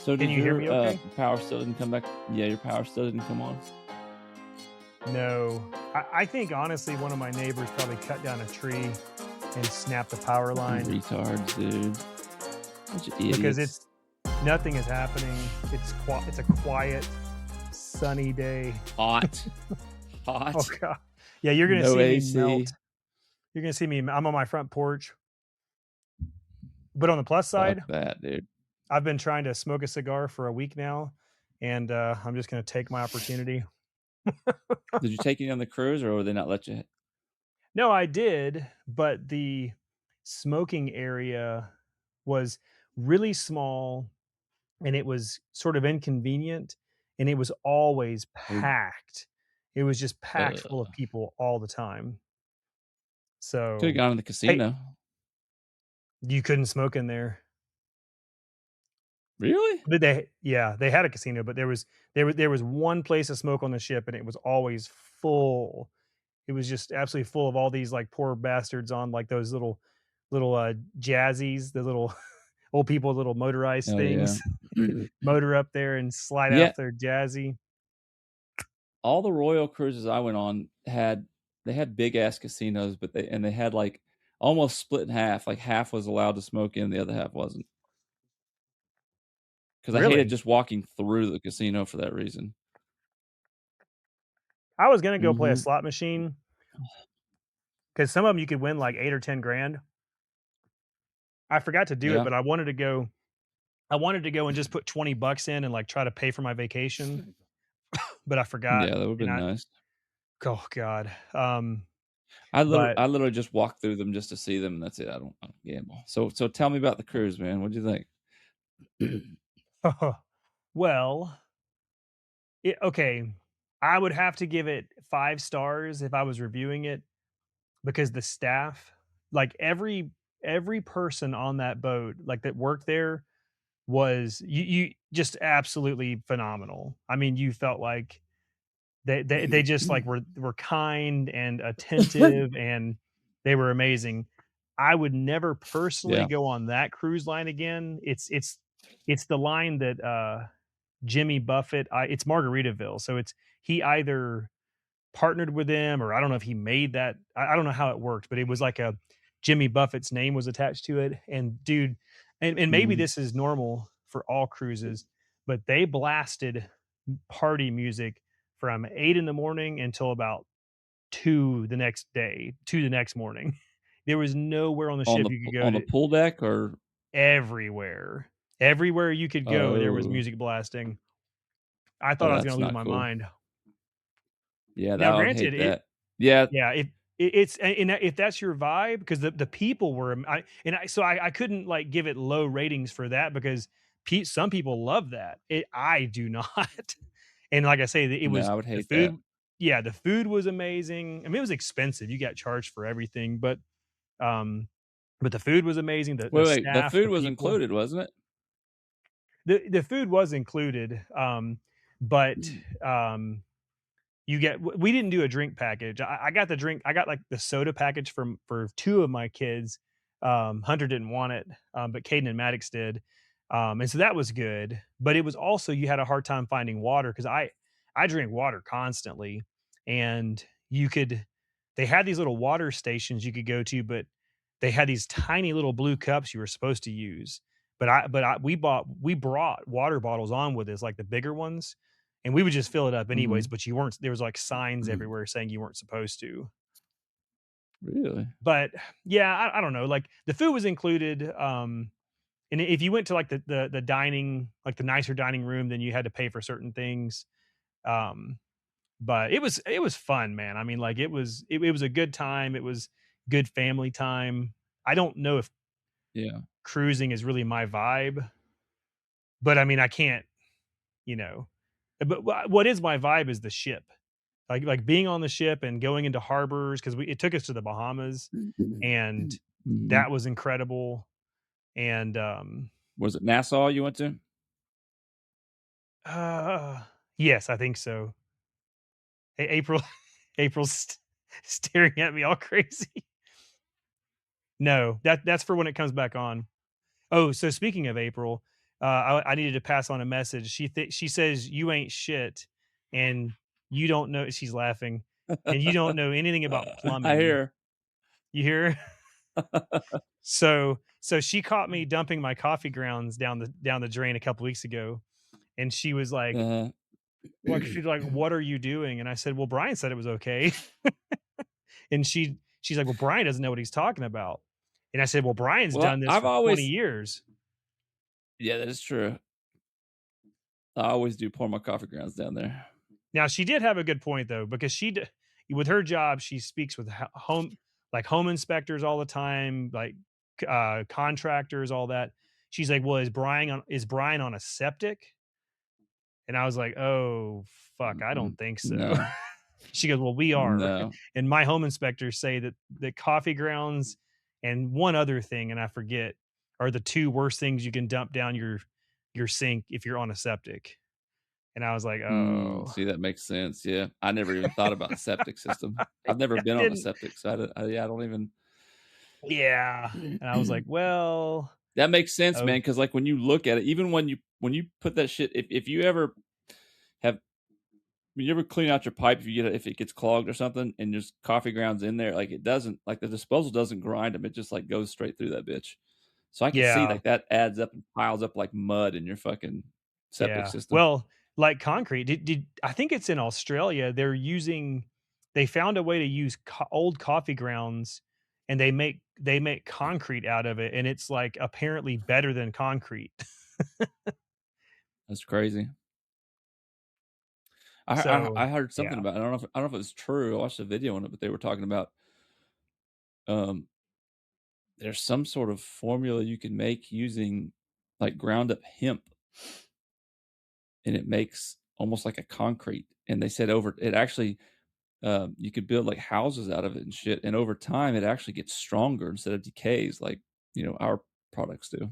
So Can did you hear your me okay? power still didn't come back? Yeah, your power still didn't come on. No. I think honestly one of my neighbors probably cut down a tree and snapped the power Fucking line retards, dude. Bunch of because idiots. it's nothing is happening. It's a quiet, sunny day. Hot. Oh Hot. god. Yeah, you're gonna No see me melt. AC. You're gonna see me. I'm on my front porch. But on the plus Fuck side, that, dude. I've been trying to smoke a cigar for a week now, and I'm just gonna take my opportunity. Did you take any on the cruise, or would they not let you? No, I did, but the smoking area was really small and it was sort of inconvenient and it was always Oh, packed. It was just packed full of could people all the time. have So, gone to the hey, casino. you couldn't smoke in there. Really? But they had a casino, but there was one place to smoke on the ship and it was always full. It was just absolutely full of all these like poor bastards on like those little jazzies, the little old people with little motorized Oh yeah. things, motor up there and slide Yeah. off their jazzy. All the Royal cruises I went on had big ass casinos, but they had like almost split in half. Like half was allowed to smoke in, the other half wasn't. Because I hated Really? just walking through the casino for that reason. I was gonna go play a Hmm. slot machine because some of them you could win like 8 or 10 grand. I forgot to do it, Yeah. but I wanted to go. I wanted to go and just put 20 bucks in and like try to pay for my vacation, but I forgot. Yeah, that would have And been nice. oh god. But I literally just walk through them just to see them, and that's it. I don't gamble. So tell me about the cruise, man. What'd you think? well, okay. I would have to give it 5 stars if I was reviewing it because the staff, like every person on that boat, like that worked there, was you just absolutely phenomenal. I mean, you felt like they just like were kind and attentive and they were amazing. I would never personally Yeah. go on that cruise line again. It's the line that Jimmy Buffett, it's Margaritaville. So it's he either partnered with them or I don't know if he made that. I don't know how it worked, but it was like a Jimmy Buffett's name was attached to it. And dude, and maybe Mhm. this is normal for all cruises, but they blasted party music from 8 in the morning until about 2 the next day, 2 the next morning. There was nowhere on the ship you could go On the to pool deck or everywhere. Everywhere you could go, there was oh, music blasting. I oh, thought I was gonna that's lose not my cool. mind. Yeah, that Now, I would granted, hate that. Yeah. yeah, it's and if that's your vibe, because the people were, I couldn't like give it low ratings for that because some people love that. I do not, and like I say, it No, was I would the hate that. food. Yeah, the food was amazing. I mean, it was expensive. You got charged for everything, um, but the food was amazing. The Wait, the staff, food the was people, included, wasn't the food was included. But it? we didn't do a drink package. I got the drink. I got like the soda package for two of my kids. Hunter didn't want it, but Caden and Maddox did, and so that was good. But it was also you had a hard time finding water because I drink water constantly, and you could they had these little water stations you could go to, but they had these tiny little blue cups you were supposed to use. But we brought water bottles on with us, like the bigger ones, and we would just fill it up anyways, Mhm. but you weren't there was, like, signs everywhere saying you weren't supposed to. Really? But, yeah, I don't know, like, the food was included, and if you went to, like, the dining like, the nicer dining room, then you had to pay for certain things, um, but it was fun, man. I mean, like, it was a good time, it was good family time. I don't know if Yeah. cruising is really my vibe, but, I mean, I can't, you know but what is my vibe is the ship. Like being on the ship and going into harbors because it took us to the Bahamas, and Mhm. that was incredible. And Was it Nassau you went to? uh, yes, I think so. April, April's staring at me all crazy. No, that's for when it comes back on. Oh, so speaking of April, I needed to pass on a message. She says you ain't shit, and you don't know. She's laughing, and you don't know anything about I plumbing. hear. You hear? So she caught me dumping my coffee grounds down the drain a couple weeks ago, and she was Uh, she's like, "What are you doing?" And I said, "Well, Brian said it was okay." And she's like, "Well, Brian doesn't know what he's talking about." And I said, "Well, Brian's well, done this I've for 20 always, years." yeah, that is true. I always do pour my coffee grounds down there. Now, she did have a good point though, because with her job, she speaks with home inspectors all the time, like contractors, all that. She's like, "Well, is Brian on a septic?" And I was like, "Oh, fuck, I don't think so." No, She goes, "Well, we are." no. And my home inspectors say that the coffee grounds and one other thing, and I forget, are the 2 worst things you can dump down your sink if you're on a septic. And I was like, "Oh." See, that makes sense. Yeah, I never even thought about a septic system. I've never I been on a didn't. septic, so yeah, I don't even. Yeah. And I was like, "Well, That makes sense, oh, man. Because like when you look at it, even when you put that shit, if you ever have, when you ever clean out your pipe, if it gets clogged or something, and there's coffee grounds in there, like it doesn't, like the disposal doesn't grind them. It just like goes straight through that bitch. So I can see yeah, like that adds up and piles up like mud in your fucking septic yeah." system. Well, like concrete, did I think it's in Australia, they found a way to use old coffee grounds, and they make concrete out of it, and it's, like, apparently better than concrete. That's crazy. I So, heard something yeah. about it. I don't know if it was true. I watched a video on it, but they were talking about um there's some sort of formula you can make using like ground up hemp, and it makes almost like a concrete. And they said over it actually, you could build like houses out of it and shit. And over time, it actually gets stronger instead of decays like our products do.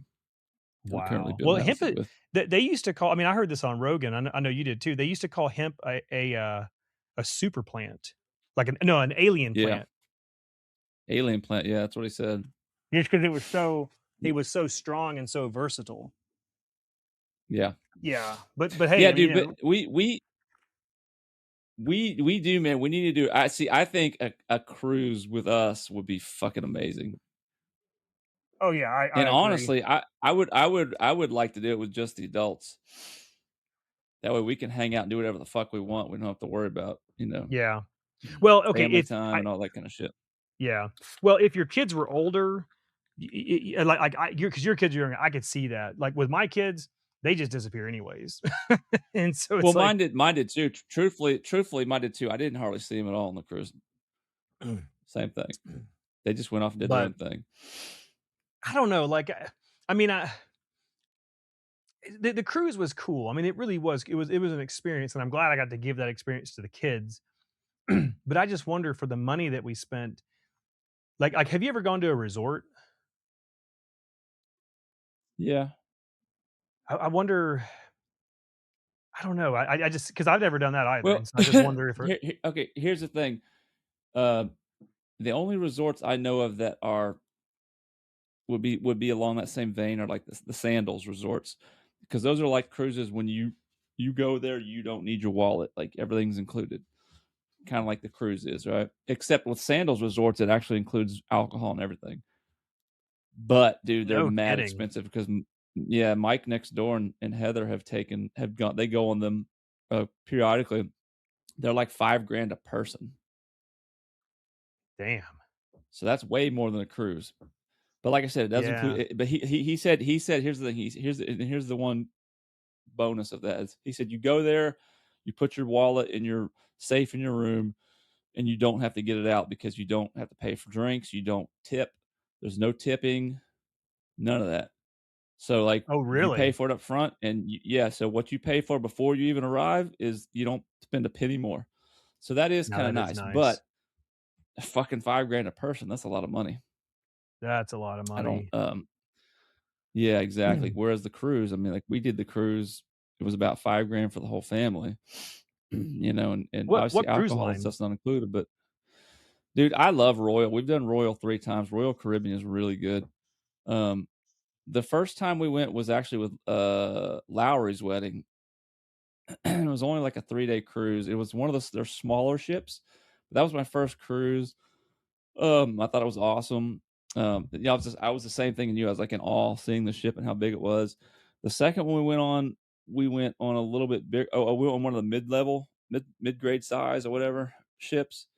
That we're currently Wow. Well, building hemp houses with. they used to call, I mean, I heard this on Rogan, I know you did too. They used to call hemp a super plant, like an alien Yeah, plant. alien plant. Yeah, that's what he said. Just because it Y- was so strong and so versatile. Yeah, Yeah, but hey, yeah, I mean, dude. But we do, man. We need to do. I see. I think a cruise with us would be fucking amazing. oh yeah, I And agree. honestly, I would like to do it with just the adults. That way we can hang out and do whatever the fuck we want. We don't have to worry about, Yeah. Well, okay, family if time I and all that kind of shit. yeah. Well, if your kids were older, like because your kids are younger, I could see that. Like with my kids, they just disappear anyways, and so Well, it's like, mine did too. Truthfully, mine did too. I didn't hardly see them at all on the cruise. Same thing. They just went off and did their but own thing. I don't know. Like, I mean, the cruise was cool. I mean, it really was. It was an experience, and I'm glad I got to give that experience to the kids. But I just wonder for the money that we spent. Like, have you ever gone to a resort? Yeah. I wonder. I don't know. I just because I've never done that either, Well, and so I just wonder if okay. Here's the thing. Uh, the only resorts I know of that are would be along that same vein are like the Sandals resorts, because those are like cruises. When you go there, you don't need your wallet. Like everything's included, kind of like the cruise is, right? Except with Sandals resorts, it actually includes alcohol and everything. But dude, they're no mad kidding. expensive because yeah, Mike next door and Heather have gone, they go on them periodically. They're like 5 grand a person, Damn. so that's way more than a cruise. But like I said, it does include Yeah. it. But he said here's the thing. Here's the one bonus of that is he said you go there, you put your wallet in your safe in your room, and you don't have to get it out because you don't have to pay for drinks. You don't tip. There's no tipping. None of that. So like Oh, you pay really? for it up front, and yeah. So what you pay for before you even arrive is you don't spend a penny more. So that is No, kind of that is nice. But nice. fucking 5 grand a person, that's a lot of money. That's a lot of I don't money. Yeah, exactly. Whereas the cruise, I mean, like we did the cruise, it was about 5 grand for the whole family. And obviously What cruise alcohol and line? stuff's not included. But dude, I love Royal. We've done Royal 3 times. Royal Caribbean is really good. Um The first time we went was actually with, Lowry's wedding. It was only like a 3-day cruise. It was one of their smaller ships. That was my first cruise. I thought it was awesome. Yeah, I was the same thing in you. I was like in awe seeing the ship and how big it was. The second one we went on a little bit big. We went on one of the mid-level, mid-grade size or whatever ships.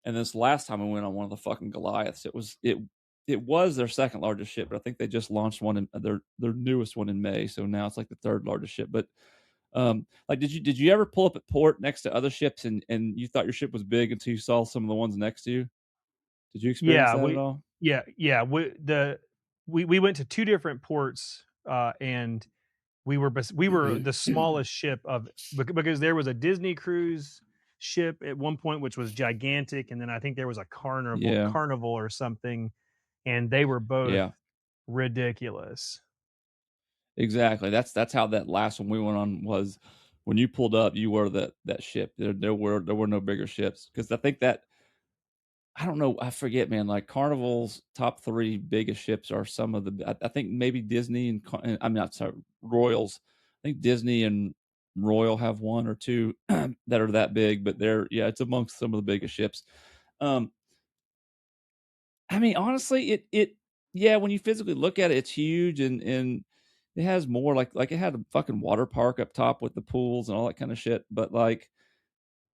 And this last time we went on one of the fucking Goliaths. It was their second largest ship, but I think they just launched one in their newest one in May. So now it's like the third largest ship. But like, did you ever pull up at port next to other ships and you thought your ship was big until you saw some of the ones next to you? Did you experience Yeah, that at we all? yeah, we went to 2 different ports, and we were the smallest ship of because there was a Disney cruise ship at one point, which was gigantic, and then I think there was a Yeah, carnival or something, and they were both yeah, ridiculous. exactly. That's how that last one we went on was. When you pulled up, you were that ship. There were no bigger ships because I think that I don't know. I forget, man. Like Carnival's top three biggest ships are some of the. I think maybe Disney I'm not sorry, Royals. I think Disney and Royal have one or two that are that big, but yeah, it's amongst some of the biggest ships. Um, I mean, honestly, yeah, when you physically look at it, it's huge and it has more like it had a fucking water park up top with the pools and all that kind of shit. But like,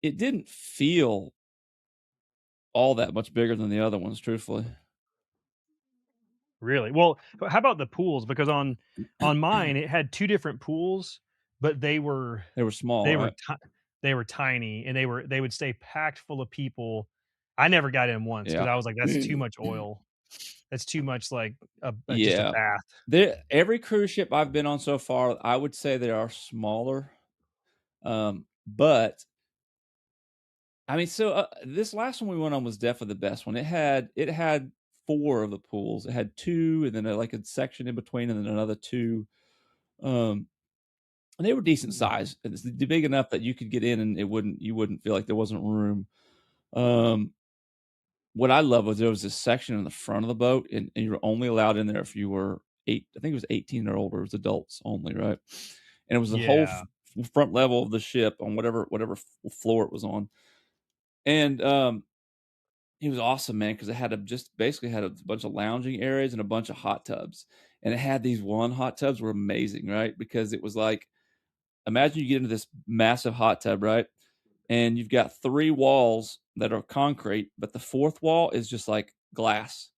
it didn't feel all that much bigger than the other ones, truthfully. Really? Well, how about the pools? Because on mine, it had 2 different pools, but They were small, they were right? ti they were tiny, and they would stay packed full of people. I never got in once because Yeah. I was like, "That's too much oil. That's too much, like, just a Yeah. bath." Every cruise ship I've been on so far, I would say they are smaller. But I mean, so this last one we went on was definitely the best one. It had four of the pools. It had two, and then like a section in between, and then another two. Um, and they were decent size. It's big enough that you could get in, and you wouldn't feel like there wasn't room. Um, what I love was there was this section in the front of the boat, and you were only allowed in there if you were eight. I think it was 18 or older. It was adults only, right? And it was the whole Yeah, front level of the ship on whatever floor it was on. And he was awesome, man, because it had just basically had a bunch of lounging areas and a bunch of hot tubs. And it had these one hot tubs were amazing, right? Because it was like, imagine you get into this massive hot tub, right? And you've got three walls that are concrete, but the fourth wall is just like glass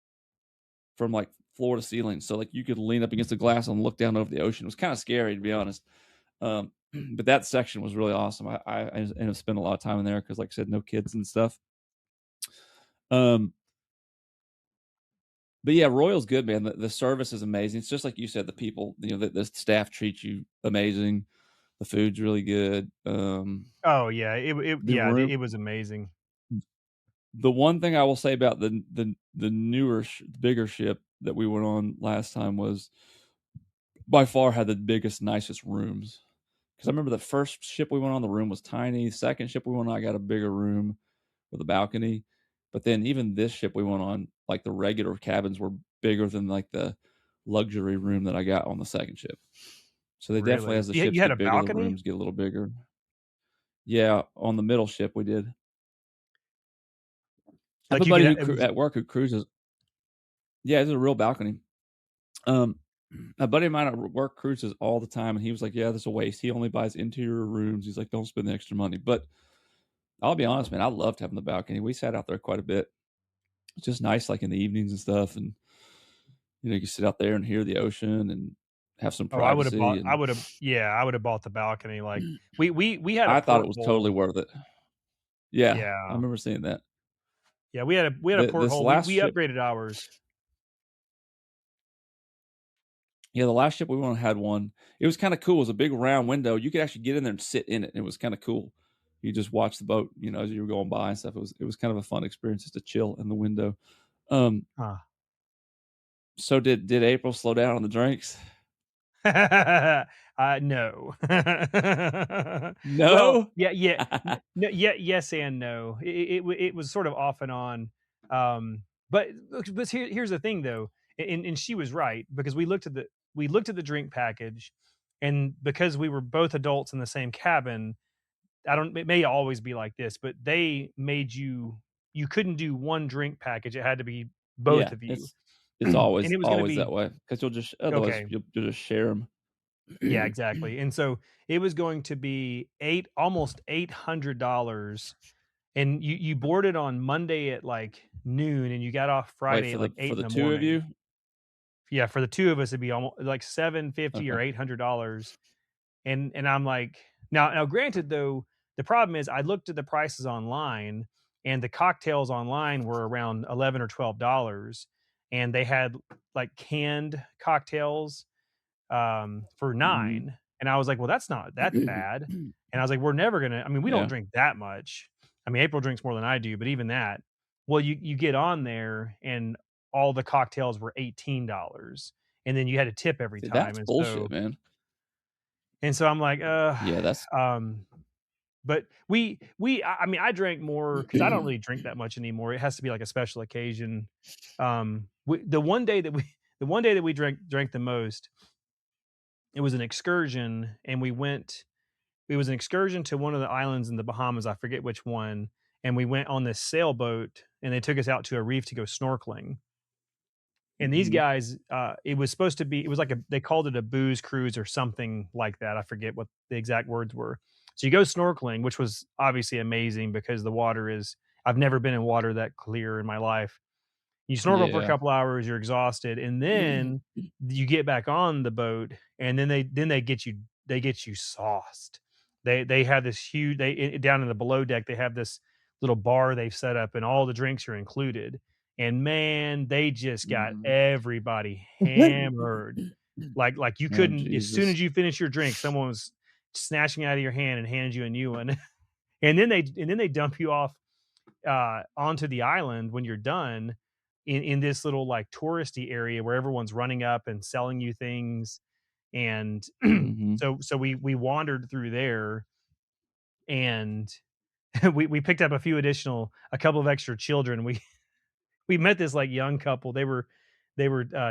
from like floor to ceiling. So like you could lean up against the glass and look down over the ocean. It was kind of scary to be honest. But that section was really awesome. I ended up spending a lot of time in there because, like I said, no kids and stuff. Um, but yeah, Royal's good, man. The service is amazing. It's just like you said, the people, the staff treat you amazing. The food's really good. oh, yeah, The room. it was amazing. The one thing I will say about the newer, bigger ship that we went on last time was by far had the biggest, nicest rooms. Because I remember the first ship we went on, the room was tiny. Second ship we went on, I got a bigger room with a balcony. But then even this ship we went on, like the regular cabins were bigger than like the luxury room that I got on the second ship. So they definitely, Really? as the You ships had a get bigger, the balcony? rooms get a little bigger. Yeah, on the middle ship we did. I have a Like, you could buddy ha who it was at work who cruises. Yeah, it's a real balcony. Um, a buddy of mine at work cruises all the time, and he was like, "Yeah, that's a waste. He only buys interior rooms." He's like, "Don't spend the extra money." But I'll be honest, man, I loved having the balcony. We sat out there quite a bit. It's just nice, like in the evenings and stuff, and you can sit out there and hear the ocean and have some oh, I would've privacy. bought I And would've yeah, I would've bought the balcony, like, we had a I thought it was totally porthole. worth it. Yeah, I Yeah. remember seeing that. Yeah, we had a This porthole. last We ship, upgraded ours. yeah, the last ship we went on had one. It was kind of cool. It was a big round window. You could actually get in there and sit in it. And it was kind of cool. You just watch the boat, as you were going by and stuff. It was kind of a fun experience just to chill in the window. Um, Huh. so did April slow down on the drinks? No. Well, No. yeah, no, yeah, yes and no. It was sort of off and on. But look, here's the thing though. and she was right because we looked at the drink package, and because we were both adults in the same cabin, I don't it may always be like this, but they made you couldn't do one drink package, it had to be both Yeah, of you. it's And always it was gonna always be that way because you'll just otherwise okay. you'll just share them. Yeah, exactly. And so it was going to be almost $800, and you boarded on Monday at like noon, and you got off Wait Friday at like for eight in the the 2 of morning. you? Yeah, for the two of us, it'd be almost like 750 Okay. or $800. And I'm like, now granted though, the problem is I looked at the prices online, and the cocktails online were around 11 or $12, and they had like canned cocktails for Mhm. 9, and I was like, "Well, that's not that bad." And I was like, "We're never gonna." I mean, we don't Yeah. drink that much. I mean, April drinks more than I do, but even that, well, you get on there and all the cocktails were $18, and then you had to tip every See, time, that's bullshit, man. and so I'm like, Yeah, that's um, but I mean, I drank more because I don't really drink that much anymore. It has to be like a special occasion. The one day that we the one day that we drank the most, it was an excursion, and we went it was an excursion to one of the islands in the Bahamas, I forget which one, and we went on this sailboat, and they took us out to a reef to go snorkeling. And these mhm. guys, it was supposed to be it was like they called it a booze cruise or something like that. I forget what the exact words were. So you go snorkeling, which was obviously amazing because the water is I've never been in water that clear in my life. You snorkel for a Yeah. couple hours, you're exhausted, and then you get back on the boat, and then they get you sauced. They have this huge down in the below deck, they have this little bar they've set up, and all the drinks are included. And man, they just got Mhm. everybody hammered. Like you Oh, couldn't as soon Jesus. as you finish your drink, someone was snatching it out of your hand and handed you a new one. And then they dump you off onto the island when you're done in this little like touristy area where everyone's running up and selling you things. And Mhm. so we wandered through there, and we picked up a couple of extra children. We met this like young couple. They were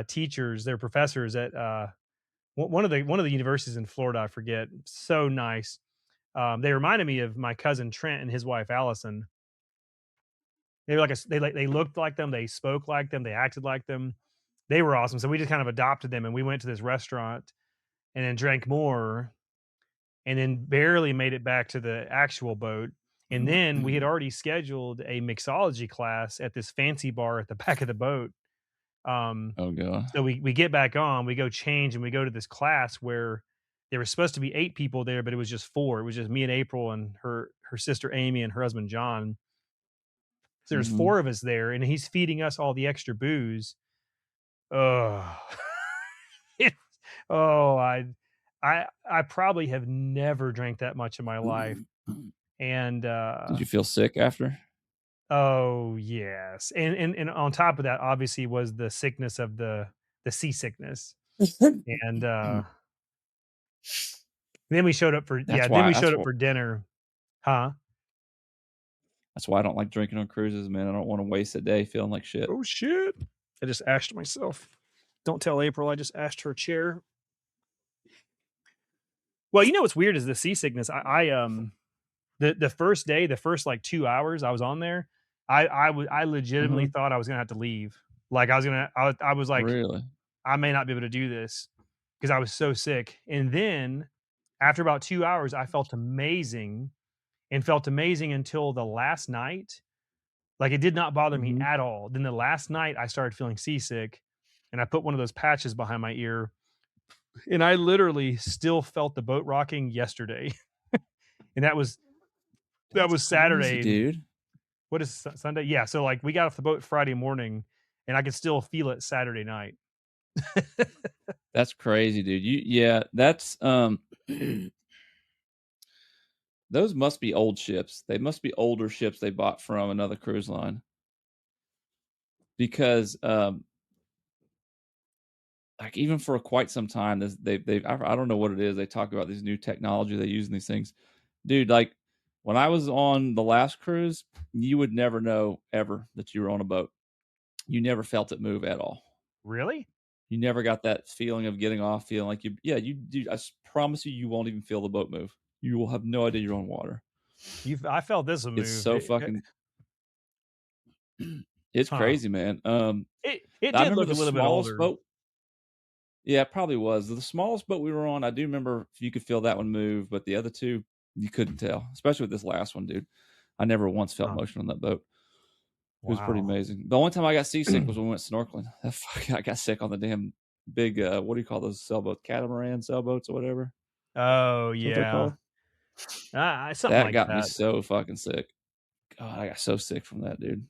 teachers, they're professors at one of the universities in Florida, I forget. So nice. They reminded me of my cousin Trent and his wife Allison. They were they looked like them, they spoke like them, they acted like them. They were awesome. So we just kind of adopted them, and we went to this restaurant and then drank more, and then barely made it back to the actual boat. And then we had already scheduled a mixology class at this fancy bar at the back of the boat. Um, Oh, God. so we get back on, we go change, and we go to this class where there was supposed to be 8 people there, but it was just 4. It was just me and April and her sister Amy and her husband John. So there's Mhm. 4 of us there, and he's feeding us all the extra booze. Oh, oh, I probably have never drank that much in my life, and, Did you feel sick after? oh, yes, and on top of that, obviously, was the sickness of the seasickness, and, then we showed up for yeah, That's then why we that's showed up what for dinner. Huh? that's why I don't like drinking on cruises, man. I don't wanna waste a day feeling like shit. Oh, shit. I just ashed myself. Don't tell April I just ashed her chair. Well, you know what's weird is the seasickness. The first day, the first, like, 2 hours I was on there, I legitimately Mhm. thought I was gonna have to leave. Like, I was like, Really? "I may not be able to do this because I was so sick." And then, after about 2 hours, I felt amazing, and felt amazing until the last night. Like, it did not bother me Mhm. at all. Then the last night, I started feeling seasick, and I put one of those patches behind my ear, and I literally still felt the boat rocking yesterday. And that That's was crazy, Saturday. dude. What is Sunday? Yeah, so, like, we got off the boat Friday morning, and I could still feel it Saturday night. That's crazy, dude. Yeah, that's, those must be old ships. They must be older ships they bought from another cruise line because, like, even for quite some time, this they've I don't know what it is, they talk about these new technology they use in these things. Dude, like, when I was on the last cruise, you would never know ever that you were on a boat. You never felt it move at all. Really? You never got that feeling of getting off, feeling like you do. Promise you, you won't even feel the boat move. You will have no idea you're on water. I felt this a It's move. so fucking, it's Huh. crazy, man. It I did remember look the a little bit smallest older. boat. Yeah, it probably was. The smallest boat we were on, I do remember you could feel that one move, but the other two, you couldn't tell, especially with this last one, dude. I never once felt Huh. motion on that boat. It was pretty Wow. amazing. The only time I got seasick was when we went snorkeling. I got sick on the damn big, what do you call those sailboats? Catamaran sailboats or whatever. Oh, That's what they're yeah. called. Something That like got me that. so fucking sick. God, I got so sick from that, dude.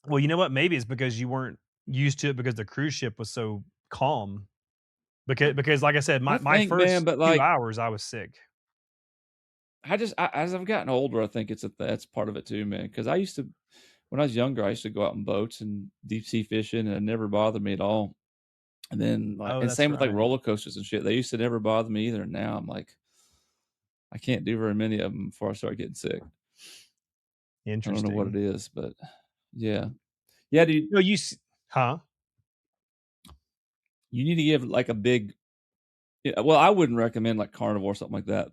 Well, you know what? Maybe it's because you weren't used to it because the cruise ship was so calm. Because like I said, I my think, man, first but 2 like, hours, I was sick. as I've gotten older, I think that's part of it too, man. Because I used to, when I was younger, I used to go out in boats and deep sea fishing, and it never bothered me at all. And then, like, Oh, and that's same with like right. roller coasters and shit. They used to never bother me either. And now I'm like, I can't do very many of them before I start getting sick. I don't know what it Interesting. is, but yeah, yeah, dude. No, huh? You need to give like a big. Yeah, well, I wouldn't recommend like Carnival or something like that.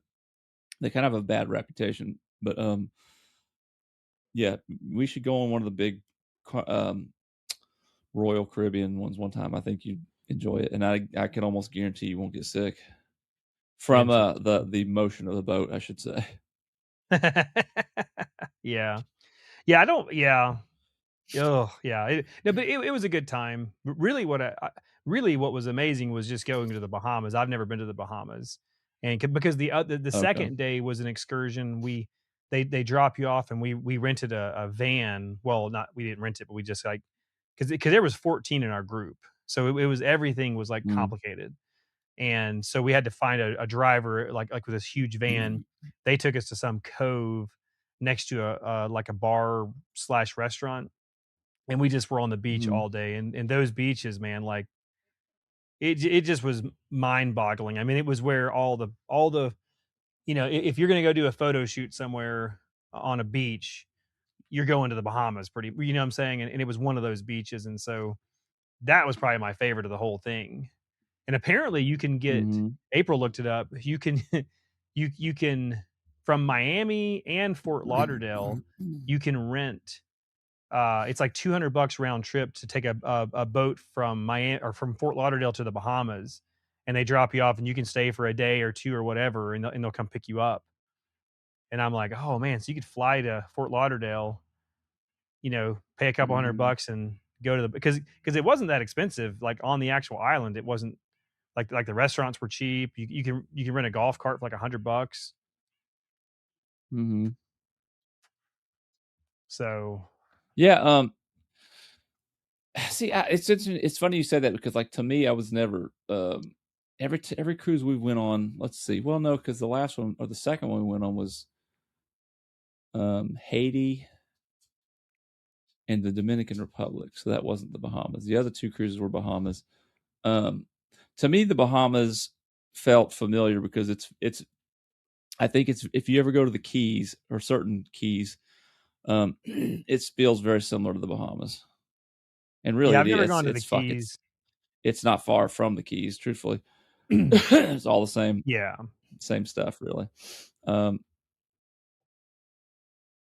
They kind of have a bad reputation, but yeah, we should go on one of the big Royal Caribbean ones one time. I think you'd enjoy it, and I can almost guarantee you won't get sick from Interesting. the motion of the boat, I should say. Yeah. Yeah, I don't yeah. Oh, yeah. No, but it was a good time. Really, really what was amazing was just going to the Bahamas. I've never been to the Bahamas, and because the Okay. second day was an excursion. They drop you off, and we rented a van. Well, not we didn't rent it, but we just like because there was 14 in our group, so it was everything was like Mm. complicated, and so we had to find a driver like with this huge van. They took us to some cove next to a like a bar slash restaurant, and we just were on the beach Mhm. all day, and those beaches, man, like, it just was mind-boggling. I mean, it was where all the if you're gonna go do a photo shoot somewhere on a beach, you're going to the Bahamas pretty you know what I'm saying? And it was one of those beaches, and so that was probably my favorite of the whole thing. And apparently you can get Mhm. April looked it up, you can you can from Miami and Fort Lauderdale, you can rent it's like $200 round trip to take a boat from Miami or from Fort Lauderdale to the Bahamas, and they drop you off, and you can stay for a day or 2 or whatever, and they'll come pick you up. And I'm like, "Oh, man," so you could fly to Fort Lauderdale, pay a couple hundred Mhm. bucks and go to the because it wasn't that expensive, like, on the actual island, it wasn't like the restaurants were cheap, you can rent a golf cart for like $100. Mhm. So Yeah, see, it's funny you said that because, like, to me, I was never, every cruise we went on, let's see, well, no, because the last one or the second one we went on was, Haiti and the Dominican Republic, so that wasn't the Bahamas. The other 2 cruises were Bahamas. Um, to me, the Bahamas felt familiar because it's I think it's if you ever go to the Keys or certain Keys, it feels very similar to the Bahamas, and really yeah, it I've never is. gone to the Keys. It's not far from the Keys, truthfully. It's all the Yeah. same stuff, really. Um,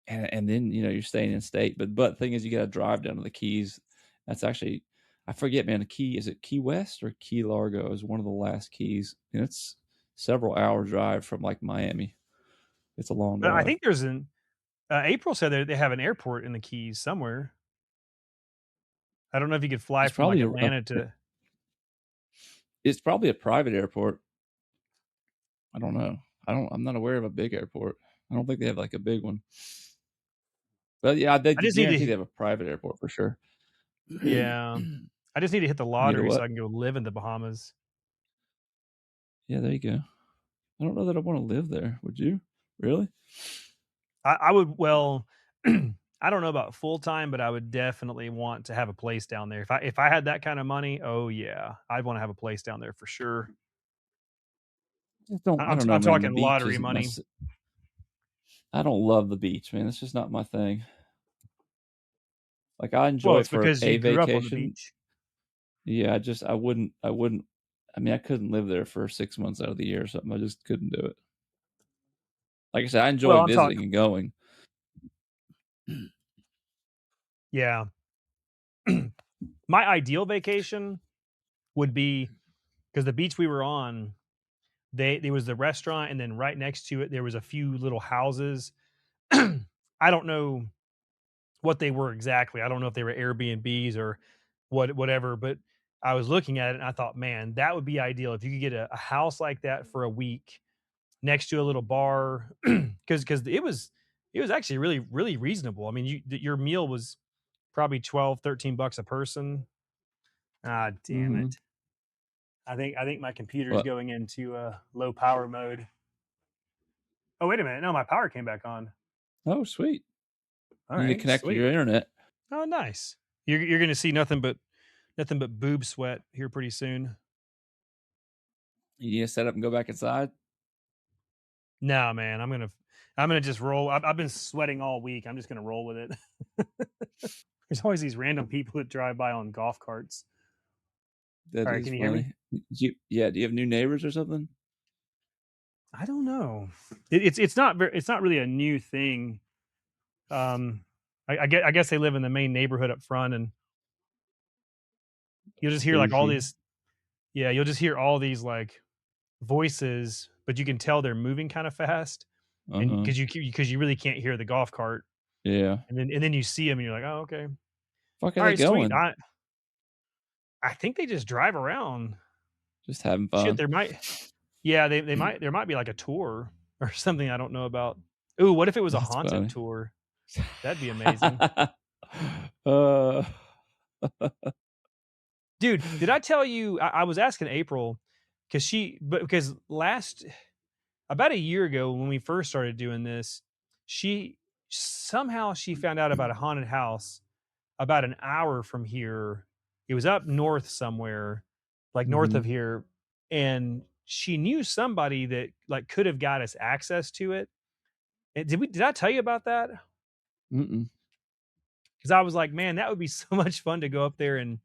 and then you're staying in state, but the thing is, you got to drive down to the Keys. That's actually, I forget, man. The Key is it Key West or Key Largo is one of the last keys, and it's several hour drive from like Miami. It's a long But I drive. think there's an April said they have an airport in the Keys somewhere. I don't know if you could fly It's from, like, probably Atlanta to it's probably a private airport. I don't know. I'm not aware of a big airport. I don't think they have like a big one. But yeah, they I just need guarantee to they have a private airport for sure. yeah. I just need to hit the You know lottery so what? I can go live in the Bahamas. Yeah, there you go. I don't know that I want to live there. Would you? Really? I would well, I don't know about full time, but I would definitely want to have a place down there. If I had that kind of money, oh, yeah, I'd wanna have a place down there for sure. Just don't. I don't know, I'm man. The talking beach lottery isn't money. I don't love the beach, man. It's just not my thing. Like I Well, enjoy it it's for because you a grew up on the vacation. beach. Yeah, I wouldn't I mean, I couldn't live there for 6 months out of the year or something, I just couldn't do it. Like I said, I Well, enjoy I'm talking visiting and going. yeah. My ideal vacation would be because the beach we were on, there was the restaurant, and then right next to it, there was a few little houses. I don't know what they were exactly. I don't know if they were Airbnbs or whatever, but I was looking at it and I thought, man, that would be ideal if you could get a house like that for a week next to a little bar, because it was actually really reasonable. I mean, your meal was probably 12, 13 bucks a person. Ah, damn Mhm. it. I think my computer's What? going into low power mode. Oh, wait a minute. No, my power came back on. Oh, sweet. All You need to right, connect to sweet. your internet. Oh, nice. You're gonna see nothing but boob sweat here pretty soon. You need to set up and go back inside? No, man, I'm gonna just roll. I've been sweating all week. I'm just gonna roll with it. There's always these random people that drive by on golf carts. That All right, is can you hear me? funny. Do you have new neighbors or something? I don't know. It's not really a new thing. Um, I guess they live in the main neighborhood up front, and you'll just hear like all Bougie. this. Yeah, you'll just hear all these like voices, but you can tell they're moving kind of fast, and Uh-huh. because you really can't hear the golf cart, Yeah. and then you see them, and you're like, oh, okay, Fuck are all they right, sweet. going? I think they just drive around. Just having Shit, fun. yeah, they might there might be like a tour or something I don't know about. Ooh, what if it was a That's haunted funny. tour? That'd be amazing. Uh, Dude, did I tell you I was asking April because last about a year ago when we first started doing this, she found out about a haunted house about an hour from here. It was up north somewhere, like north of mhm. here, and she knew somebody that like could have got us access to it. And did I tell you about that? Mm-mm. Because I was like, man, that would be so much fun to go up there and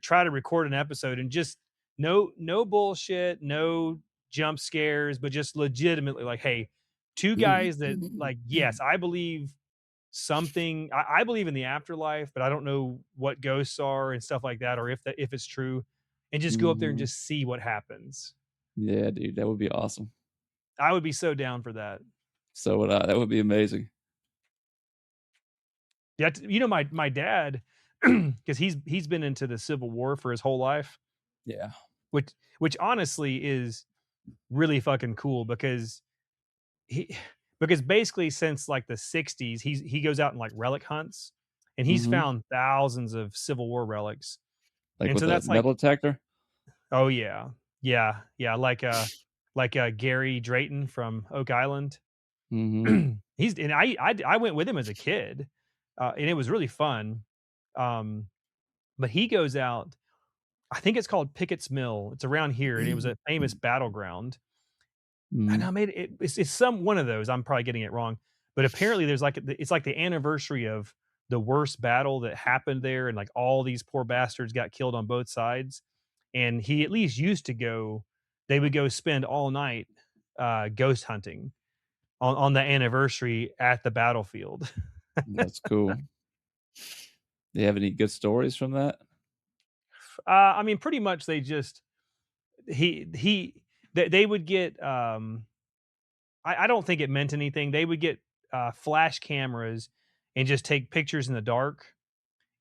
try to record an episode and just no bullshit, no jump scares, but just legitimately like, hey, two guys that like, yes, I believe something. I believe in the afterlife, but I don't know what ghosts are and stuff like that, or if it's true, and just go up there and Mhm. just see what happens. Yeah, dude, that would be awesome. I would be so down for that. So would I. That would be amazing. Yeah, my dad, because he's been into the Civil War for his whole life, Yeah. which which honestly is really fucking cool he because basically since like the 60s he goes out and like relic hunts, and he's Mhm. found thousands of Civil War relics. Like And with so a that's like, metal detector? oh yeah, yeah, like Gary Drayton from Oak Island. Mhm. He's and I went with him as a kid, and it was really fun. Um, but he goes out. I think it's called Pickett's Mill. It's around here, and it was a famous battleground. And I Mhm. made it's some one of those. I'm probably getting it wrong, but apparently there's like it's like the anniversary of the worst battle that happened there, and like all these poor bastards got killed on both sides. And he at least used to go. They would go spend all night ghost hunting on the anniversary at the battlefield. That's cool. Do you have any good stories from that? I mean, pretty much they just he they would get. I don't think it meant anything. They would get flash cameras and just take pictures in the dark,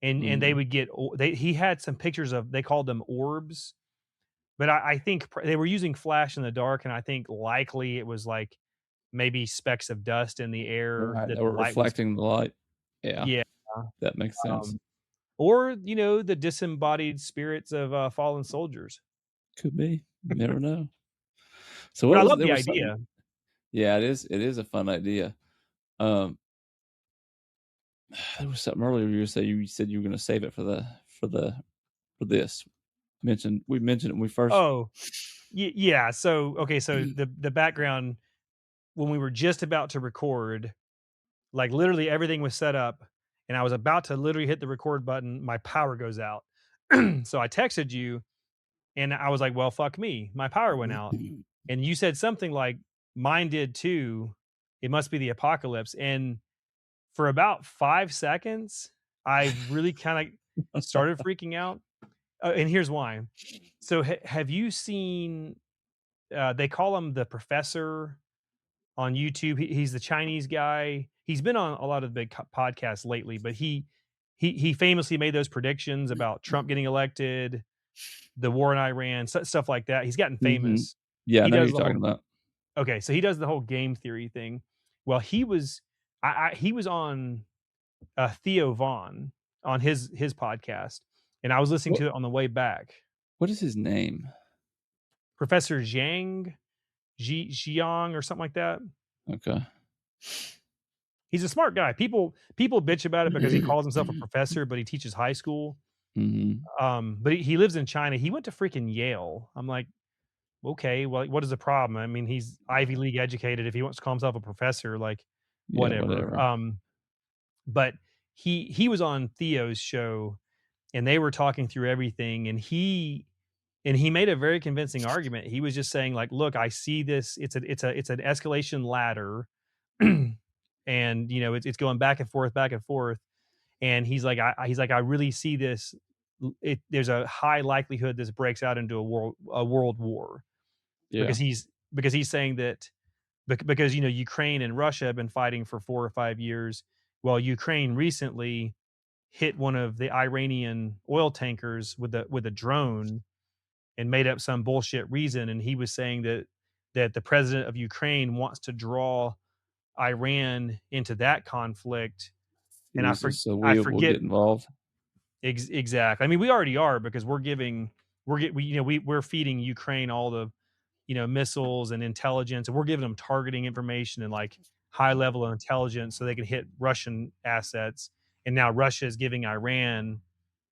and they Mhm. would get he had some pictures of, they called them orbs, but I think they were using flash in the dark, and I think likely it was like maybe specks of dust in the air Right, that they the were light was, reflecting the light. Yeah, yeah, that makes sense. um, or the disembodied spirits of fallen soldiers. Could be. You never know. So But what I was it? love There the was something. idea. Yeah, it is a fun idea. Um, there was something earlier you said you were gonna save it for this. We mentioned it when we first. Oh, yeah. So okay, so the background, when we were just about to record, like literally everything was set up, and I was about to literally hit the record button, my power goes out. So I texted you and I was like, well, fuck me. My power went out. And you said something like, mine did too. It must be the apocalypse. And for about 5 seconds, I really kind of started freaking out. And here's why. So have you seen, they call him the professor on YouTube. He's the Chinese guy. He's been on a lot of the big podcasts lately, but he famously made those predictions about Trump getting elected, the war in Iran, stuff like that. He's gotten Hmm. famous. Yeah, I He know who does you're the talking whole about. okay, so he does the whole game theory thing. Well, he was on Theo Vaughn on his podcast, and I was listening What to it on the way back. what is his name? Professor Jiang or something like that. Okay. He's a smart guy. People bitch about it because he calls himself a professor, but he teaches high school. Hmm. But he lives in China. He went to freaking Yale. I'm like, okay, well, what is the problem? I mean, he's Ivy League educated. If he wants to call himself a professor, like, Yeah, whatever. whatever. But he was on Theo's show, and they were talking through everything, and he made a very convincing argument. He was just saying, like, look, I see this. It's an escalation ladder, and it's going back and forth. And he's like, I really see this. There's a high likelihood this breaks out into a world war Yeah. because he's saying that because Ukraine and Russia have been fighting for 4 or 5 years. Well, Ukraine recently hit one of the Iranian oil tankers with a drone and made up some bullshit reason. And he was saying that the president of Ukraine wants to draw Iran into that conflict. And Jesus. So I we'll forget get involved. exactly. I mean, we already are because we're feeding Ukraine all the missiles and intelligence, and we're giving them targeting information and like high level of intelligence so they can hit Russian assets. And now Russia is giving Iran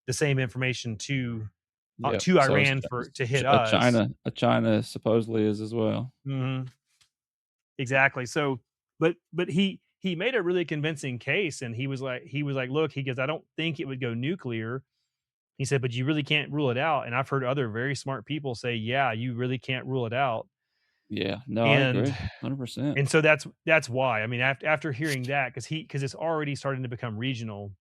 the same information Yeah. to So is Iran for to hit us. China supposedly is as well. Mhm. Exactly. So, but he made a really convincing case, and he was like, look, he goes, I don't think it would go nuclear. He said, but you really can't rule it out. And I've heard other very smart people say, yeah, you really can't rule it out. Yeah. No, I And agree. 100%. and so that's why. I mean, after hearing that, because it's already starting to become regional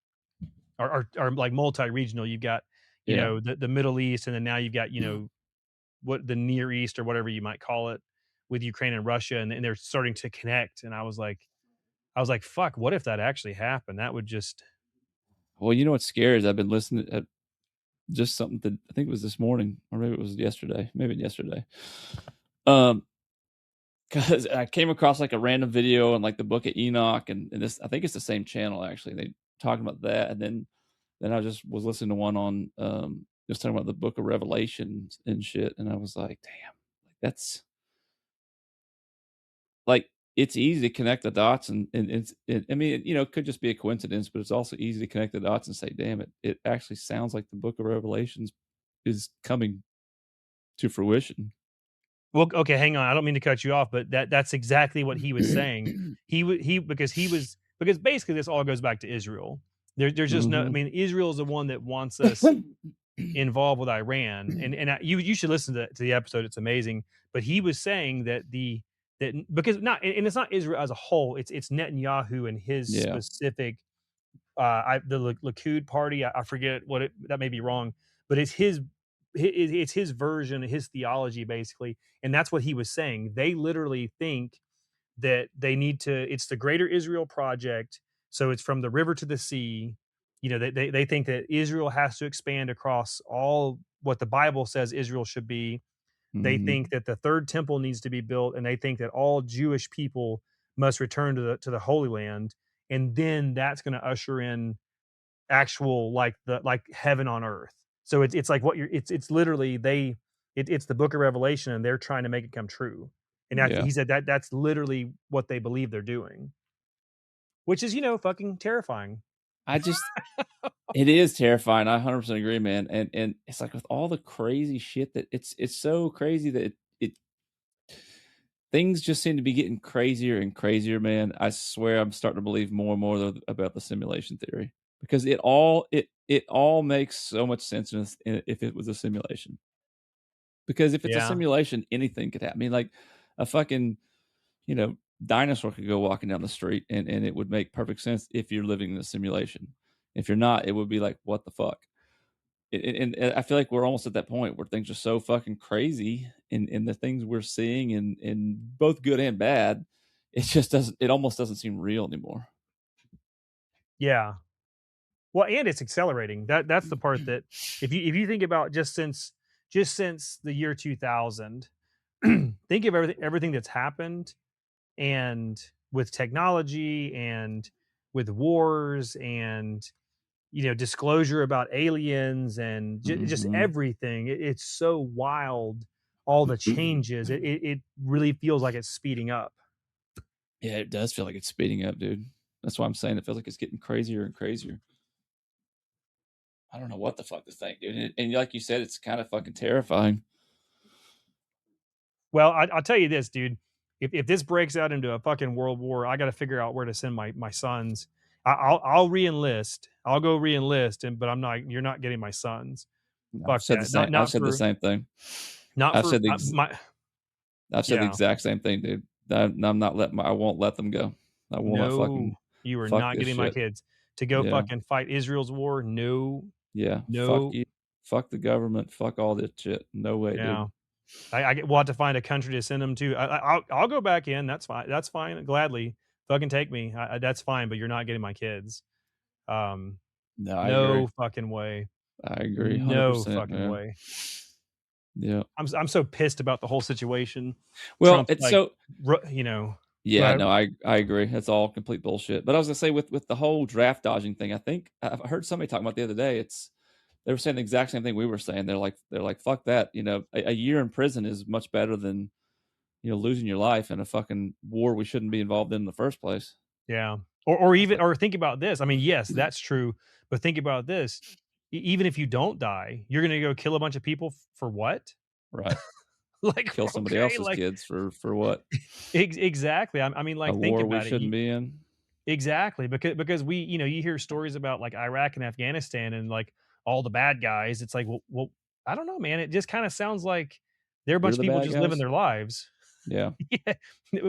or like multi-regional. You've got Yeah. the Middle East, and then now you've got what the Near East or whatever you might call it with Ukraine and Russia, and they're starting to connect. And I was like, fuck, what if that actually happened? That would just Well, you know what's scary is I've been listening to just something that I think it was this morning or maybe it was yesterday. Maybe yesterday. Um, because I came across like a random video in like the Book of Enoch, and this I think it's the same channel actually. They talking about that, and then I just was listening to one on just talking about the Book of Revelation and shit, and I was like, damn, like that's like it's easy to connect the dots, and I mean, it could just be a coincidence, but it's also easy to connect the dots and say, damn it, it actually sounds like the Book of Revelations is coming to fruition. well, okay, hang on. I don't mean to cut you off, but that's exactly what he was saying. He because basically this all goes back to Israel. There's just no. I Mhm. mean, Israel is the one that wants us involved with Iran, and you should listen to the episode. It's amazing. But he was saying that because not and it's not Israel as a whole. It's Netanyahu and his Yeah, specific the Likud party. I forget what that may be wrong, but it's his version, his theology basically, and that's what he was saying. They literally think that they need to. It's the Greater Israel Project, so it's from the river to the sea. They think that Israel has to expand across all what the Bible says Israel should be. They think mhm, that the third temple needs to be built, and they think that all Jewish people must return to the Holy Land, and then that's going to usher in actual like heaven on earth. So it's like what you're it's literally it's the book of Revelation, and they're trying to make it come true. And yeah. he said that's literally what they believe they're doing, which is fucking terrifying. I just it is terrifying, I 100% agree, man, and it's like with all the crazy shit that it's so crazy that it things just seem to be getting crazier and crazier, man. I swear I'm starting to believe more and more about the simulation theory. because it all makes so much sense if it was a simulation. Because if it's a Yeah. simulation, anything could happen. I mean, like a fucking dinosaur could go walking down the street, and it would make perfect sense if you're living in a simulation. If you're not, it would be like, what the fuck? And I feel like we're almost at that point where things are so fucking crazy, and the things we're seeing, and both good and bad, it almost doesn't seem real anymore. Yeah. Well, and it's accelerating. That's the part that if you think about just since the year 2000, think of everything that's happened, and with technology and with wars and disclosure about aliens and just Mhm. everything. It's so wild, all the changes. It really feels like it's speeding up. Yeah, it does feel like it's speeding up, dude. That's why I'm saying it feels like it's getting crazier and crazier. I don't know what the fuck to think, dude. And like you said, it's kind of fucking terrifying. Well, I'll tell you this, dude. If this breaks out into a fucking world war, I got to figure out where to send my sons. I'll reenlist. I'll go reenlist, and but I'm not. You're not getting my sons. I've Fuck said the that. same. Not I've not said the for same thing. not I've for said the ex- my. I've said the Yeah. exact same thing, dude. I'm not letting. I won't let them go. I will not No, fucking you are fuck not this getting my shit. kids to go Yeah, fucking fight Israel's war. No, yeah. Fuck no. you. Fuck the government. Fuck all this shit. No way, dude. Yeah. We'll have to find a country to send them to. I'll go back in. That's fine. That's fine. Gladly, fucking take me. That's fine. But you're not getting my kids. Um, No, I agree. no fucking way. I agree, hundred No percent, fucking man. way. Yeah. I'm so pissed about the whole situation. Well, Trump's it's like, so. go Yeah, ahead. no, I agree. That's all complete bullshit. But I was gonna say with the whole draft dodging thing, I think I heard somebody talking about the other day. They were saying the exact same thing we were saying. They're like fuck that. A year in prison is much better than losing your life in a fucking war we shouldn't be involved in the first place. Yeah. Or I was even like, or think about this. I mean, yes, that's true. But think about this. Even if you don't die, you're gonna go kill a bunch of people for what? right, Like, kill somebody okay, else's like kids for what? exactly. I mean, A like, think war we about it. shouldn't be in. Exactly, because you hear stories about like Iraq and Afghanistan and like all the bad guys. It's like, well, I don't know, man. It just kind of sounds like they're a We're bunch of the people bad just living guys. their lives. Yeah, Yeah.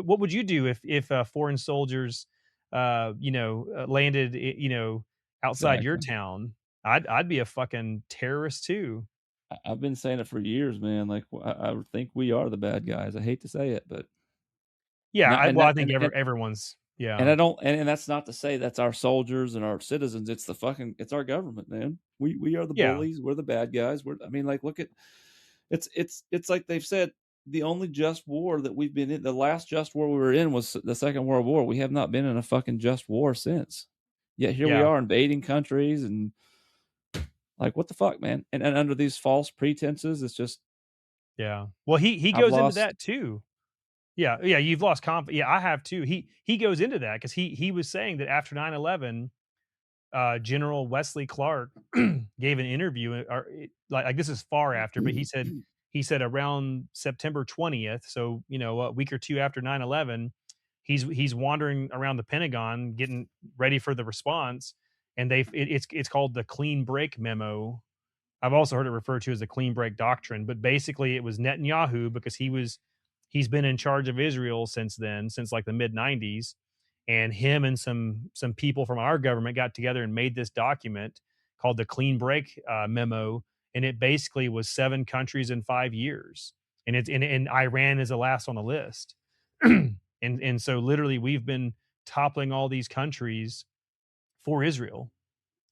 What would you do if foreign soldiers, landed, outside your exactly. town? I'd be a fucking terrorist too. I've been saying it for years, man. Like I think we are the bad guys. I hate to say it, but Yeah, not and I that think everyone's and yeah, I don't and that's not to say that's our soldiers and our citizens. It's our government, man. We are the yeah, bullies. We're the bad guys. I mean, like, look at it's like they've said the only just war that we've been in. The last just war we were in was the Second World War. We have not been in a fucking just war since. Yet here we yeah, are invading countries and like what the fuck, man? And under these false pretenses, it's just yeah. Well, he I've goes into lost. that too. Yeah, yeah, you've lost confidence. Yeah, I have too. He goes into that because he was saying that after 9/11, General Wesley Clark gave an interview, or like this is far after, but he said around September 20th, so a week or two after 9/11, he's wandering around the Pentagon getting ready for the response, and it's called the clean break memo. I've also heard it referred to as the clean break doctrine, but basically it was Netanyahu because he's been in charge of Israel since then, since like the mid 90s, and him and some people from our government got together and made this document called the clean break memo, and it basically was 7 countries in 5 years, and and Iran is the last on the list, and so literally we've been toppling all these countries for Israel,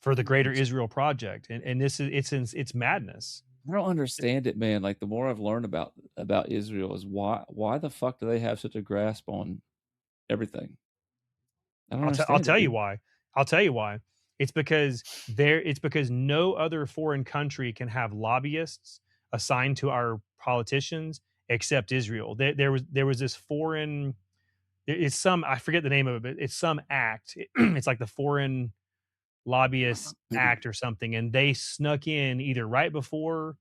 for the greater Israel project, and this is it's madness. I don't understand it, man. Like the more I've learned about Israel is why the fuck do they have such a grasp on everything? I don't I'll understand it, tell you dude. why. I'll tell you why. It's because no other foreign country can have lobbyists assigned to our politicians except Israel. There was this foreign, it's some, I forget the name of it, but it's some act. It's like the Foreign Lobbyist Act or something, and they snuck in either right before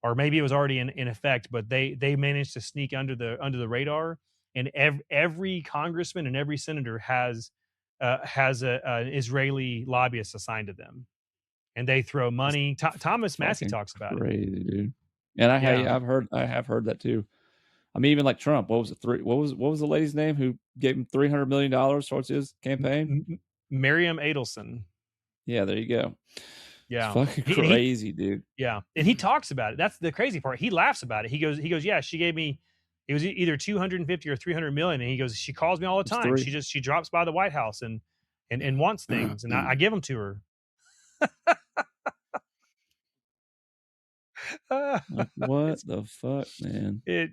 or maybe it was already in effect, but they managed to sneak under the radar. And every congressman and every senator has has an Israeli lobbyist assigned to them, and they throw That's money. Thomas Massey fucking talks about it. crazy, dude. And Yeah, I have heard that too. I mean, even like Trump, what was it? What was the lady's name who gave him $300 million towards his campaign? Miriam Adelson. Yeah, there you go. It's Yeah, fucking he crazy, dude. yeah, and he talks about it. That's the crazy part. He laughs about it. He goes, yeah, she gave me. It was either 250 or 300 million, and he goes, she calls me all the It's time. three. She drops by the White House and wants things, and I give them to her. Like, what It's the fuck, man? it,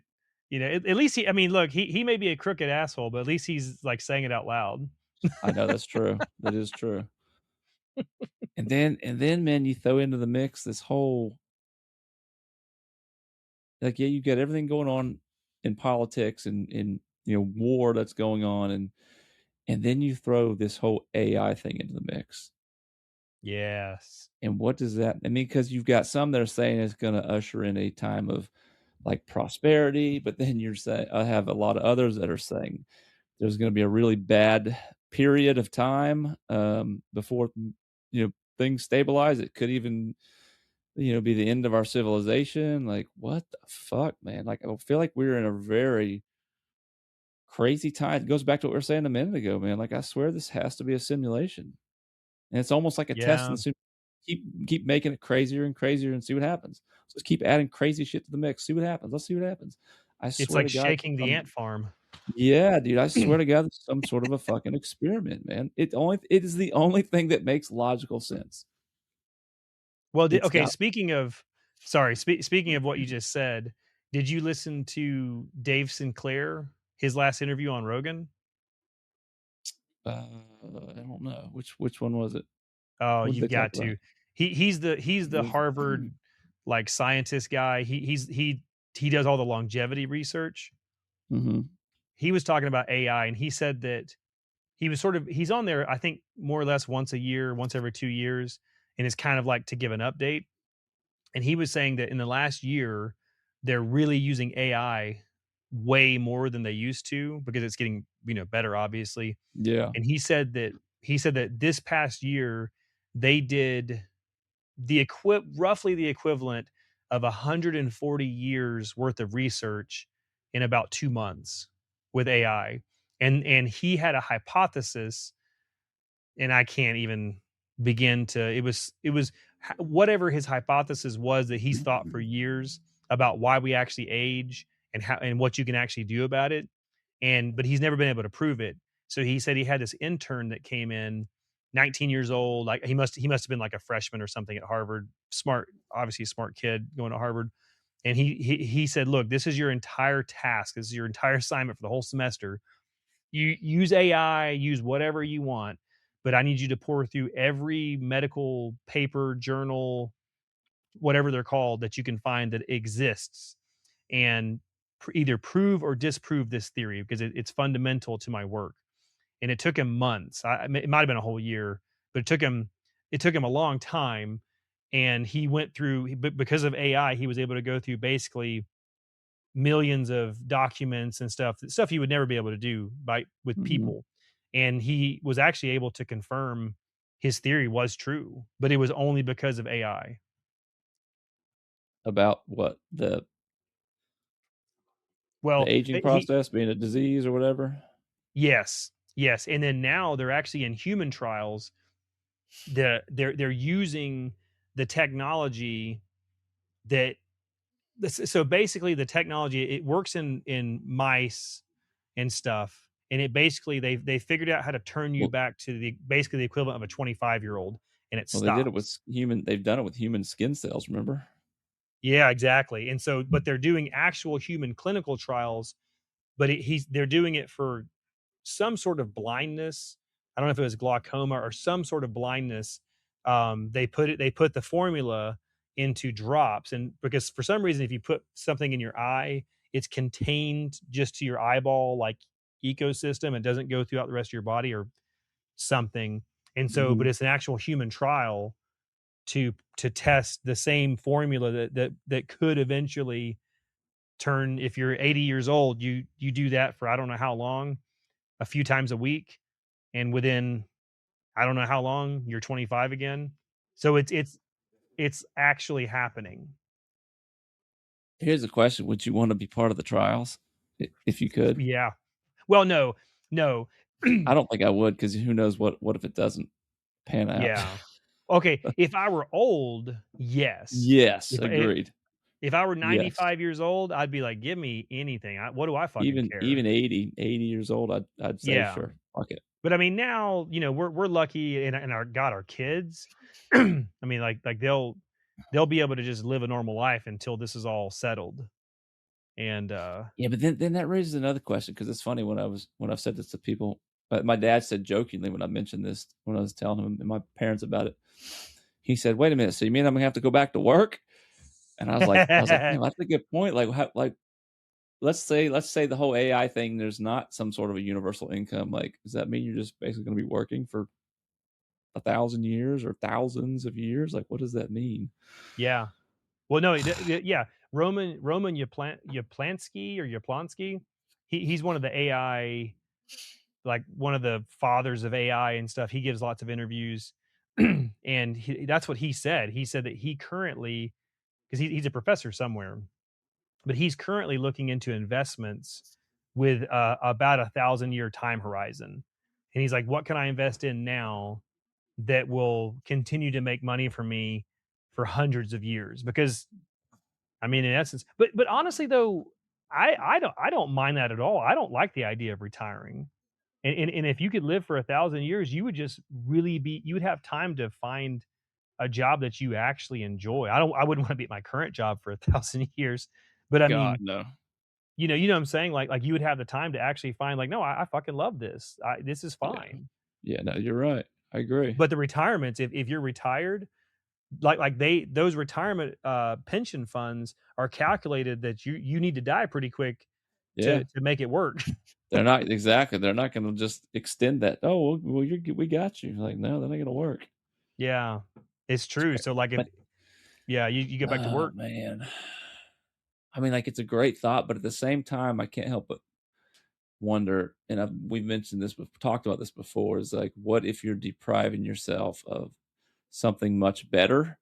at least he. I mean, look, he may be a crooked asshole, but at least he's like saying it out loud. I know that's true. That is true. And then, man, you throw into the mix this whole like, yeah, you got everything going on in politics and war that's going on, and then you throw this whole AI thing into the mix. Yes. And what does that I mean, because you've got some that are saying it's gonna usher in a time of, like, prosperity, but then you're saying I have a lot of others that are saying there's gonna be a really bad period of time, before, things stabilize. It could even, be the end of our civilization. Like, what the fuck, man? Like, I feel like we're in a very crazy time. It goes back to what we were saying a minute ago, man. Like, I swear this has to be a simulation. And it's almost like a test in Yeah. the keep making it crazier and crazier and see what happens. So just keep adding crazy shit to the mix. See what happens. Let's see what happens. I It's swear like to God, shaking the ant farm. yeah, dude. I swear to God, it's some sort of a fucking experiment, man. It is the only thing that makes logical sense. Well, It's okay, got speaking of sorry, speaking of what you just said, did you listen to Dave Sinclair, his last interview on Rogan? I don't know which one was it. Oh, What did you've they talk got about? to. He's the Harvard, like, scientist guy. He does all the longevity research. Mhm. He was talking about AI, and he said that he's on there, I think, more or less once a year, once every 2 years, and it's kind of like to give an update. And he was saying that in the last year, they're really using AI way more than they used to because it's getting, better, obviously. Yeah. And he said that this past year they did roughly the equivalent of 140 years worth of research in about 2 months with AI. And he had a hypothesis, and I can't even begin to it was whatever his hypothesis was that he's thought for years about why we actually age and how and what you can actually do about it. And but he's never been able to prove it. So he said he had this intern that came in, 19 years old, like he must have been like a freshman or something at Harvard. Smart, obviously a smart kid going to Harvard. And he said, "Look, this is your entire task. This is your entire assignment for the whole semester. You use AI, use whatever you want, but I need you to pour through every medical paper, journal, whatever they're called that you can find that exists, and either prove or disprove this theory because it's fundamental to my work." And it took him months. It might have been a whole year, but it took him a long time. And he went through, but because of AI, he was able to go through basically millions of documents and stuff he would never be able to do with Mhm. people. And he was actually able to confirm his theory was true, but it was only because of AI. About what? The Well, aging he process being a disease or whatever? yes, yes, and then now they're actually in human trials. They're using the technology that so basically the technology, it works in mice and stuff, and it basically they figured out how to turn you Well back to basically the equivalent of a 25-year-old, and it they did it stops. with human they've done it with human skin cells, remember? Yeah, exactly. And so, but they're doing actual human clinical trials, but they're doing it for some sort of blindness. I don't know if it was glaucoma or some sort of blindness. They put the formula into drops, and because for some reason, if you put something in your eye, it's contained just to your eyeball, like, ecosystem, and doesn't go throughout the rest of your body or something. And so, but Mhm. it's an actual human trial to test the same formula that could eventually turn. If you're 80 years old, you do that for I don't know how long, a few times a week, and within I don't know how long you're 25 again. So it's actually happening. Here's a question: would you want to be part of the trials if you could? Yeah. Well, no, no. I don't think I would, because who knows what if it doesn't pan out? Yeah. Okay, if I were old, yes. Yes, If I agreed. if I were Yes. 95 years old, I'd be like, "Give me anything. What do I fucking Even care?" 80 years old, I'd say, Yeah. "Sure, fuck it." But I mean, now, we're lucky and our kids. I mean, like they'll be able to just live a normal life until this is all settled. And Yeah, but then that raises another question, because it's funny when I've said this to people, but my dad said jokingly when I mentioned this, when I was telling him and my parents about it, he said, "Wait a minute, so you mean I'm gonna have to go back to work?" And I was like, "Man, that's a good point." Like, how like, let's say the whole AI thing, there's not some sort of a universal income, like, does that mean you're just basically gonna be working for 1,000 years or thousands of years? Like, what does that mean? yeah. Well, no, yeah, Roman Yaplansky or Yaplonsky, he's one of the AI, like one of the fathers of AI and stuff. He gives lots of interviews, and that's what he said. He said that he currently, because he's a professor somewhere, but he's currently looking into investments with about 1,000-year time horizon, and he's like, "What can I invest in now that will continue to make money for me for hundreds of years?" Because I mean, in essence, but honestly though, I don't mind that at all. I don't like the idea of retiring. And if you could live for 1,000 years, you would just really be you would have time to find a job that you actually enjoy. I wouldn't wanna be at my current job for 1,000 years, but I God, mean, no. you know what I'm saying? Like, you would have the time to actually find like, "No, I fucking love this. This is Yeah. fine." Yeah, no, you're right. I agree. But the retirements, if you're retired, like those retirement, pension funds are calculated that you need to die pretty quick Yeah. to make it work. They're not exactly, they're not gonna just extend that, "Oh, well, you're we got you." Like, no, that ain't gonna work. Yeah, it's It's true. great. So, like, if But yeah, you go back to oh, work. man. I mean, like, it's a great thought, but at the same time, I can't help but wonder, and we've mentioned this, we've talked about this before, is like, what if you're depriving yourself of something much better?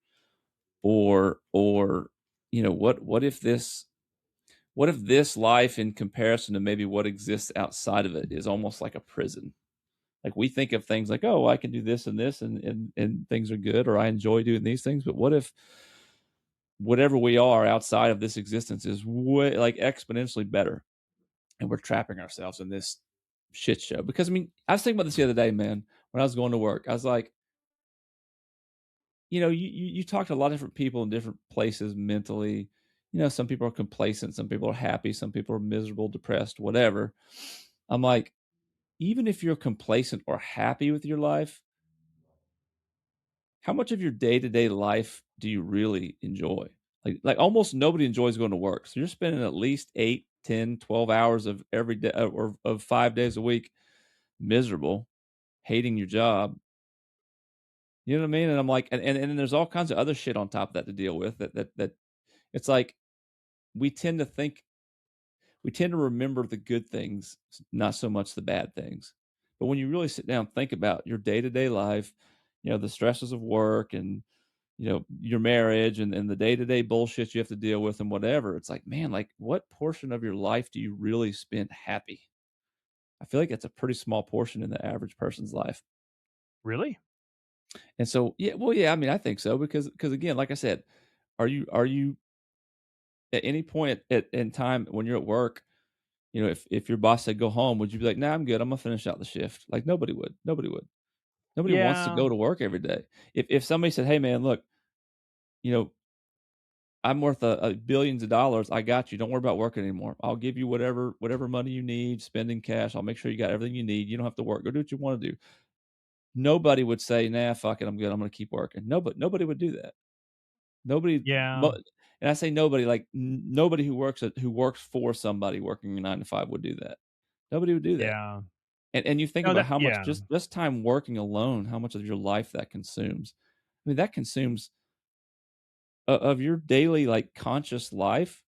Or, what if this life, in comparison to maybe what exists outside of it, is almost like a prison? Like, we think of things like, "Oh, I can do this and this, and things are good," or "I enjoy doing these things," but what if whatever we are outside of this existence is way, like, exponentially better, and we're trapping ourselves in this shit show? Because, I mean, I was thinking about this the other day, man, when I was going to work. I was like, you talk to a lot of different people in different places mentally. Some people are complacent, some people are happy, some people are miserable, depressed, whatever. I'm like, even if you're complacent or happy with your life, how much of your day-to-day life do you really enjoy? Like almost nobody enjoys going to work. So you're spending at least 8, 10, 12 hours of every day, or of 5 days a week, miserable, hating your job. You know what I mean? And I'm like, and then there's all kinds of other shit on top of that to deal with, that it's like, we tend to think we tend to remember the good things, not so much the bad things. But when you really sit down and think about your day-to-day life, the stresses of work, and your marriage, and the day-to-day bullshit you have to deal with, and whatever, it's like, man, like, what portion of your life do you really spend happy? I feel like that's a pretty small portion in the average person's life. Really? And so, yeah, well, yeah, I mean, I think so, because again, like I said, are you at any point in time when you're at work, if your boss said go home, would you be like, "Nah, I'm good. I'm gonna finish out the shift"? Like, nobody would. Nobody would. Nobody wants to Yeah, go to work every day. If somebody said, "Hey, man, look, you know, I'm worth a billions of dollars. I got you. Don't worry about working anymore. I'll give you whatever money you need, spending cash. I'll make sure you got everything you need. You don't have to work. Go do what you want to do." Nobody would say, "Nah, fuck it. I'm good. I'm gonna keep working." Nobody would do that. Nobody. yeah, And I say nobody, like, nobody who works for somebody working a 9 to 5 would do that. Nobody would do that. yeah. And you think No, about that how much, yeah. just time working alone, how much of your life that consumes. I mean, that consumes of your daily, like, conscious life.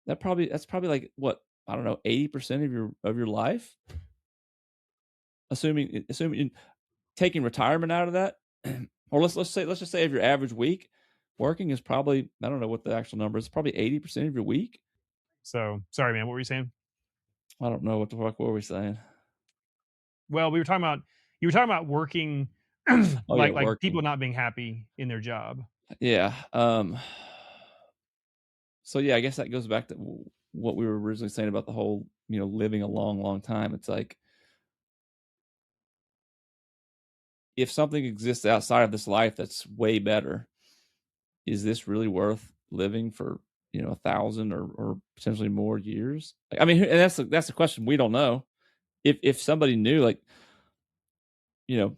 That's probably like, what, I don't know, 80% of your life. assuming taking retirement out of that, or let's just say of your average week, working is probably, I don't know what the actual number is, probably 80% of your week. So sorry, man. What were you saying? I don't know what the fuck what were we saying. Well, we were talking about you were talking about working, Oh yeah, like people working. not being happy in their job. Yeah. So yeah, I guess that goes back to what we were originally saying about the whole, living a long, long time. It's like if something exists outside of this life that's way better, is this really worth living for 1,000 or potentially more years? I mean, and that's the question we don't know. If somebody knew, like,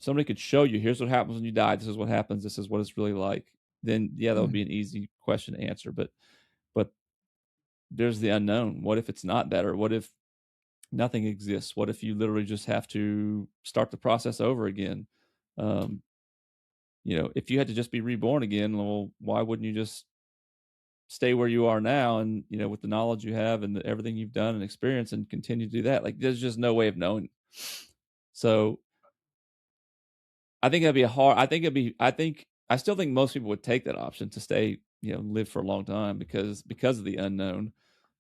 somebody could show you, here's what happens when you die. This is what happens. This is what it's really like. Then yeah, that would be an easy question to answer. But there's the unknown. What if it's not better? What if nothing exists? What if you literally just have to start the process over again? Um, if you had to just be reborn again, well, why wouldn't you just stay where you are now and, with the knowledge you have and everything you've done and experienced and continue to do that? Like, there's just no way of knowing. So I think that'd be a hard. I still think most people would take that option to stay, live for a long time because of the unknown.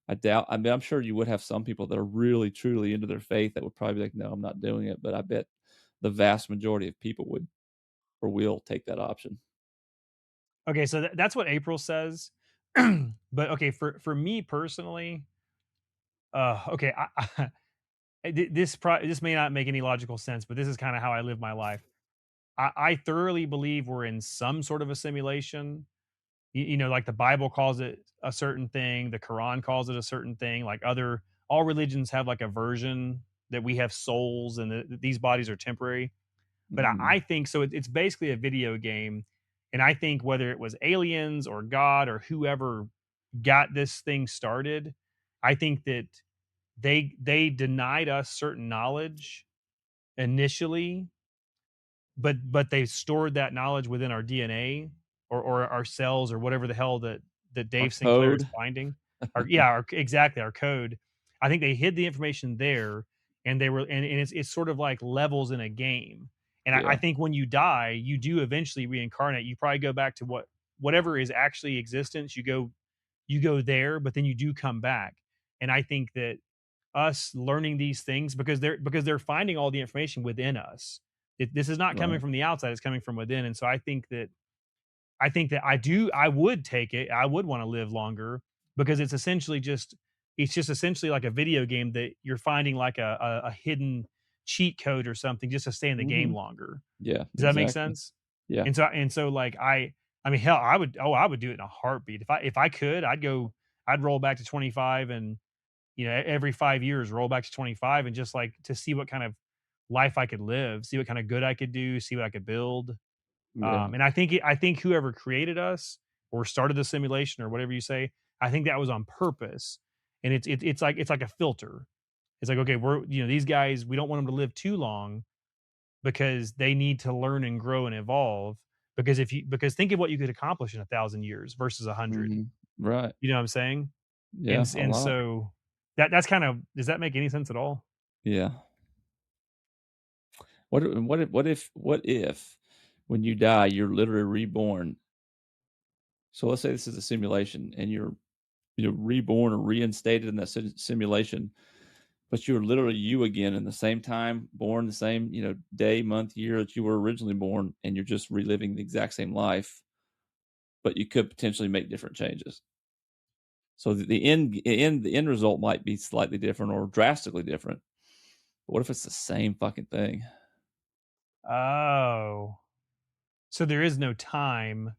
I mean, I'm sure you would have some people that are really truly into their faith that would probably be like, no, I'm not doing it. But I bet the vast majority of people would or will take that option. Okay, so that's what April says. But okay, for me personally, okay, this may not make any logical sense, but this is kind of how I live my life. I thoroughly believe we're in some sort of a simulation. Like the Bible calls it a certain thing, the Quran calls it a certain thing. Like all religions have like a version that we have souls and these bodies are temporary. But I Mhm. think so. It's basically a video game, and I think whether it was aliens or God or whoever got this thing started, I think that they denied us certain knowledge initially, but they stored that knowledge within our DNA or our cells or whatever the hell that Our Dave Sinclair is code. finding. Exactly, our code. I think they hid the information there, and they were and it's sort of like levels in a game. And I Yeah. think when you die, you do eventually reincarnate. You probably go back to whatever is actually existence. You go there, but then you do come back. And I think that us learning these things because they're finding all the information within us. This is not coming Right. from the outside; it's coming from within. And so I think that I would take it. I would want to live longer because it's just essentially like a video game that you're finding like a hidden cheat code or something just to stay in the game Mhm. longer. Yeah, Does that make exactly. sense? Yeah. And so like I mean hell I would do it in a heartbeat. If I could, I'd roll back to 25 and every 5 years roll back to 25 and just like to see what kind of life I could live, see what kind of good I could do, see what I could build. Yeah. And I think whoever created us or started the simulation or whatever you say, I think that was on purpose. And it's like a filter. It's like, okay, these guys, we don't want them to live too long because they need to learn and grow and evolve. Because think of what you could accomplish in 1,000 years versus 100. Mhm. Right. You know what I'm saying? Yeah, And a and lot. so that's kind of, does that make any sense at all? Yeah. What if when you die, you're literally reborn? So let's say this is a simulation and you're reborn or reinstated in that simulation, but you're literally you again in the same time, born the same, day, month, year that you were originally born, and you're just reliving the exact same life, but you could potentially make different changes. So the end result might be slightly different or drastically different. But what if it's the same fucking thing? Oh, so there is no time.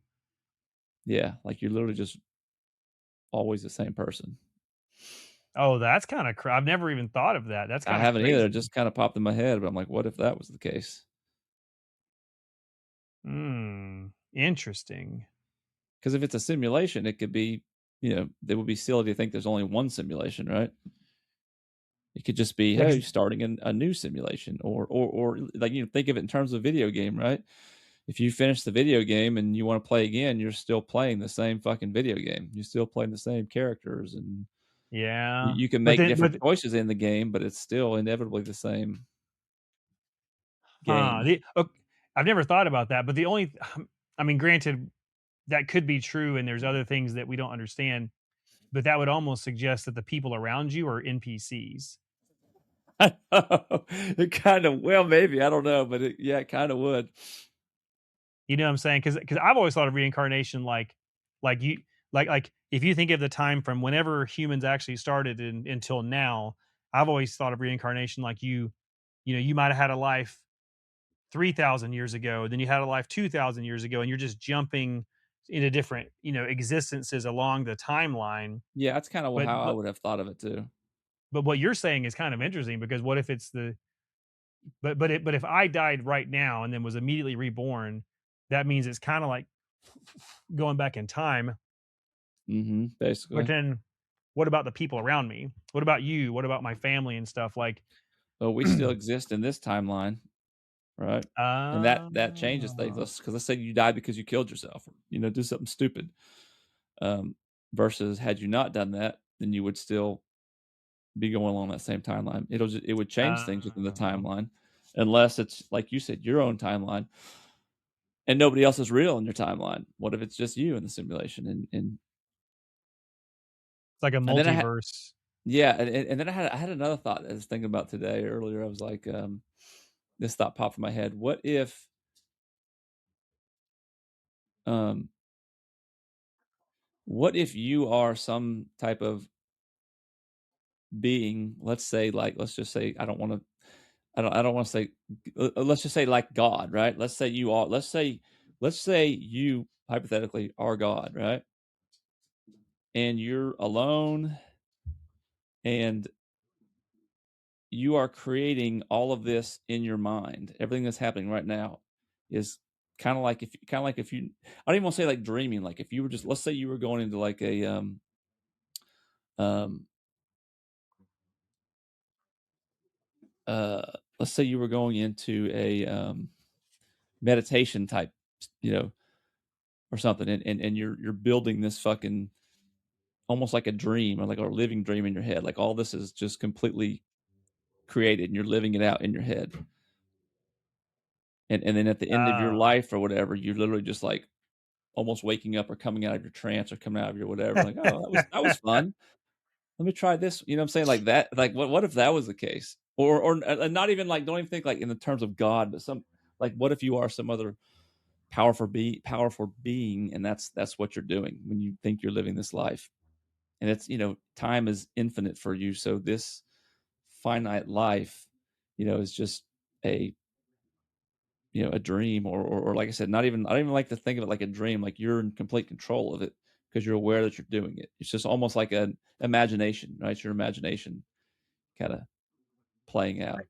Yeah, like you're literally just always the same person. Oh, that's kinda I've never even thought of that. That's I kinda haven't either. It crazy. just kind of popped in my head, but I'm like, what if that was the case? Interesting. Because if it's a simulation, it could be, it would be silly to think there's only one simulation, right? It could just be, Yeah, 'cause hey, starting a new simulation, or like, think of it in terms of video game, right? If you finish the video game and you want to play again, you're still playing the same fucking video game. You're still playing the same characters, and yeah, you can but make then different but choices in the game, but it's still inevitably the same. Huh, game. I've never thought about that, but the only I mean, granted, that could be true, and there's other things that we don't understand, but that would almost suggest that the people around you are NPCs. It kind of, well, maybe, I don't know, but yeah, it kind of would. You know what I'm saying? Because I've always thought of reincarnation like you like if you think of the time from whenever humans actually started until now, I've always thought of reincarnation like you know, you might have had a life 3,000 years ago, then you had a life 2,000 years ago, and you're just jumping into different, you know, existences along the timeline. Yeah, that's kind of But how I but would have thought of it too. but what you're saying is kind of interesting because what if it's the but if I died right now and then was immediately reborn, that means it's kind of like going back in time. But Basically. then what about the people around me? What about you? What about my family and stuff like But we still exist in this timeline, right? And that changes things. Ah, Because let's say you died because you killed yourself, or, do something stupid. Versus had you not done that, then you would still be going along that same timeline. It would change things within the ah. timeline, unless it's like you said, your own timeline, and nobody else is real in your timeline. What if it's just you in the simulation? It's like a And then I had multiverse. yeah, and then I had another thought I was thinking about today earlier. I was like, this thought popped in my head. Um, what if you are some type of being? Let's say, like, let's just say, I don't want to say, let's just say like God, right? Let's say you are. Let's say you hypothetically are God, right? And you're alone, and you are creating all of this in your mind. Everything that's happening right now is kind of like if you, I don't even want to say like dreaming. Like if you were just, let's say you were going into like a um uh let's say you were going into a meditation type, you know, or something, and you're building this fucking, almost like a dream, or like a living dream in your head. Like all this is just completely created, and you're living it out in your head. And then at the end of your Ah. life or whatever, you're literally just like almost waking up or coming out of your trance or coming out of your whatever, like, oh, that was fun. Let me try this. You know what I'm saying? Like that. Like what if that was the case? Or not even like, don't even think like in the terms of God, but some, like, what if you are some other powerful being, and that's what you're doing when you think you're living this life. And it's, time is infinite for you. So this finite life, is just a, a dream, or like I said, not even, I don't even like to think of it like a dream. Like you're in complete control of it because you're aware that you're doing it. It's just almost like an imagination, right? It's your imagination kind of playing out.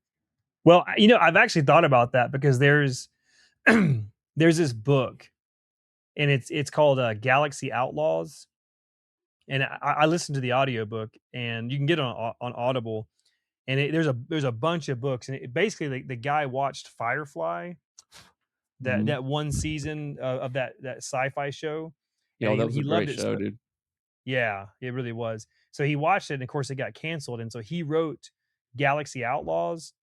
Well, you know, I've actually thought about that because there's this book and it's called Galaxy Outlaws, and I listened to the audiobook and you can get it on Audible, and there's a bunch of books, and basically the guy watched Firefly, that Hmm. that one season of that sci-fi show, and Yo, that was he a loved great it show, so. dude. Yeah, it really was. So he watched it, and of course it got canceled, and so he wrote Galaxy Outlaws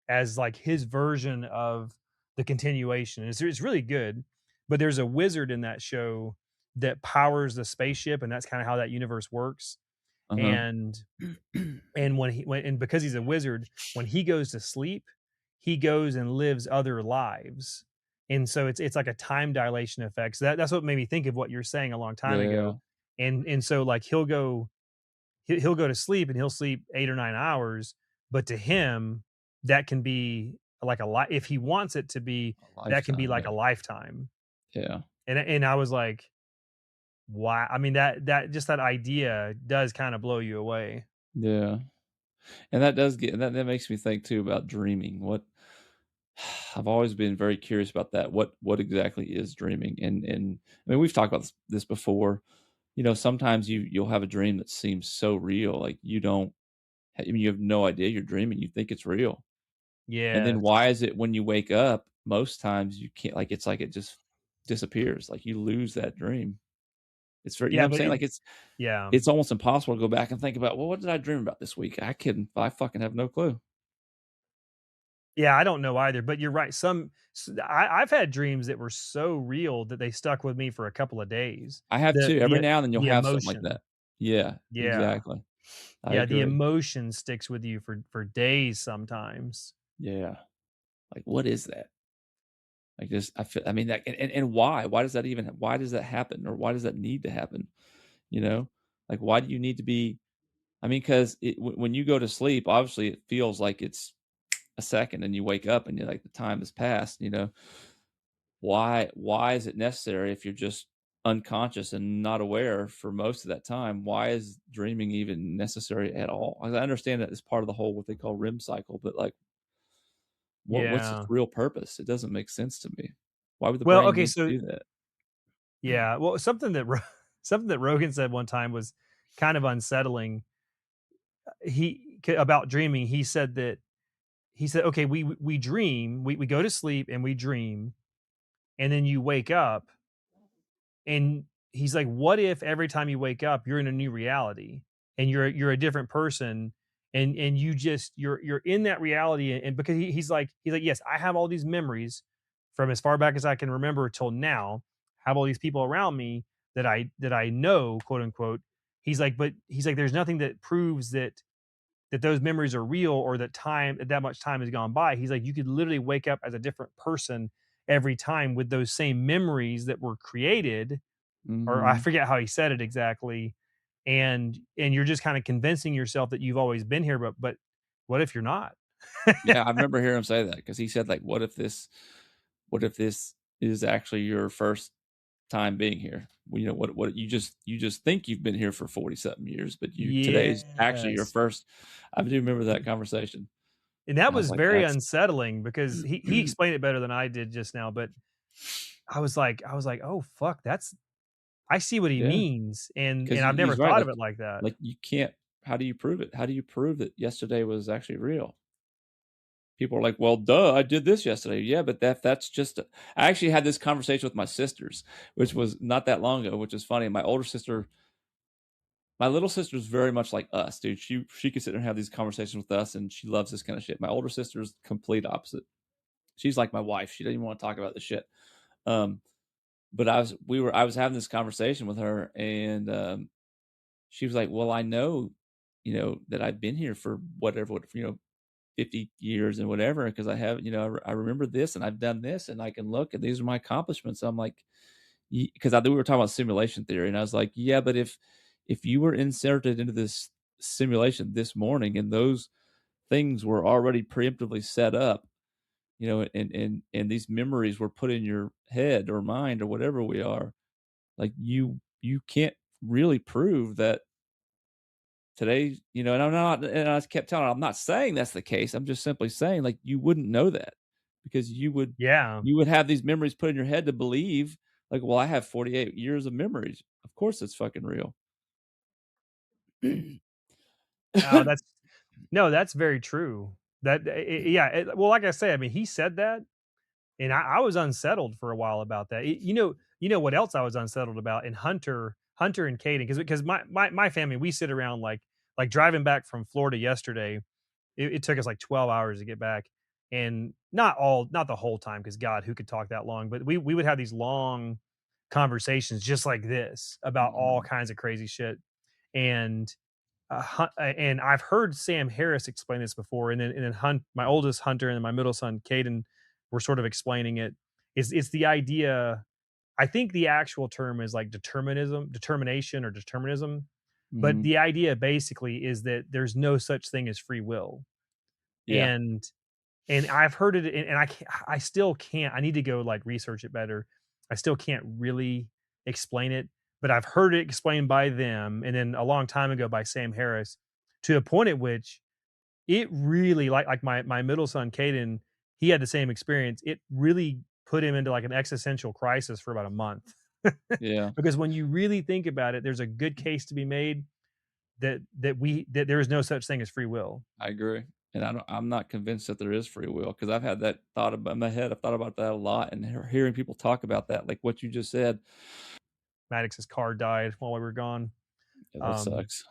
as like his version of the continuation. And it's really good, but there's a wizard in that show that powers the spaceship, and that's kind of how that universe works. Uh-huh. And and because he's a wizard, when he goes to sleep, he goes and lives other lives. And so it's like a time dilation effect. So that's what made me think of what you're saying a long time Yeah. ago. And so like he'll go to sleep and he'll sleep 8 or 9 hours, but to him that can be like a lot if he wants it to be, A that can be lifetime. like Yeah. a lifetime. Yeah. And I was like, wow. I mean that just that idea does kind of blow you away. Yeah. And that makes me think too about dreaming. I've always been very curious about that. What exactly is dreaming? And I mean, we've talked about this before. Sometimes you'll have a dream that seems so real, like I mean, you have no idea you're dreaming. You think it's real. And then Yes. why is it when you wake up, most times you can't, like, it's like it just disappears. Like you lose that dream. It's very, Yeah, what I'm but saying? it Like yeah. it's almost impossible to go back and think about, well, what did I dream about this week? I fucking have no clue. Yeah, I don't know either, but you're right. I've had dreams that were so real that they stuck with me for a couple of days. I have The too. Every the now and then you'll the have something like emotion. that. Yeah, Yeah. exactly. I Yeah, the agree. emotion sticks with you for days sometimes. Yeah. Like, what is that? Like, just I feel I mean, that and why? Why does that happen, or why does that need to happen, you know? Like, why do you need to be I mean, 'cause when you go to sleep, obviously, it feels like it's a second, and you wake up, and you're like, the time has passed, you know? Why is it necessary if you're just unconscious and not aware for most of that time? Why is dreaming even necessary at all? I understand that it's part of the whole what they call REM cycle, but, like, what's its Yeah. real purpose? It doesn't make sense to me. Why would the Well, brain okay, need so to do that? yeah, well, something that Rogan said one time was kind of unsettling. About dreaming, he said, "Okay, we dream, we go to sleep and we dream, and then you wake up." And he's like, "What if every time you wake up, you're in a new reality and you're a different person, and you're in that reality?" And because he's like, "Yes, I have all these memories from as far back as I can remember till now. Have all these people around me that I know, quote unquote." He's like, "But he's like, there's nothing that proves that those memories are real or that much time has gone by." He's like, "You could literally wake up as a different person every time with those same memories that were created," or I Mhm. forget how he said it exactly. And you're just kind of convincing yourself that you've always been here, but what if you're not? Yeah, I remember hearing him say that because he said, like, what if this is actually your first time being here? Well, you know, what you just think you've been here for 40 something years, but today's actually your Yes. first. I do remember that conversation, And that and I was was like, very "That's" unsettling because he explained it better than I did just now, but I was like, "Oh, fuck, that's I see what he yeah, means," and because I've never he's right, thought of it like that. you can't how do you prove it? How do you prove that yesterday was actually real? People are like, "Well, duh, I did this yesterday." Yeah, but that's just I actually had this conversation with my sisters, which was not that long ago, which is funny. My little sister's very much like us, dude. She can sit there and have these conversations with us, and she loves this kind of shit. My older sister's complete opposite. She's like my wife. She doesn't even want to talk about this shit. Um, but I was having this conversation with her, and she was like, "Well, I know, that I've been here for whatever, 50 years and whatever, because I have, I remember this and I've done this and I can look and these are my accomplishments." I'm like, because I we were talking about simulation theory, and I was like, yeah, but if you were inserted into this simulation this morning and those things were already preemptively set up, and these memories were put in your head or mind or whatever we are, like you can't really prove that today, and and I kept telling her, I'm not saying that's the case. I'm just simply saying, like, you wouldn't know that because Yeah. you would have these memories put in your head to believe, like, well, I have 48 years of memories. Of course it's fucking real. Oh, that's no, that's very true. Yeah, well, like I say, I mean, he said that, and I was unsettled for a while about that. You know what else I was unsettled about? And Hunter and Caden, because my family, we sit around like driving back from Florida yesterday. It took us like 12 hours to get back, and not the whole time, because God, who could talk that long? But we would have these long conversations just like this about all Mhm, kinds of crazy shit. And and I've heard Sam Harris explain this before, and then my oldest Hunter and then my middle son Caden were sort of explaining it. It's the idea. I think the actual term is like determination or determinism, but mhm. the idea basically is that there's no such thing as free will. Yeah, And I've heard it, and I still can't. I need to go like research it better. I still can't really explain it, but I've heard it explained by them, and then a long time ago by Sam Harris, to a point at which it really like my middle son Caden, he had the same experience. It really put him into like an existential crisis for about a month. yeah, Because when you really think about it, there's a good case to be made that there is no such thing as free will. I agree. And I'm not convinced that there is free will because I've had that thought about in my head. I've thought about that a lot, and hearing people talk about that, like what you just said, Maddox's car died while we were gone. yeah, that Um, sucks.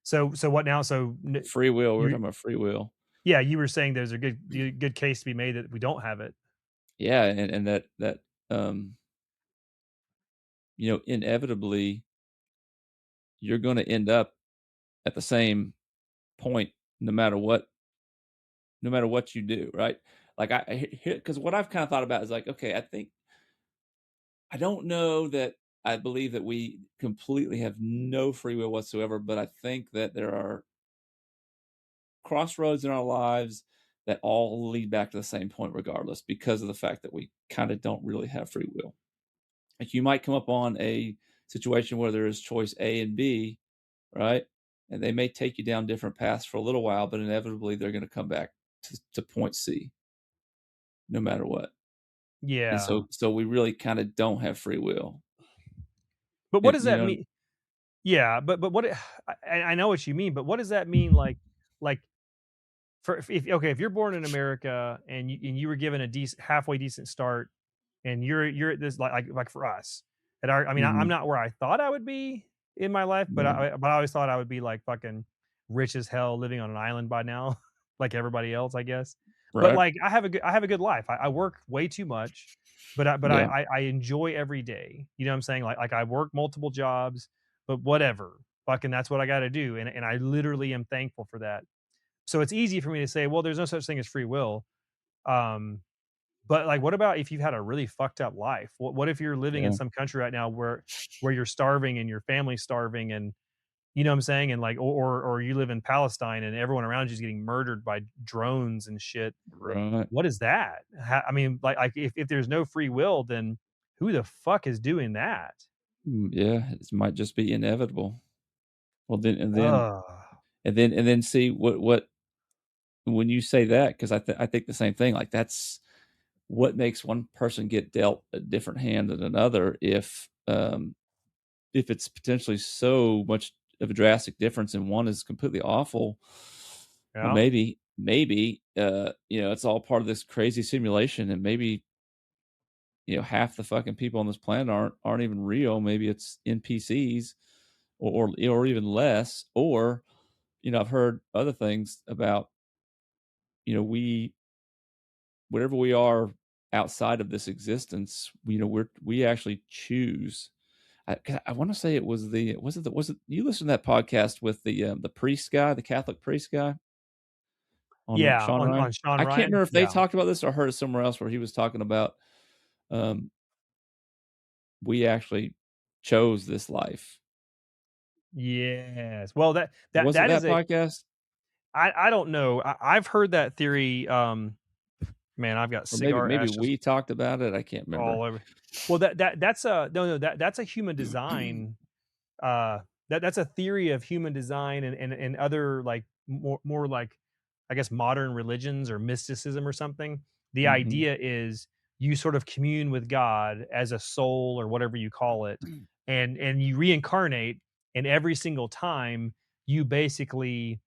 so what now? Free will. We were You talking about free will. Yeah, you were saying there's a good case to be made that we don't have it. Yeah, and that um, inevitably you're going to end up at the same point no matter what no matter what you do, right? Like because what I've kind of thought about is like, okay, I don't know that I believe that we completely have no free will whatsoever, but I think that there are crossroads in our lives that all lead back to the same point regardless because of the fact that we kind of don't really have free will. Like you might come up on a situation where there is choice A and B, right? And they may take you down different paths for a little while, but inevitably they're going to come back to point C no matter what. And Yeah. so we really kind of don't have free will. But what And, does that mean? Yeah, but what I know what you mean, but what does that mean, like, for if okay, if you're born in America and you were given a decent halfway decent start, and you're at this like for us, at our I mean, I'm mhm, not where I thought I would be in my life, but right, I always thought I would be, like, fucking rich as hell living on an island by now, like everybody else, I guess. But, right, like, I have a good life. I work way too much, but yeah, I enjoy every day. You know what I'm saying? Like, I work multiple jobs, but whatever. Fucking that's what I gotta do, and I literally am thankful for that. So it's easy for me to say, "Well, there's no such thing as free will." Um, but, like, what about if you've had a really fucked up life? What if you're living in yeah, some country right now where you're starving and your family's starving, and you know what I'm saying? And, like, or you live in Palestine and everyone around you is getting murdered by drones and shit. right. What is that? I mean, like, if there's no free will, then who the fuck is doing that? Yeah, it might just be inevitable. Well, then Ugh. and then see what when you say that, 'cause I think the same thing, like, that's what makes one person get dealt a different hand than another if it's potentially so much of a drastic difference and one is completely awful. Well, Yeah. maybe, it's all part of this crazy simulation and maybe, half the fucking people on this planet aren't even real. Maybe it's NPCs or even less. Or, I've heard other things about, we whatever we are outside of this existence, we actually choose. 'Cause I wanna say it was was it you listened to that podcast with the priest guy, the Catholic priest guy on Yeah, Sean on Ryan? Sean I can't Ryan? remember if they Yeah. talked about this or heard it somewhere else where he was talking about, um, we actually chose this life. Yes. Well, Was it that is that a podcast? I don't know. I've heard that theory, man, I've got Or maybe cigar maybe ashes we talked about it, I can't remember. all over. Well, that's a no, no, that's a human design, uh, that's a theory of human design and other, like, more like, I guess, modern religions or mysticism or something. The Mhm. idea is you sort of commune with God as a soul or whatever you call it, and you reincarnate, and every single time, you basically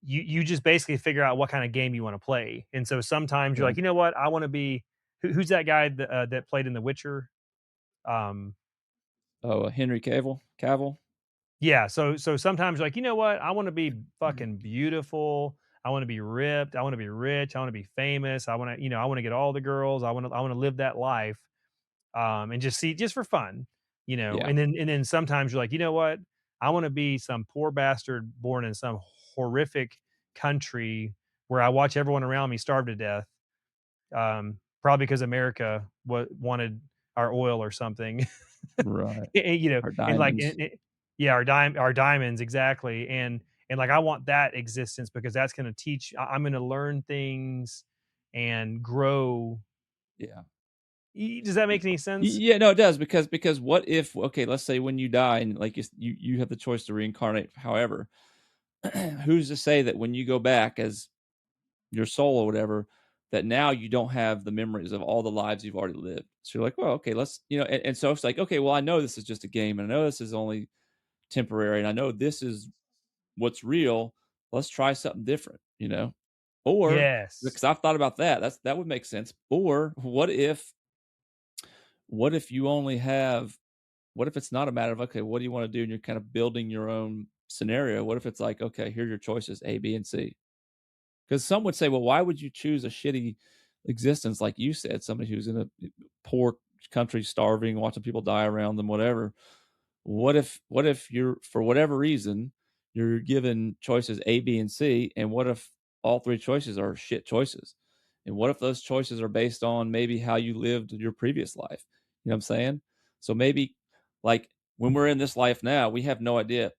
you just basically figure out what kinda game you wanna play, and so sometimes you're Yeah. like, "You know what? I wanna be" who's that guy that played in The Witcher? Um, Oh, Henry Cavill? yeah, so sometimes you're like, "You know what? I wanna be fucking beautiful, I wanna be ripped, I wanna be rich, I wanna be famous, I wanna get all the girls, I wanna live that life." And just see just for fun, Yeah, and then sometimes you're like, "You know what? I wanna be some poor bastard born in some horrific country where I watch everyone around me starve to death, probably because America wanted our oil or something." right. Our And, like, diamonds. yeah, our diamonds, exactly, and, like, I want that existence because that's gonna I'm gonna learn things and grow. Yeah. Does that make any sense? Yeah, no, it does because what if okay, let's say when you die and like you have the choice to reincarnate, however, who's to say that when you go back as your soul or whatever, that now you don't have the memories of all the lives you've already lived. So you're like, well, okay, and so it's like, okay, well, I know this is just a game, and I know this is only temporary, and I know this is what's real. Let's try something different. Or Yes. because I've thought about that, that would make sense. Or what if you only have what if it's not a matter of, okay, what do you want to do? And you're kind of building your own scenario. What if it's like, okay, here are your choices A, B, and C. Because some would say, well, why would you choose a shitty existence, like you said, somebody who's in a poor country, starving, watching people die around them, whatever. What if you're, for whatever reason, you're given choices A, B, and C, and what if all three choices are shit choices? And what if those choices are based on maybe how you lived your previous life? You know what I'm saying? So maybe, like, when we're in this life now, we have no idea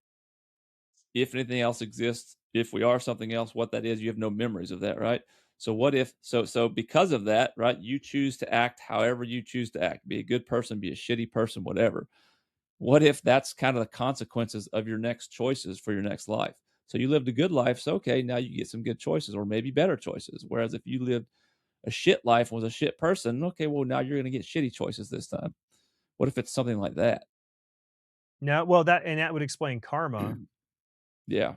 if anything else exists, if we are something else, what that is. You have no memories of that, right? So what if, so because of that, right, you choose to act however you choose to act, be a good person, be a shitty person, whatever. What if that's kind of the consequences of your next choices for your next life? So you lived a good life, so okay, now you get some good choices or maybe better choices. Whereas if you lived a shit life and was a shit person, okay, well, now you're going to get shitty choices this time. What if it's something like that? No, well, that would explain karma. Yeah.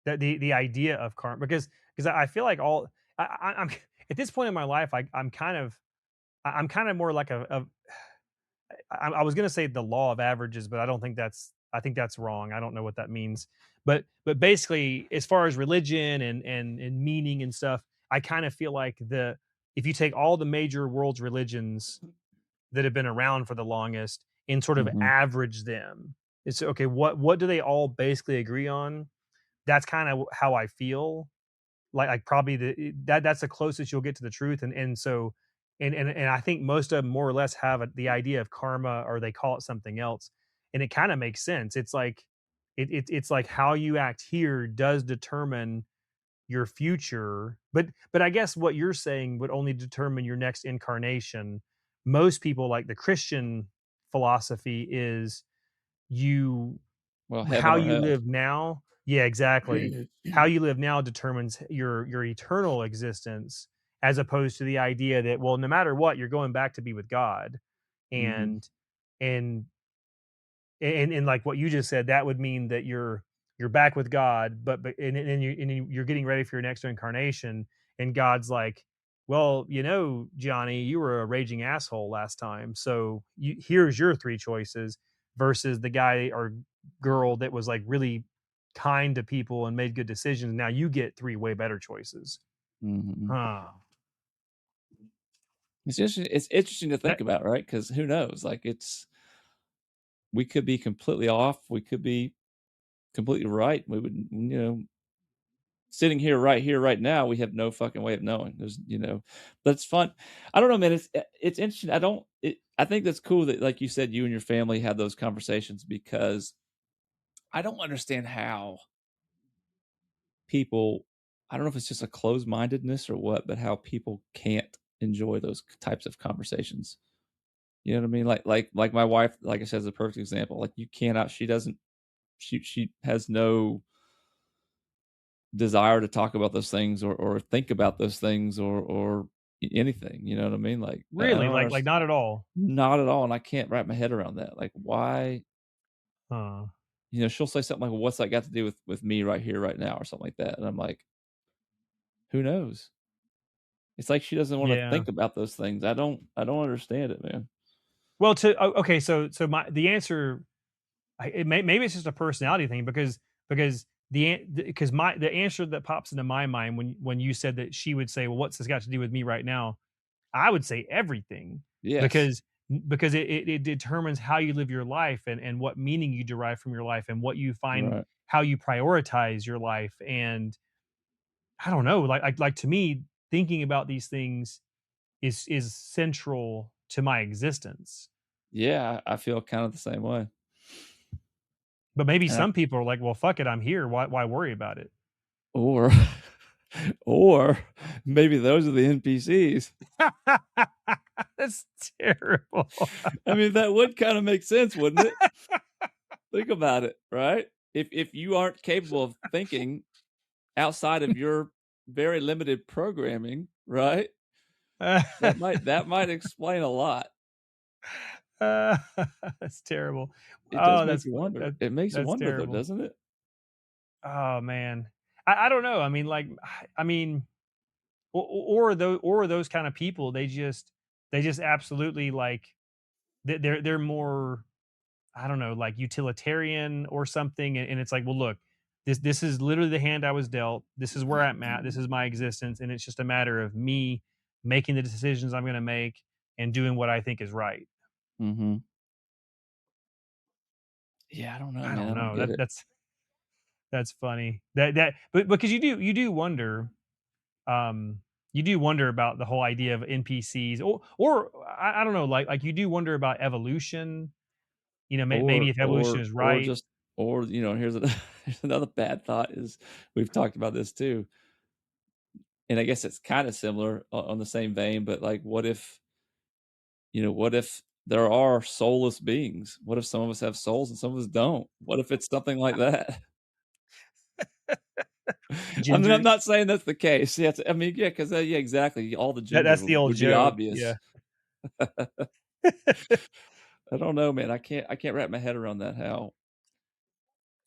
That the idea of karma, because I feel like I'm at this point in my life, I'm kind of more like I was gonna say the law of averages, but I think that's wrong. I don't know what that means. But basically, as far as religion and meaning and stuff, I kind of feel like the if you take all the major world's religions that have been around for the longest and sort of Hmm. average them, it's okay. What do they all basically agree on? That's kind of how I feel. Like probably that's the closest you'll get to the truth, and so and I think most of them more or less have the idea of karma, or they call it something else, and it kind of makes sense. It's like it's like how you act here does determine your future, but I guess what you're saying would only determine your next incarnation. Most people, like the Christian philosophy, is you Well, heaven how or you hell. live now. Yeah, exactly. How you live now determines your eternal existence, as opposed to the idea that, well, no matter what, you're going back to be with God. Hmm. And and and like what you just said, that would mean that you're back with God, but you're getting ready for your next incarnation, and God's like, well, Johnny, you were a raging asshole last time, so here's your three choices, versus the guy or girl that was like really kind to people and made good decisions. Now you get three way better choices. Hmm. Huh. It's interesting to think That about, right? Because who knows? Like, we could be completely off. We could be completely right. We would, sitting here, right now, we have no fucking way of knowing. But it's fun. I don't know, man. It's interesting. I think that's cool that, like you said, you and your family had those conversations, because I don't understand how people. I don't know if it's just a closed mindedness or what, but how people can't enjoy those types of conversations. You know what I mean? Like my wife, like I said, is a perfect example. Like, you cannot. She doesn't. She has no desire to talk about those things, or think about those things, or anything. You know what I mean? Like, I really, don't like understand. not at all. Not at all, and I can't wrap my head around that. Like, why? Huh. She'll say something like, well, "What's that got to do with me right here, right now," or something like that, and I'm like, "Who knows?" It's like she doesn't want to Yeah. think about those things. I don't understand it, man. Well, okay, so my the answer, maybe it's just a personality thing, because the answer that pops into my mind when you said that she would say, "Well, what's this got to do with me right now?" I would say everything, Yes. because it determines how you live your life, and what meaning you derive from your life, and what you find, Right. how you prioritize your life. And I don't know, like to me, thinking about these things is central to my existence. Yeah, I feel kind of the same way. But maybe And I some people are like, "Well, fuck it, I'm here. Why worry about it?" or or maybe those are the NPCs. That's terrible. I mean, that would kinda make sense, wouldn't it? Think about it, right? If you aren't capable of thinking outside of your very limited programming, right? That might explain a lot. That's terrible. It does Oh, make you wonder. It makes you that's wonder, though, terrible. doesn't it? Oh, man. I don't know. I mean, like, I mean, or those kind of people, they just absolutely, like, they're more, I don't know, like utilitarian or something, and it's like, well, look, This is literally the hand I was dealt. This is where I'm at. This is my existence, and it's just a matter of me making the decisions I'm going to make and doing what I think is right. Mhm. Yeah, I don't know, I man. don't I don't know. get it. That's funny. But because you do wonder, um you do wonder about the whole idea of NPCs, or I don't know, like you do wonder about evolution. Maybe Or if evolution or is or right. just or, here's here's another bad thought is we've talked about this too, and I guess it's kinda similar on the same vein, but, like, what if there are soulless beings? What if some of us have souls and some of us don't? What if it's something like that? I mean, I'm Ginger. not saying that's the case. Yeah, I mean, yeah, 'cause, yeah, exactly. All the gender That's the old would be joke. Yeah. obvious. I don't know, man. I can't wrap my head around that how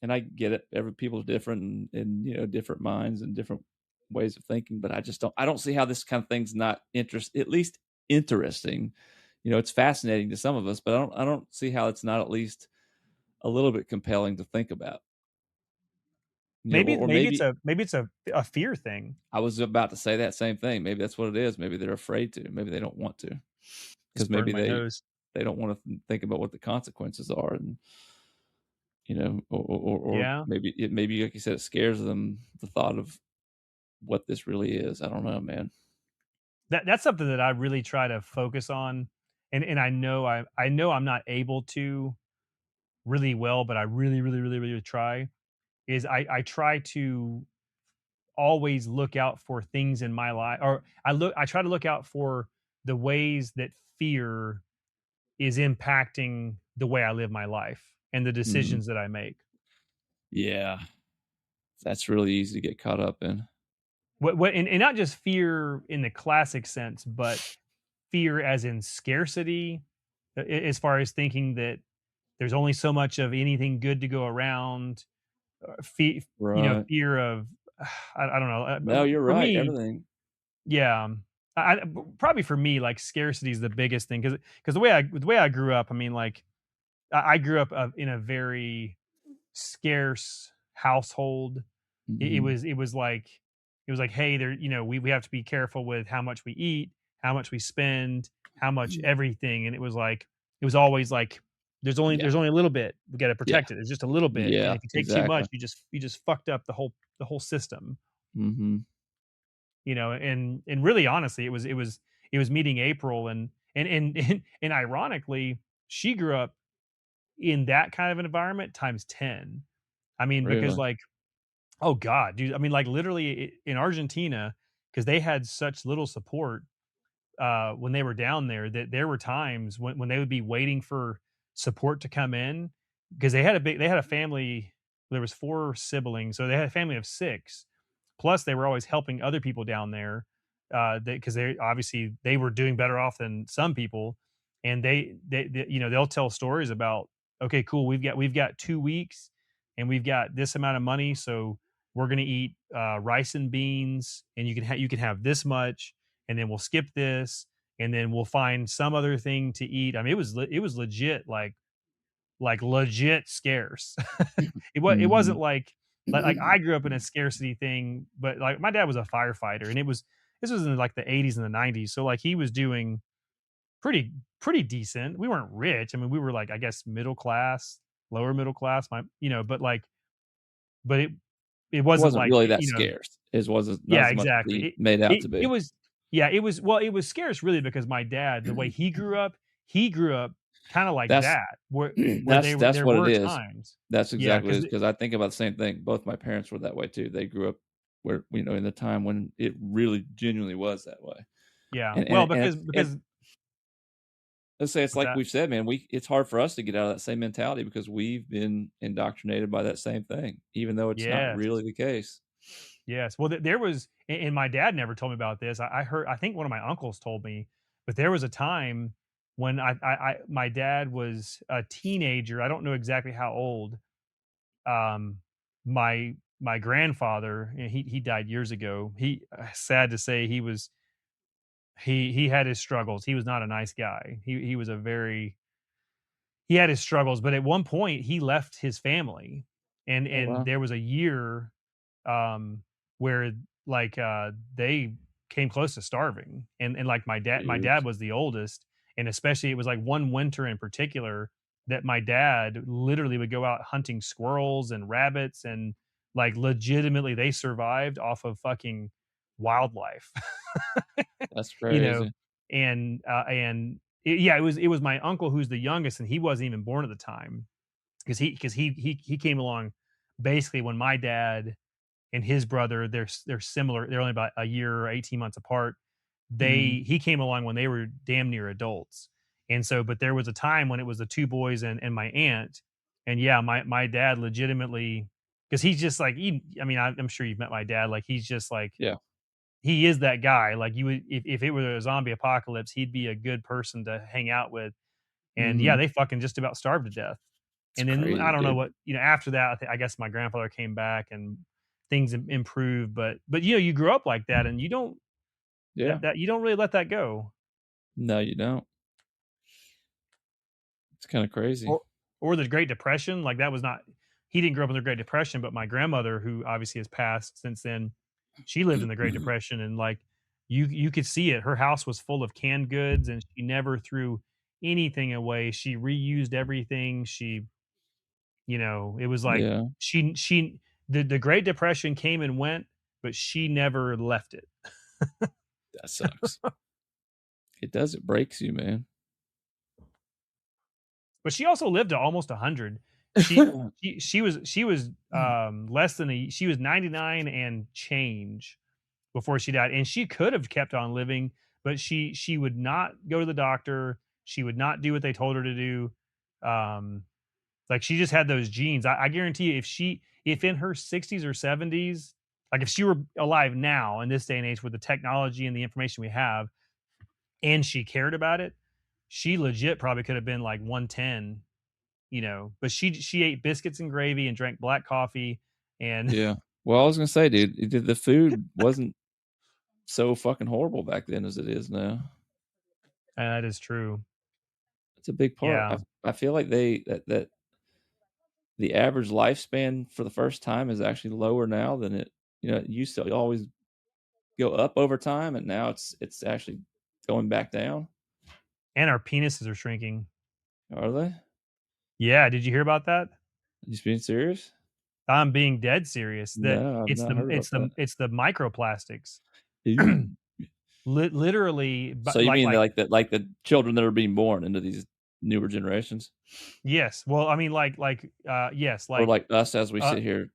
and I get it. Every people's different and different minds and different ways of thinking, but I don't see how this kind of thing's not at least interesting. It's fascinating to some of us, but I don't see how it's not at least a little bit compelling to think about. Or maybe Maybe it's a fear thing. I was about to say that same thing. Maybe that's what it is. Maybe they're afraid to. Maybe they don't want to because Just burned maybe my they nose. they don't want to think about what the consequences are, and or Yeah. maybe like you said, it scares them the thought of what this really is. I don't know, man. That's something that I really try to focus on, and I know I'm not able to really well, but I really try. Is I try to always look out for things in my life, or I try to look out for the ways that fear is impacting the way I live my life and the Mhm. decisions that I make. Yeah, that's really easy to get caught up in. And not just fear in the classic sense, but fear as in scarcity, as far as thinking that there's only so much of anything good to go around. Right. Fear of I don't know. No, you're For right. me, Everything. yeah, probably for me, like scarcity is the biggest thing because the way I grew up, I mean, like I grew up in a very scarce household. Mhm. It was like, hey, there, we have to be careful with how much we eat, how much we spend, how much everything. And it was always like Yeah. there's only a little bit. We got to Yeah. protect it. There's just a little bit. And Yeah, if you take too exactly. much, you just fucked up the whole system. Mhm. And really honestly, it was meeting April and ironically, she grew up in that kind of an environment times 10. I mean, because Really? like, oh god, dude, I mean, like, literally in Argentina, because they had such little support, when they were down there, that there were times when they would be waiting for support to come in, because they had a family. There was 4 siblings, so they had a family of 6. Plus, they were always helping other people down there, because they obviously they were doing better off than some people, and they'll tell stories about, okay, cool, we've got 2 weeks, and we've got this amount of money, so we're gonna eat rice and beans, and you can have this much, and then we'll skip this, and then we'll find some other thing to eat. I mean, it was legit, like legit scarce. It wasn't Mhm. like I grew up in a scarcity thing, but like my dad was a firefighter, and it was this was in like the 80s and the 90s, so like he was doing pretty decent. We weren't rich. I mean, we were like, I guess, middle class, lower middle class. But like, but it It wasn't wasn't like, really that scarce. It wasn't not yeah, as much as exactly. he made out to It be. was yeah, it was well, it was scarce really because my dad, the way he grew up kind of like That's that, where that's there what it were is. times. That's Yeah, exactly what it is, 'cause I think about the same thing. Both my parents were that way too. They grew up where, in the time when it really genuinely was that way. yeah. Well, And because let's say it's what's like that? we've said, man, it's hard for us to get out of that same mentality because we've been indoctrinated by that same thing, even though it's not Yes. really the case. Yes. Well, there was, and my dad never told me about this. I heard, I think one of my uncles told me, but there was a time when my dad was a teenager. I don't know exactly how old. Um, my grandfather, and he died years ago. Sad to say, he had his struggles. He was not a nice guy. He was a very he had his struggles, but at one point he left his family, Oh, and wow. there was a year, um, where, like, they came close to starving, and, like, my dad Jeez. was the oldest, and especially it was, like, one winter in particular that my dad literally would go out hunting squirrels and rabbits, and, like, legitimately, they survived off of fucking wildlife. That's You know, crazy. and yeah, it was my uncle who's the youngest, and he wasn't even born at the time, because he came along basically when my dad and his brother, they're similar. They're only about a year or 18 months apart. Mhm. He came along when they were damn near adults. And so, but there was a time when it was the two boys and my aunt. And yeah, my dad legitimately, because he's just like, I mean, I'm sure you've met my dad. Like, he's just like, Yeah. he is that guy. Like, you would, if it were a zombie apocalypse, he'd be a good person to hang out with. And yeah, Mhm. they fucking just about starved to death. It's And then I crazy, don't know dude. what, after that, I guess my grandfather came back and things improved. But you grew up like that, and you don't, Yeah. you don't really let that go. No, you don't. It's kinda crazy. Or the Great Depression, like, that was not, he didn't grow up in the Great Depression, but my grandmother, who obviously has passed since then, she lived in the Great Depression, and, like, you could see it. Her house was full of canned goods, and she never threw anything away. She reused everything. It was like Yeah, the Great Depression came and went, but she never left it. that sucks. It does, it breaks you, man. But she also lived to almost 100. She was, less than a she was 99 and change before she died, and she could have kept on living, but she would not go to the doctor. She would not do what they told her to do. Um, like, she just had those genes. I guarantee you, if in her 60s or 70s, like, if she were alive now in this day and age with the technology and the information we have, and she cared about it, she legit probably could have been like 110. But she ate biscuits and gravy and drank black coffee, and Yeah. Well, I was gonna say, dude, the food wasn't so fucking horrible back then as it is now. that is true. It's a big part. Yeah. I feel like that the average lifespan for the first time is actually lower now than it used to always go up over time, and now it's actually going back down. And our penises are shrinking. Are they? Yeah, did you hear about that? You being serious? I'm being dead serious. That No, I've it's not the heard about it's that. the it's the microplastics. Ew. Literally, So but you mean like, like the children that are being born into these newer generations? yes. Well, I mean, yes, Or like, like us as we uh, sit here?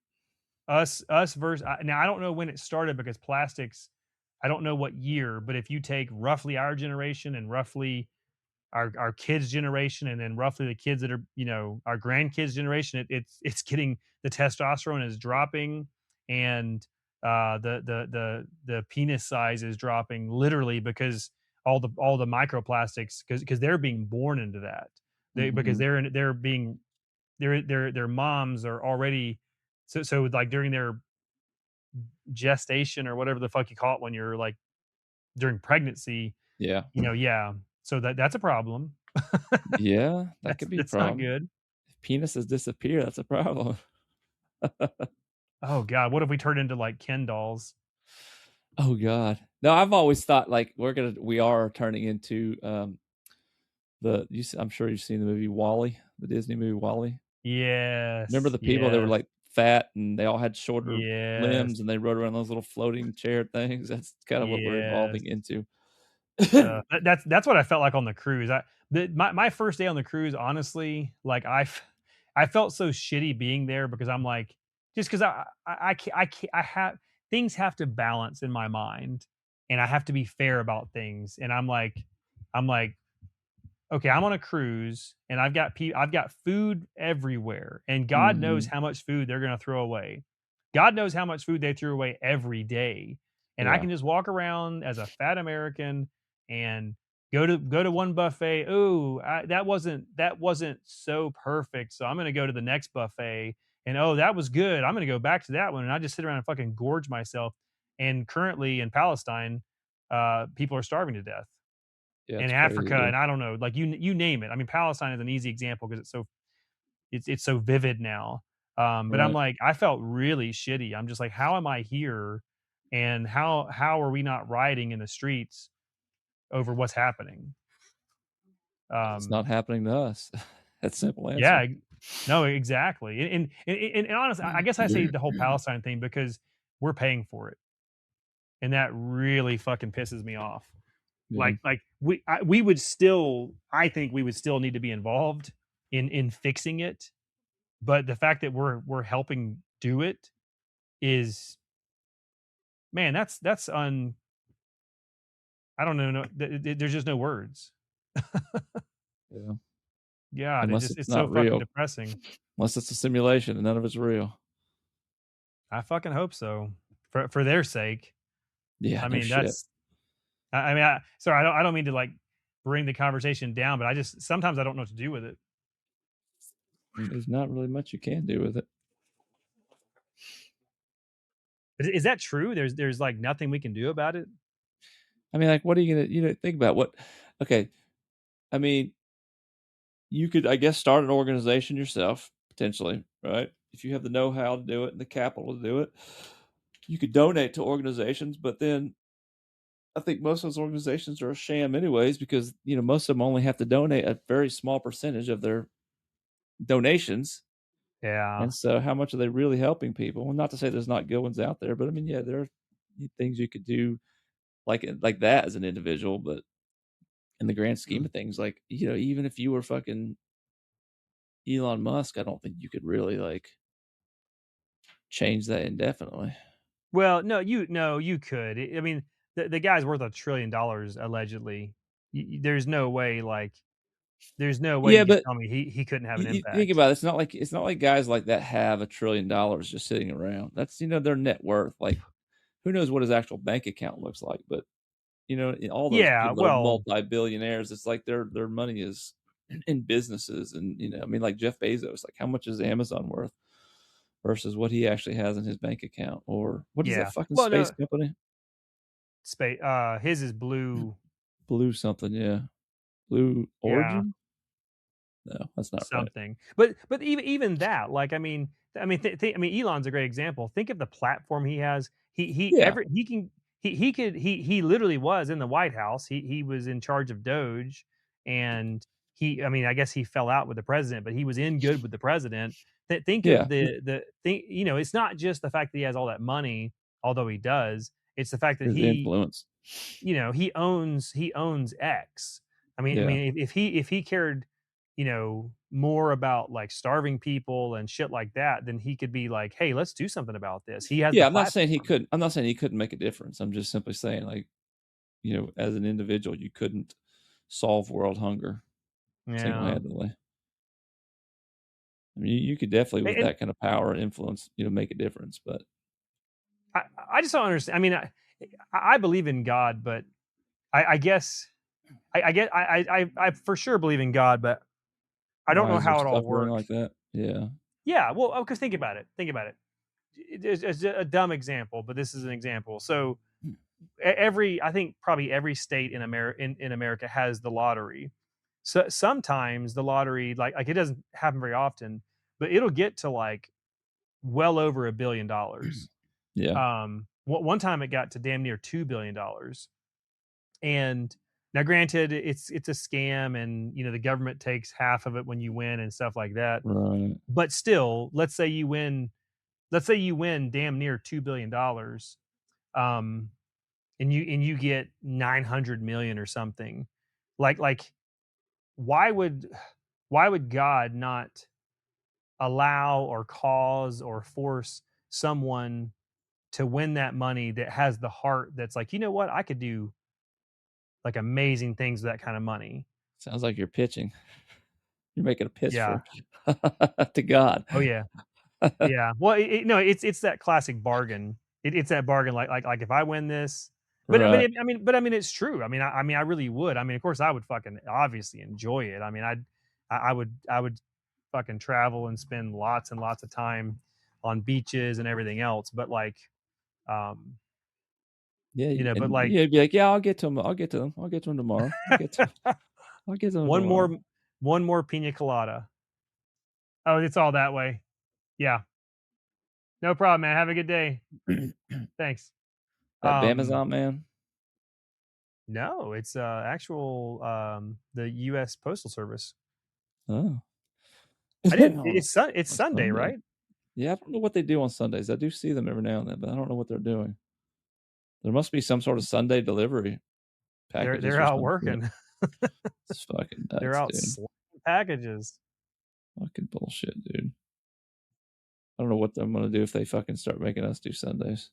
us versus, now I don't know when it started, because plastics, I don't know what year, but if you take roughly our generation and roughly our kids' generation, and then roughly the kids that are, our grandkids' generation, it's getting, the testosterone is dropping, and the penis size is dropping, literally, because all the microplastics, because they're being born into that. Because Mhm. they're being, their moms are already, so like during their gestation, or whatever the fuck you call it, when you're like during pregnancy, Yeah. yeah. So that's a problem. Yeah, that could be a That's not problem. good. If penises disappear, that's a problem. Oh god, what if we turn into, like, Ken dolls? Oh god. No, I've always thought, like, we are turning into, I'm sure you've seen the movie WALL-E, the Disney movie WALL-E. Remember Yes, the people that were, yes, like, fat and they all had shorter yes, limbs and they rode around those little floating chair things? That's kind of what we're yes. evolving into. That's what I felt like on the cruise. My first day on the cruise, honestly, like, I felt so shitty being there, because I'm like, just because I have, things have to balance in my mind, and I have to be fair about things, and I'm like, okay, I'm on a cruise, and I've got food everywhere, and God knows Mhm. how much food they're gonna throw away. God knows how much food they threw away every day, and I Yeah. can just walk around as a fat American and go to one buffet. "Ooh, that wasn't so perfect, so I'm gonna go to the next buffet, and, oh, that was good. I'm gonna go back to that one," and I just sit around and fucking gorge myself, and currently in Palestine, people are starving to death. Yeah, In it's crazy, Africa, dude. and I don't know, like, you name it. I mean, Palestine is an easy example, because it's so vivid now. But I'm Right. like, I felt really shitty. I'm just like, how am I here? And how are we not rioting in the streets over what's happening? It's not Um, happening to us. That's a simple answer. yeah, no, exactly. And honestly, I guess I say the whole Palestine thing because we're paying for it, and that really fucking pisses me off. Yeah. We would still, I think we would still need to be involved in fixing it, but the fact that we're helping do it is, man, that's I don't know, no, there's just no words. Yeah. God, Unless it's it's so not fucking real. depressing. Unless it's a simulation and none of it's real. I fucking hope so, for their sake. Yeah, I no mean, shit. I mean, sorry, I don't mean to like bring the conversation down, but I just sometimes I don't know what to do with it. There's not really much you can do with it. Is that true? There's like nothing we can do about it. I mean, like, what are you gonna, think about what? Okay, I mean, you could, I guess, start an organization yourself potentially, right? If you have the know-how to do it and the capital to do it, you could donate to organizations. But then I think most of those organizations are a sham, anyways, because most of them only have to donate a very small percentage of their donations. Yeah. And so, how much are they really helping people? Well, not to say there's not good ones out there, but I mean, yeah, there are things you could do like that as an individual, but in the grand scheme of things, like even if you were fucking Elon Musk, I don't think you could really like change that indefinitely. Well, no, you could. I mean, the guy's worth $1 trillion allegedly. There's no way, like, there's no way Yeah, you could but tell me he couldn't have an you think impact. about it, it's not like guys like that have $1 trillion just sitting around. That's their net worth. Like, who knows what his actual bank account looks like? But all those Yeah, people that are well, multi-billionaires, it's like their money is in businesses, and I mean, like Jeff Bezos, like how much is Amazon worth versus what he actually has in his bank account, or what is that yeah. fucking Well, space no, company? space. His is blue. Blue something, yeah. Blue Yeah. Origin? No, that's not right. Something. But even that, like, I mean, Elon's a great example. Think of the platform he has. Yeah, He can he could he literally was in the White House. He was in charge of Doge, and I mean, I guess he fell out with the president, but he was in good with the president. Think yeah, of the thing, it's not just the fact that he has all that money, although he does. It's the fact that his influence. he owns X. I Yeah, mean, if he cared, more about like starving people and shit like that, then he could be like, "Hey, let's do something about this." He has the yeah. I'm not saying he platform. couldn't. I'm not saying he couldn't make a difference. I'm just simply saying, like, as an individual, you couldn't solve world hunger single Yeah. handedly. I mean, you could definitely, with And that kind of power and influence, make a difference. But I I just don't understand. I mean, I believe in God, but I guess I get I for sure believe in God, but I don't why know is there how it all suffering like works. that? Yeah, Yeah, well, because think about it. Think about it. It's a dumb example, but this is an example. So every I think probably every state in America has the lottery. So sometimes the lottery, like it doesn't happen very often, but it'll get to like well over $1 billion. yeah, One time it got to damn near $2 billion. And now, granted, it's a scam, and the government takes half of it when you win and stuff like that. right. But still, let's say you win damn near $2 billion, um, and you get 900 million or something. Like why would God not allow or cause or force someone to win that money that has the heart that's like, you know what, I could do like amazing things with that kind of money. Sounds like you're pitching. You're making a pitch Yeah. for to God. Oh yeah. Yeah. Well, no, it's that classic bargain. It's that bargain, like if I win this, but Right. I mean, it's true. I mean, I really would. I mean, of course, I would fucking obviously enjoy it. I mean, I would fucking travel and spend lots and lots of time on beaches and everything else. But like, um, Yeah, but and like you'd be like, "Yeah, I'll get to him. I'll get to them. I'll get to him tomorrow. I'll get to him one tomorrow." more one more pina colada. Oh, it's all that way. Yeah. No problem, man. Have a good day. Thanks. That Um, Bamazon man. no, it's actual the US Postal Service. Oh, I didn't on it's on Sunday, Sunday. right? Yeah, I don't know what they do on Sundays. I do see them every now and then, but I don't know what they're doing. There must be some sort of Sunday delivery packages They're or out some shit. working. It's fucking They're nuts, out dude. slinging packages. Fucking bullshit, dude. I don't know what I'm gonna do if they fucking start making us do Sundays.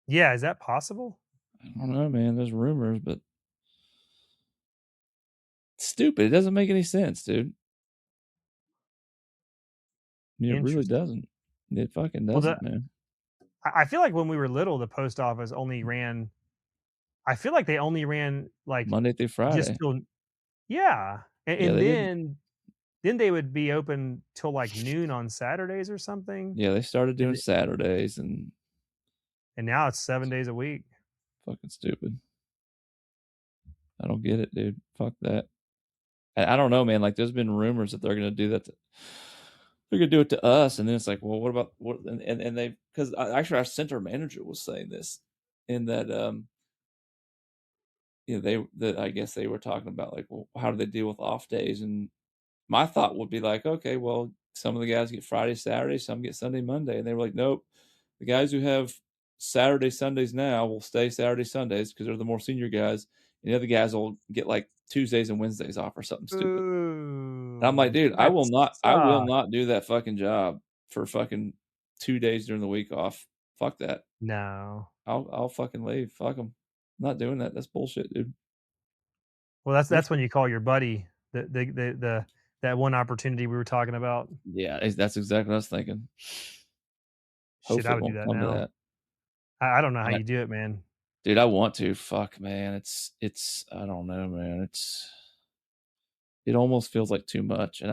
Yeah, is that possible? I don't know, man. There's rumors, but it's stupid. It doesn't make any sense, dude. I mean, it really Interesting. doesn't. It fucking Well, doesn't, man. I feel like when we were little, the post office only ran. I feel like they only ran like Monday through just Friday. till yeah, Yeah, and they didn't. then they would be open till like noon on Saturdays or something, Yeah, they started doing and Saturdays and and now it's 7 days a week. fucking stupid. I don't get it, dude. Fuck that. I don't know, man. Like, there's been rumors that they're gonna do that. They're gonna do it to us, and then it's like, well, what about what? And they because actually our center manager was saying this, in that that I guess they were talking about like, well, how do they deal with off days? And my thought would be like, okay, well, some of the guys get Friday, Saturday, some get Sunday, Monday, and they were like, nope, the guys who have Saturday, Sundays now will stay Saturday, Sundays because they're the more senior guys, and the other guys will get like Tuesdays and Wednesdays off or something stupid. And I'm like, Ooh, dude, that I will sucks. not do that fucking job for fucking 2 days during the week off. Fuck that. No. I'll fucking leave. Fuck them. Not doing that. That's bullshit, dude. Well, Which, that's when you call your buddy the that one opportunity we were talking about. yeah, that's exactly what I was thinking. Shit, I Hopefully, it would do won't that come to now. that. I don't know how I, you do it, man. dude, I want to. Fuck, man. It's. I don't know, man. It almost feels like too much, and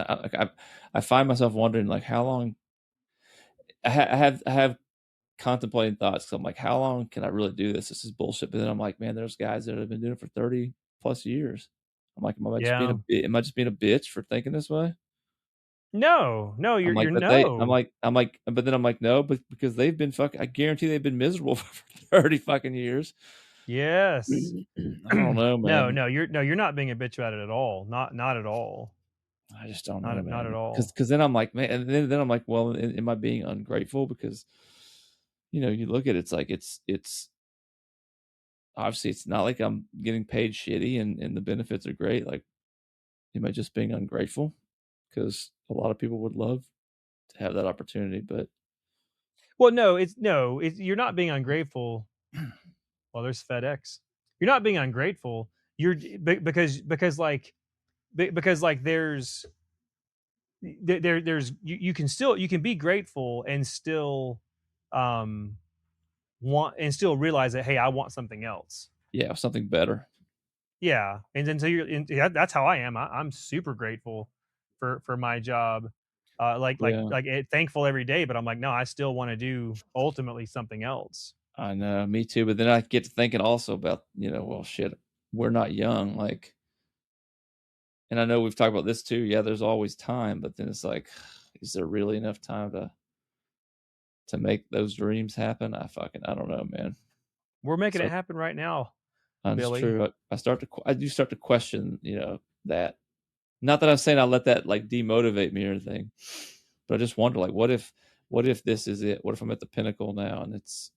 I find myself wondering like how long. I have contemplating thoughts. 'Cause I'm like, how long can I really do this? This is bullshit. But then I'm like, man, there's guys that have been doing it for 30 plus years. I'm like, Yeah. am I just being a bitch for thinking this way? No, no, I'm you're like, but they, no. but then I'm like, no, but because they've been fucking, I guarantee they've been miserable for 30 fucking years. Yes. I don't know, No, man. no, you're not being a bitch about it at all. Not at all. I just don't know, Not at man. all. Because then I'm like, man, and then I'm like, well, am I being ungrateful? Because you look at it, it's like it's obviously it's not like I'm getting paid shitty and the benefits are great. Like, am I just being ungrateful? Because a lot of people would love to have that opportunity, but Well, no, it's you're not being ungrateful. Well, there's FedEx. You're not being ungrateful. You're because like there's you can be grateful and still um want and still realize that hey, I want something else. yeah, something better. Yeah, and then so yeah, that's how I am. I'm super grateful for my job. Yeah, Thankful every day, but I'm like, no, I still want to do ultimately something else. I know, me too. But then I get to thinking also about, well, shit, we're not young. Like, and I know we've talked about this too. Yeah, there's always time, but then it's like, is there really enough time to make those dreams happen? I don't know, man. We're making it Start happen right now, That's Billy. true. I do start to question, that. Not that I'm saying I let that like demotivate me or anything, but I just wonder, like, what if this is it? What if I'm at the pinnacle now and it's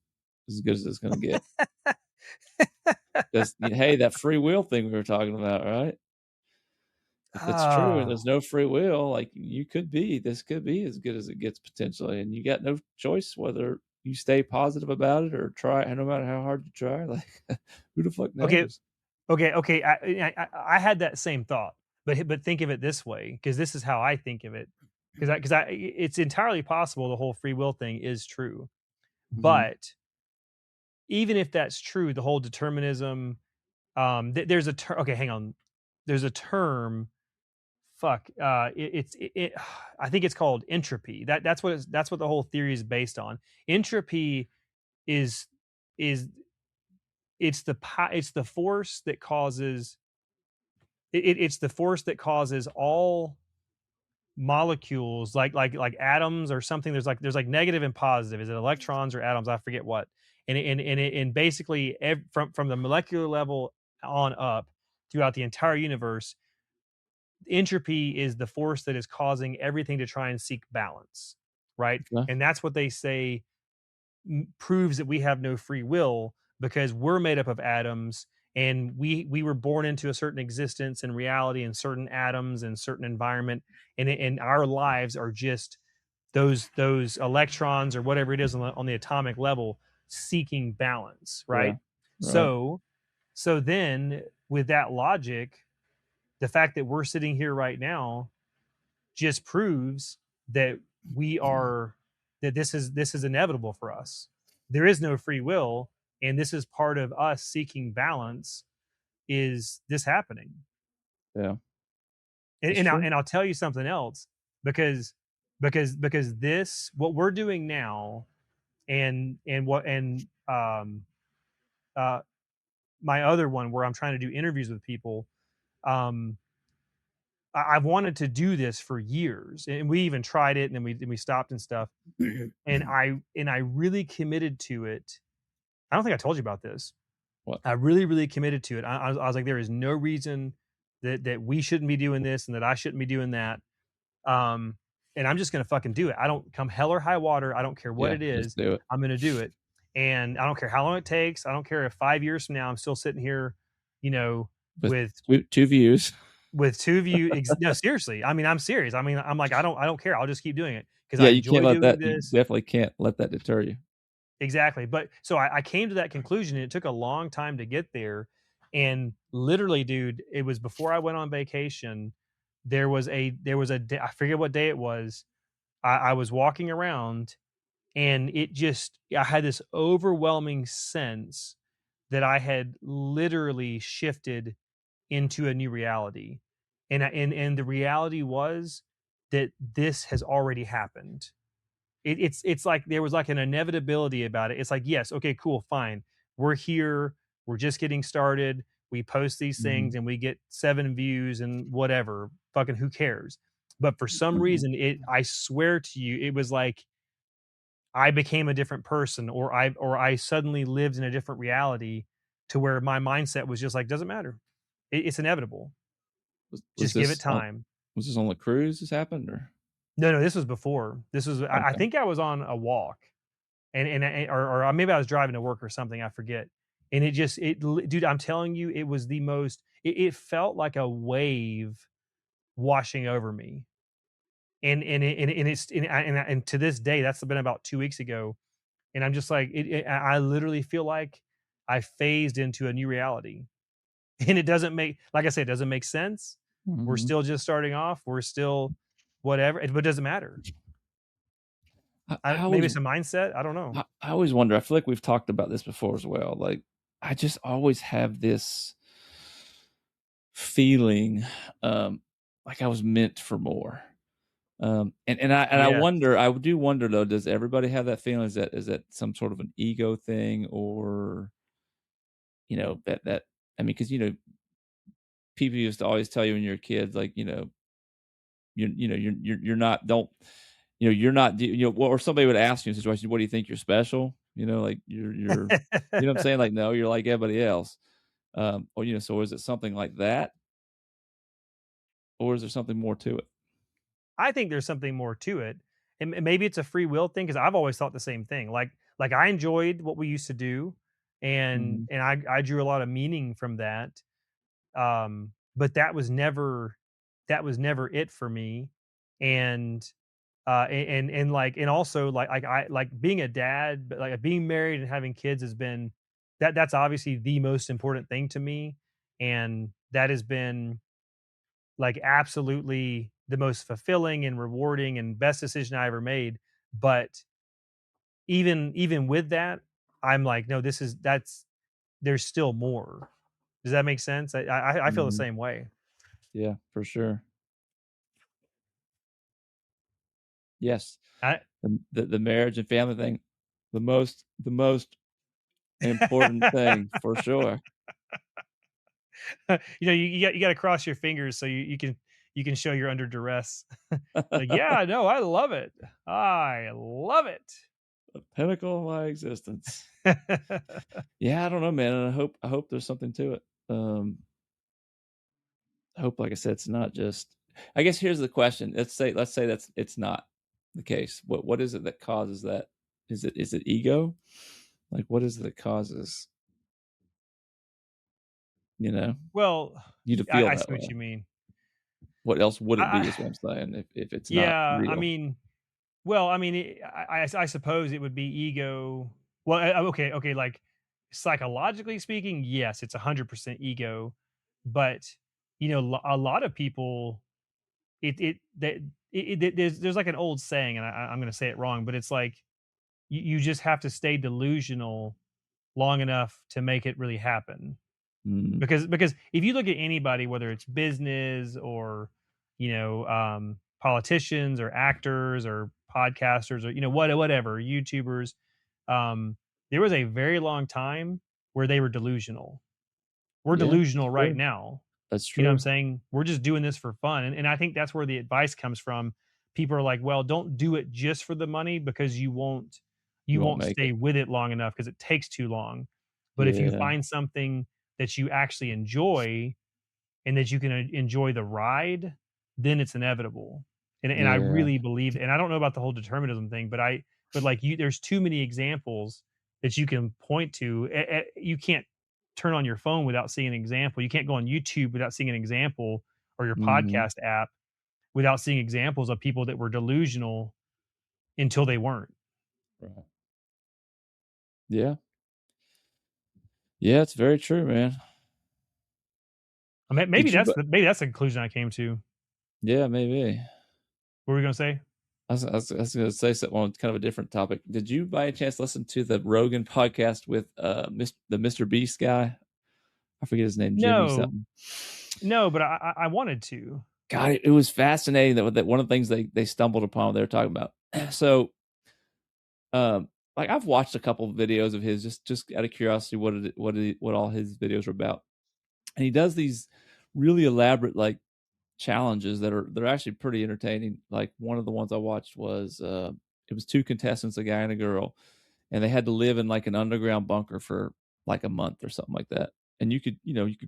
as good as it's going to get? Because hey, that free will thing we were talking about, right? If that's true and Ah, there's no free will, like this could be as good as it gets potentially, and you got no choice whether you stay positive about it or try, no matter how hard you try. Like, who the fuck okay, knows? okay. I had that same thought, but think of it this way, because this is how I think of it. Because it's entirely possible the whole free will thing is true, Hmm. but even if that's true, the whole determinism, there's a term. Okay, hang on. There's a term. Fuck. I think it's called entropy. That's what the whole theory is based on. Entropy is is it's the force that causes it's the force that causes all molecules like atoms or something. There's like negative and positive. Is it electrons or atoms? I forget what. And basically from the molecular level on up throughout the entire universe, entropy is the force that is causing everything to try and seek balance, right? Okay. And that's what they say proves that we have no free will, because we're made up of atoms, and we were born into a certain existence and reality and certain atoms and certain environment, and our lives are just those electrons or whatever it is on the atomic level seeking balance, Yeah. right? Right. So so then, with that logic, the fact that we're sitting here right now just proves that we are that this is inevitable for us. There is no free will, and this is part of us seeking balance. Is this happening? Yeah. And, That's and, I'll, true. and I'll tell you something else, because this what we're doing now, and uh my other one where I'm trying to do interviews with people. um I've wanted to do this for years, and we even tried it, and then we stopped and stuff. And I really committed to it. I don't think I told you about this. What? I really, really committed to it. I was like, there is no reason that we shouldn't be doing this and that I shouldn't be doing that. Um, and I'm just gonna fucking do it. I don't come hell or high water. I don't care what Yeah. it Just is. do it I'm gonna do it. And I don't care how long it takes. I don't care if 5 years from now I'm still sitting here, you know, with with two views. two of you. No, seriously. I mean, I'm serious. I mean, I'm like, I don't care. I'll just keep doing it because Yeah, I you can't enjoy let doing that. You this. definitely can't let that deter you. Exactly. But so I came to that conclusion, and it took a long time to get there. And literally, dude, it was before I went on vacation. There was a day, I forget what day it was. I was walking around, and I had this overwhelming sense that I had literally shifted into a new reality. And the reality was that this has already happened. It's like there was like an inevitability about it. It's like, yes, okay, cool, fine. We're here. We're just getting started. We post these things Mhm. and we get 7 views and whatever. Fucking who cares? But for some Mhm. reason, I swear to you, it was like I became a different person, or I suddenly lived in a different reality, to where my mindset was just like, doesn't matter. It's inevitable. Was Just give it this on time. the cruise this happened, or No, no, this was before. This was I okay. think I was on a walk, or maybe I was driving to work or something, I forget. And dude, I'm telling you, it was the most it felt like a wave washing over me. And to this day, that's been about 2 weeks ago, and I'm just like, I literally feel like I phased into a new reality. And it doesn't make like I said, it doesn't make sense. We're Mhm. still just starting off. We're still whatever, but it doesn't matter. I Maybe always it's a mindset. I don't know. I always wonder. I feel like we've talked about this before as well. Like, I just always have this feeling, um, like I was meant for more. And I Yes. wonder. I do wonder though. Does everybody have that feeling? Is that some sort of an ego thing, or that I mean, because people used to always tell you when you're a kid, like you're not don't you're not or somebody would ask you in a situation, what do you think, you're special, like you know what I'm saying, like, no, you're like everybody else. Or so is it something like that, or is there something more to it? I think there's something more to it, and maybe it's a free will thing, because I've always thought the same thing. Like I enjoyed what we used to do, and Mhm. and I drew a lot of meaning from that. But that was never it for me. And and also like being a dad, but like being married and having kids has been that's obviously the most important thing to me, and that has been like absolutely the most fulfilling and rewarding and best decision I ever made. But even with that, I'm like, no, there's still more. Does that make sense? I feel the Mhm. same way. Yeah, for sure. Yes. I The marriage and family thing, the most important thing for sure. you got to cross your fingers so you can you can show you're under duress. Like, "Yeah, no, I love it. I love it." The pinnacle of my existence. Yeah, I don't know, man, and I hope there's something to it. I hope, like I said, it's not just I guess here's the question. Let's say that's it's not the case. What is it that causes that? Is it ego? Like, what is it that causes, you know, Well, you to feel I see that what way? you mean. What else would it be I is what I'm saying if it's not yeah, I real? mean well, I mean, I suppose it would be ego. Well, okay, okay, like, psychologically speaking, yes, it's 100% ego, but, a lot of people, it that there's, like, an old saying, and I'm gonna say it wrong, but it's like, you just have to stay delusional long enough to make it really happen. Mm, Because if you look at anybody, whether it's business or, politicians or actors or podcasters or, whatever, YouTubers, um, there was a very long time where they were delusional. We're yeah, delusional right true. now. That's You know what I'm true. saying? We're just doing this for fun. And I think that's where the advice comes from. People are like, well, don't do it just for the money because you You won't won't make it. stay with it long enough because it takes too long. But if you Yeah, find something that you actually enjoy and that you can enjoy the ride, then it's inevitable. And I yeah, really believe, and I don't know about the whole determinism thing, but like there's too many examples that you can point to. You can't turn on your phone without seeing an example. You can't go on YouTube without seeing an example, or your mhm, podcast app without seeing examples of people that were delusional until they weren't. right. Yeah. Yeah, it's very true, man. I mean, Did you but maybe that's the conclusion I came to. yeah, maybe. What were we gonna say? I was gonna say something on kind of a different topic. Did you by any chance listen to the Rogan podcast with, the Mr. Beast guy? I forget his name, Jimmy No, something. no, but I wanted to. God, it was fascinating that one of the things they stumbled upon, they were talking about. So, like, I've watched a couple of videos of his just out of curiosity what all his videos are about, and he does these really elaborate, like, challenges they're actually pretty entertaining. Like, one of the ones I watched was, it was 2 contestants, a guy and a girl, and they had to live in, like, an underground bunker for, like, a month or something like that. And you could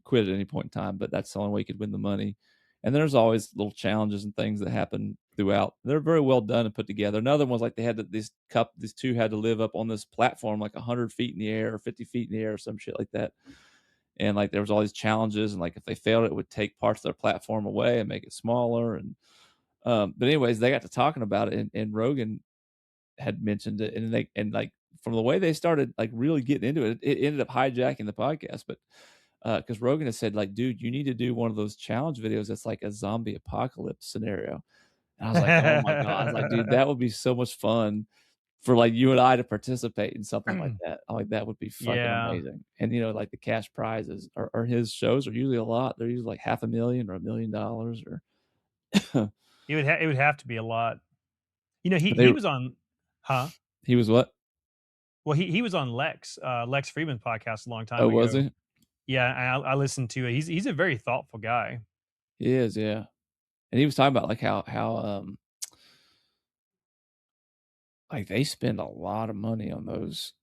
quit at any point in time, but that's the only way you could win the money. And there's always little challenges and things that happen throughout. They're very well done and put together. Another one was, like, they had to these 2 had to live up on this platform, like, 100 feet in the air or 50 feet in the air or some shit like that. And, like, there was all these challenges, and, like, if they failed, it would take parts of their platform away and make it smaller. And but anyways, they got to talking about it, and Rogan had mentioned it, and like, from the way they started, like, really getting into it, it ended up hijacking the podcast. But because Rogan had said, like, dude, you need to do one of those challenge videos that's like a zombie apocalypse scenario. And I was like, oh my god, I was like, dude, that would be so much fun for, like, you and I to participate in something like that. I'm like, that would be fucking Yeah. amazing. And, like, the cash prizes or his shows are usually a lot. They're usually like 500,000 or $1,000,000 or It would have to be a lot. but He was on. Huh? he was what? Well, he was on Lex Friedman's podcast a long time Oh, was ago. he? Yeah, and I listened to it. He's a very thoughtful guy. He is, yeah. And he was talking about, like, how, like, they spend a lot of money on those,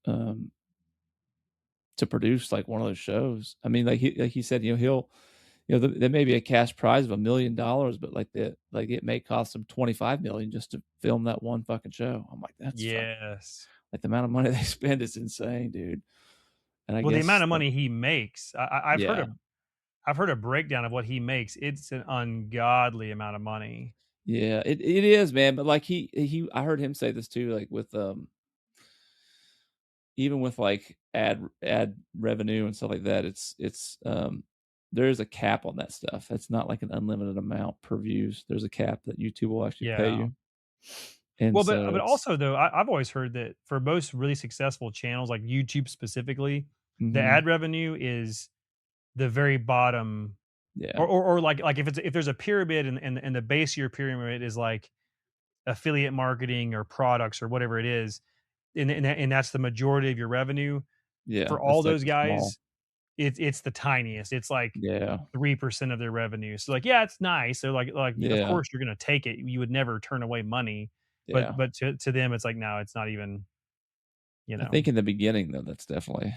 to produce, like, one of those shows. I mean, like he said, he'll there may be a cash prize of $1,000,000, but, like, it may cost him 25,000,000 just to film that one fucking show. I'm like, "That's fucking" Yes. like, the amount of money they spend is insane, dude. And I Well, the amount guess, of like money he makes, yeah. I've heard a breakdown of what he makes. It's an ungodly amount of money. Yeah, it is, man, but, like, I heard him say this too, like, with, even with, like, ad revenue and stuff like that, there is a cap on that stuff. It's not like an unlimited amount per views. There's a cap that YouTube will actually pay Yeah. you. And Well, so but it's also though, I've always heard that for most really successful channels like YouTube specifically, the mhm, ad revenue is the very bottom, yeah, or like if there's a pyramid and the base of your pyramid is like affiliate marketing or products or whatever it is, and that's the majority of your revenue. yeah, For all that's like those the small guys, it's the tiniest. It's like Yeah. 3% of their revenue. So like, yeah, it's nice. They're like, of Yeah. course you're gonna take it. You would never turn away money. Yeah. But to them, it's like, no, it's not even, you I know. think in the beginning, though, that's definitely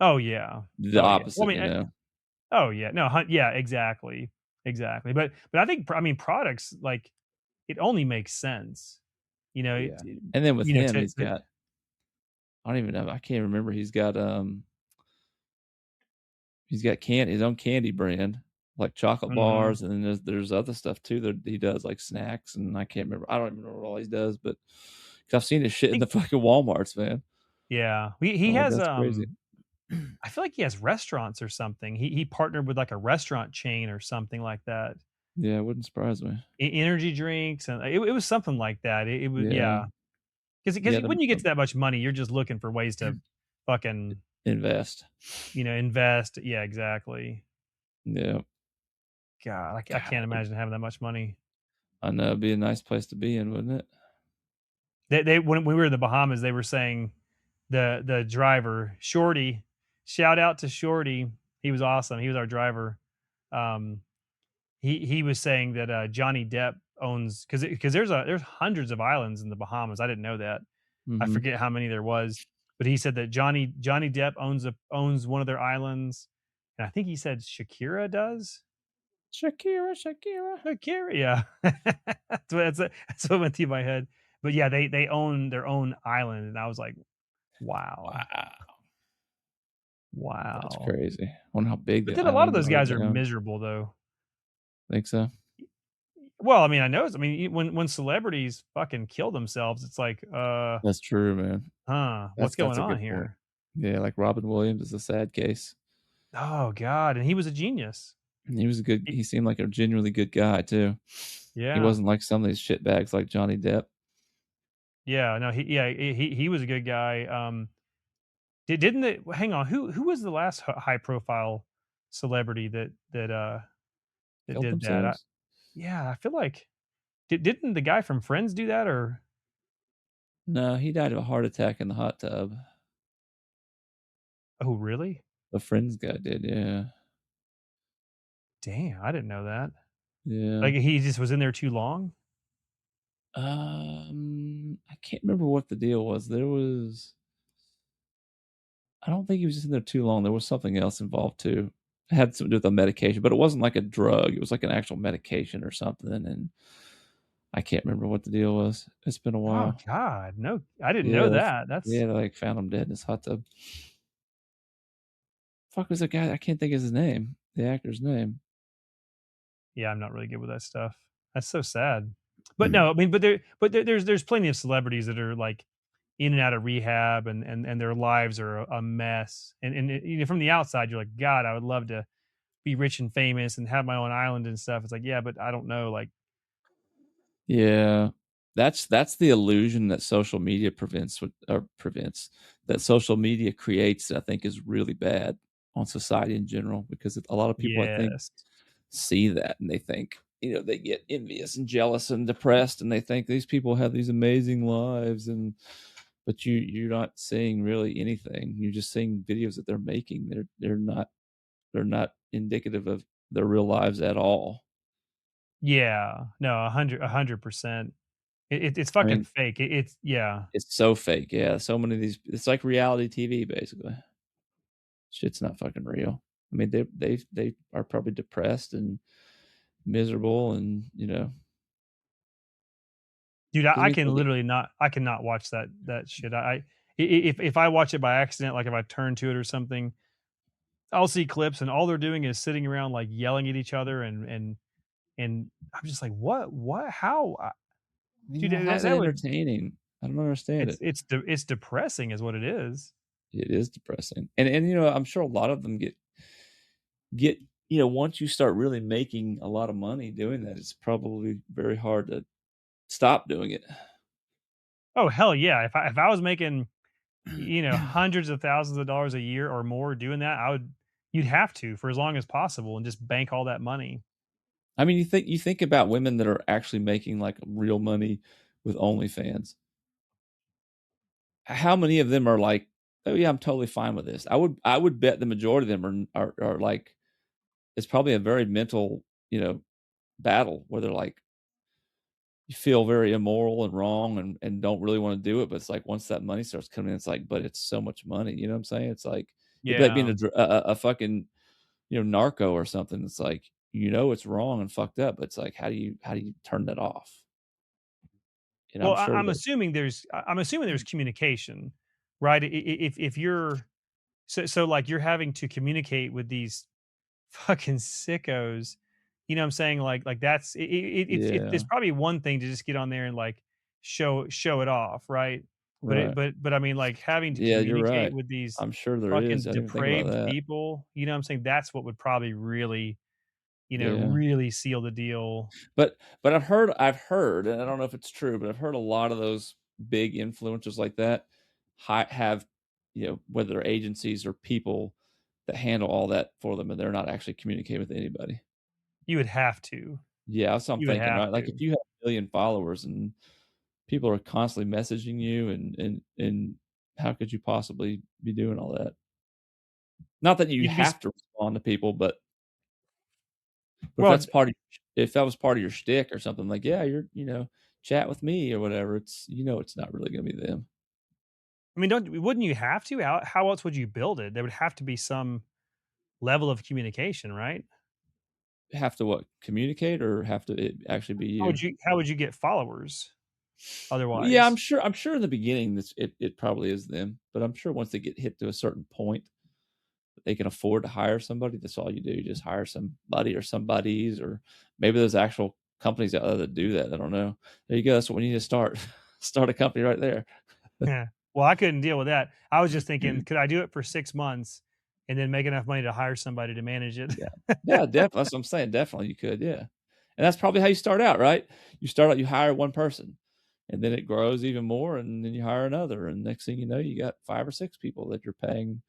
Oh yeah. the Oh yeah. Well, opposite, I mean, you know? oh yeah. No, yeah, exactly. Exactly. But I think I mean products like it only makes sense. You know, Yeah. And then with him, to he's got I don't even know, I can't remember. He's got his own candy brand, like chocolate mhm. bars, and then there's other stuff too that he does, like snacks, and I can't remember. I don't even know what all he does, but 'cause I've seen his shit in the Think fucking Walmarts, man. yeah. He I'm like, has "That's crazy." I feel like he has restaurants or something. He partnered with like a restaurant chain or something like that. Yeah, it wouldn't surprise me. Energy drinks and it was something like that. It was Yeah. yeah. Because Yeah, when you get to that much money, you're just looking for ways to fucking, invest. invest. Yeah, exactly. Yeah. God, I can't Golly. imagine having that much money. I know, it'd be a nice place to be in, wouldn't it? They when we were in the Bahamas, they were saying the driver, Shorty, shout out to Shorty. He was awesome. He was our driver. Um, he was saying that Johnny Depp owns because there's hundreds of islands in the Bahamas. I didn't know that. I Mhm. forget how many there was, but he said that Johnny Depp owns one of their islands, and I think he said Shakira does. Shakira, Shakira. Shakira, yeah. That's what went through my head. But yeah, they own their own island, and I was like, wow, Wow. That's wow. crazy. Wonder how big But the then a lot of islands those are guys are they own. miserable, though. Think so? Well, I mean, I know. I mean, when celebrities fucking kill themselves, it's like, That's true, man. what's That's going a on good point. here? Yeah, like Robin Williams is a sad case. Oh God, and he was a genius. And he He, seemed like a genuinely good guy too. He yeah, wasn't like some of these shitbags like Johnny Depp. yeah, no, he was a good guy. Didn't the hang on who was the last high profile celebrity that Killed did that? themselves? Yeah, I feel like didn't the guy from Friends do that or No, he died of a heart attack in the hot tub. oh really? The Friends guy did, yeah. Damn, I didn't know that. Yeah. Like he just was in there too long. I can't remember what the deal was. I don't think he was just in there too long. There was something else involved too. It had something to do with a medication, but it wasn't like a drug. It was like an actual medication or something, and I can't remember what the deal was. It's been a Oh while. God, no, I didn't know Yeah, that. That's they, like, found him dead in his hot tub. Fuck was the guy? I can't think of his name. The actor's name. yeah, I'm not really good with that stuff. That's so sad. But no, I mean, there's plenty of celebrities that are like in and out of rehab and their lives are a mess. From the outside, you're like, God, I would love to be rich and famous and have my own island and stuff. It's like, yeah, but I don't know. Like, Yeah. That's the illusion that social media prevents, that social media creates, I think is really bad on society in general because a lot of people, I think, yes, see that and they think, they get envious and jealous and depressed and they think these people have these amazing lives but you're not seeing really anything. You're just seeing videos that they're making. They're not indicative of their real lives at all. yeah, no, 100%. It's I fucking mean, fake. It's yeah. it's so fake. Yeah, so many of these. It's like reality TV, basically. Shit's not fucking real. I mean, they are probably depressed and miserable, and Dude, because I I mean, can think literally not I cannot watch that shit. If I watch it by accident, like if I turn to it or something, I'll see clips and all they're doing is sitting around like yelling at each other and I'm just like, "What? How?" Dude, how's it that would entertaining? I don't understand it. it's depressing is what it is. It is depressing, and I'm sure a lot of them get once you start really making a lot of money doing that, it's probably very hard to stop doing it. Oh, hell yeah. If I was making, hundreds of thousands of dollars a year or more doing that, you'd have to for as long as possible and just bank all that money. I mean, you think about women that are actually making like real money with OnlyFans. How many of them are like "Oh, yeah, I'm totally fine with this." I would bet the majority of them are like it's probably a very mental, you know, battle where they're like, you feel very immoral and wrong and don't really wanna do it, but it's like once that money starts coming in, it's like, but it's so much money, you know what I'm saying? It's like it'd be like being Yeah. a fucking, narco or something. It's like, it's wrong and fucked up, but it's like, how do you turn that off? Well, I'm sure I'm that assuming I'm assuming there's communication, right? If you're like you're having to communicate with these fucking sickos, you know what I'm saying? Like that's it's Yeah, probably one thing to just get on there and like show it off, right? right. But I mean like having to Yeah, you're communicate right. with these I'm sure there is. fucking I didn't even think about depraved that. people, you know what I'm saying? That's what would probably really, Yeah. really seal the deal. But I've heard, and I don't know if it's true, but I've heard a lot of those big influencers like that have, whether they're agencies or people that handle all that for them, and they're not actually communicating with anybody. You would have to. Yeah, that's what I'm You would thinking, have right? Like, if to. you have 1,000,000 followers and people are constantly messaging you and how could you possibly be doing all that? Not that you You'd be have to respond to people, but well, if that was part of your shtick or something, like, yeah, chat with me or whatever, it's not really gonna be them. I mean, don't wouldn't you have to? How else would you build it? There would have to be some level of communication, right? Have to what? Communicate or have to it actually be you? How would you get followers Well, yeah, I'm otherwise? sure I'm sure in the beginning it probably is them, but I'm sure once they get hit to a certain point that they can afford to hire somebody, that's all you do. You just hire somebody or somebodies, or maybe there's actual companies out there that do that. I don't know. There you go. That's what we need to start. Start a company right there. Yeah. Well, I couldn't deal with that. I was just thinking, could I do it for 6 months and then make enough money to hire somebody to manage it? Yeah. Yeah, definitely. That's what I'm saying. Definitely you could, yeah. And that's probably how you start out, right? You start out, you hire one person, and then it grows even more, and then you hire another, and next thing you know, you got 5 or 6 people that you're paying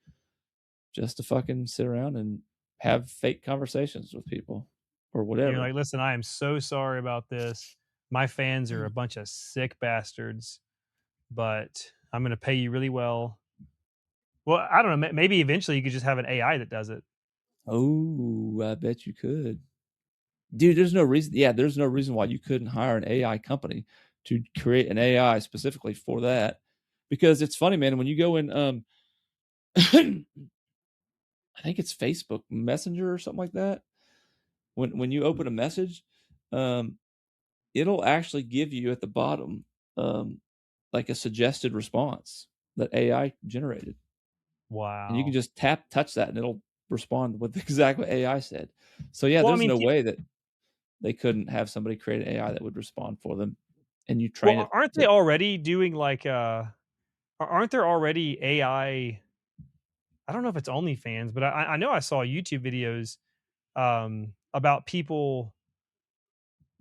just to fucking sit around and have fake conversations with people or You're whatever. like, "Listen, I am so sorry about this. My fans are a bunch of sick bastards, but I'm gonna pay you really well." Well, I don't know, maybe eventually you could just have an AI that does it. Oh, I bet you could. Dude, there's no reason why you couldn't hire an AI company to create an AI specifically for that, because it's funny, man, when you go in, I think it's Facebook Messenger or something like that. When you open a message, um, it'll actually give you at the bottom, um, like a suggested response that AI generated, and you can Wow. just touch that, and it'll respond with exactly what AI said. So yeah, Well, I there's mean, no peop way that they couldn't have somebody create an AI that would respond for them, and you well, train it aren't they to. already doing like, aren't there already I don't know if it's OnlyFans, but I know I saw YouTube videos, about people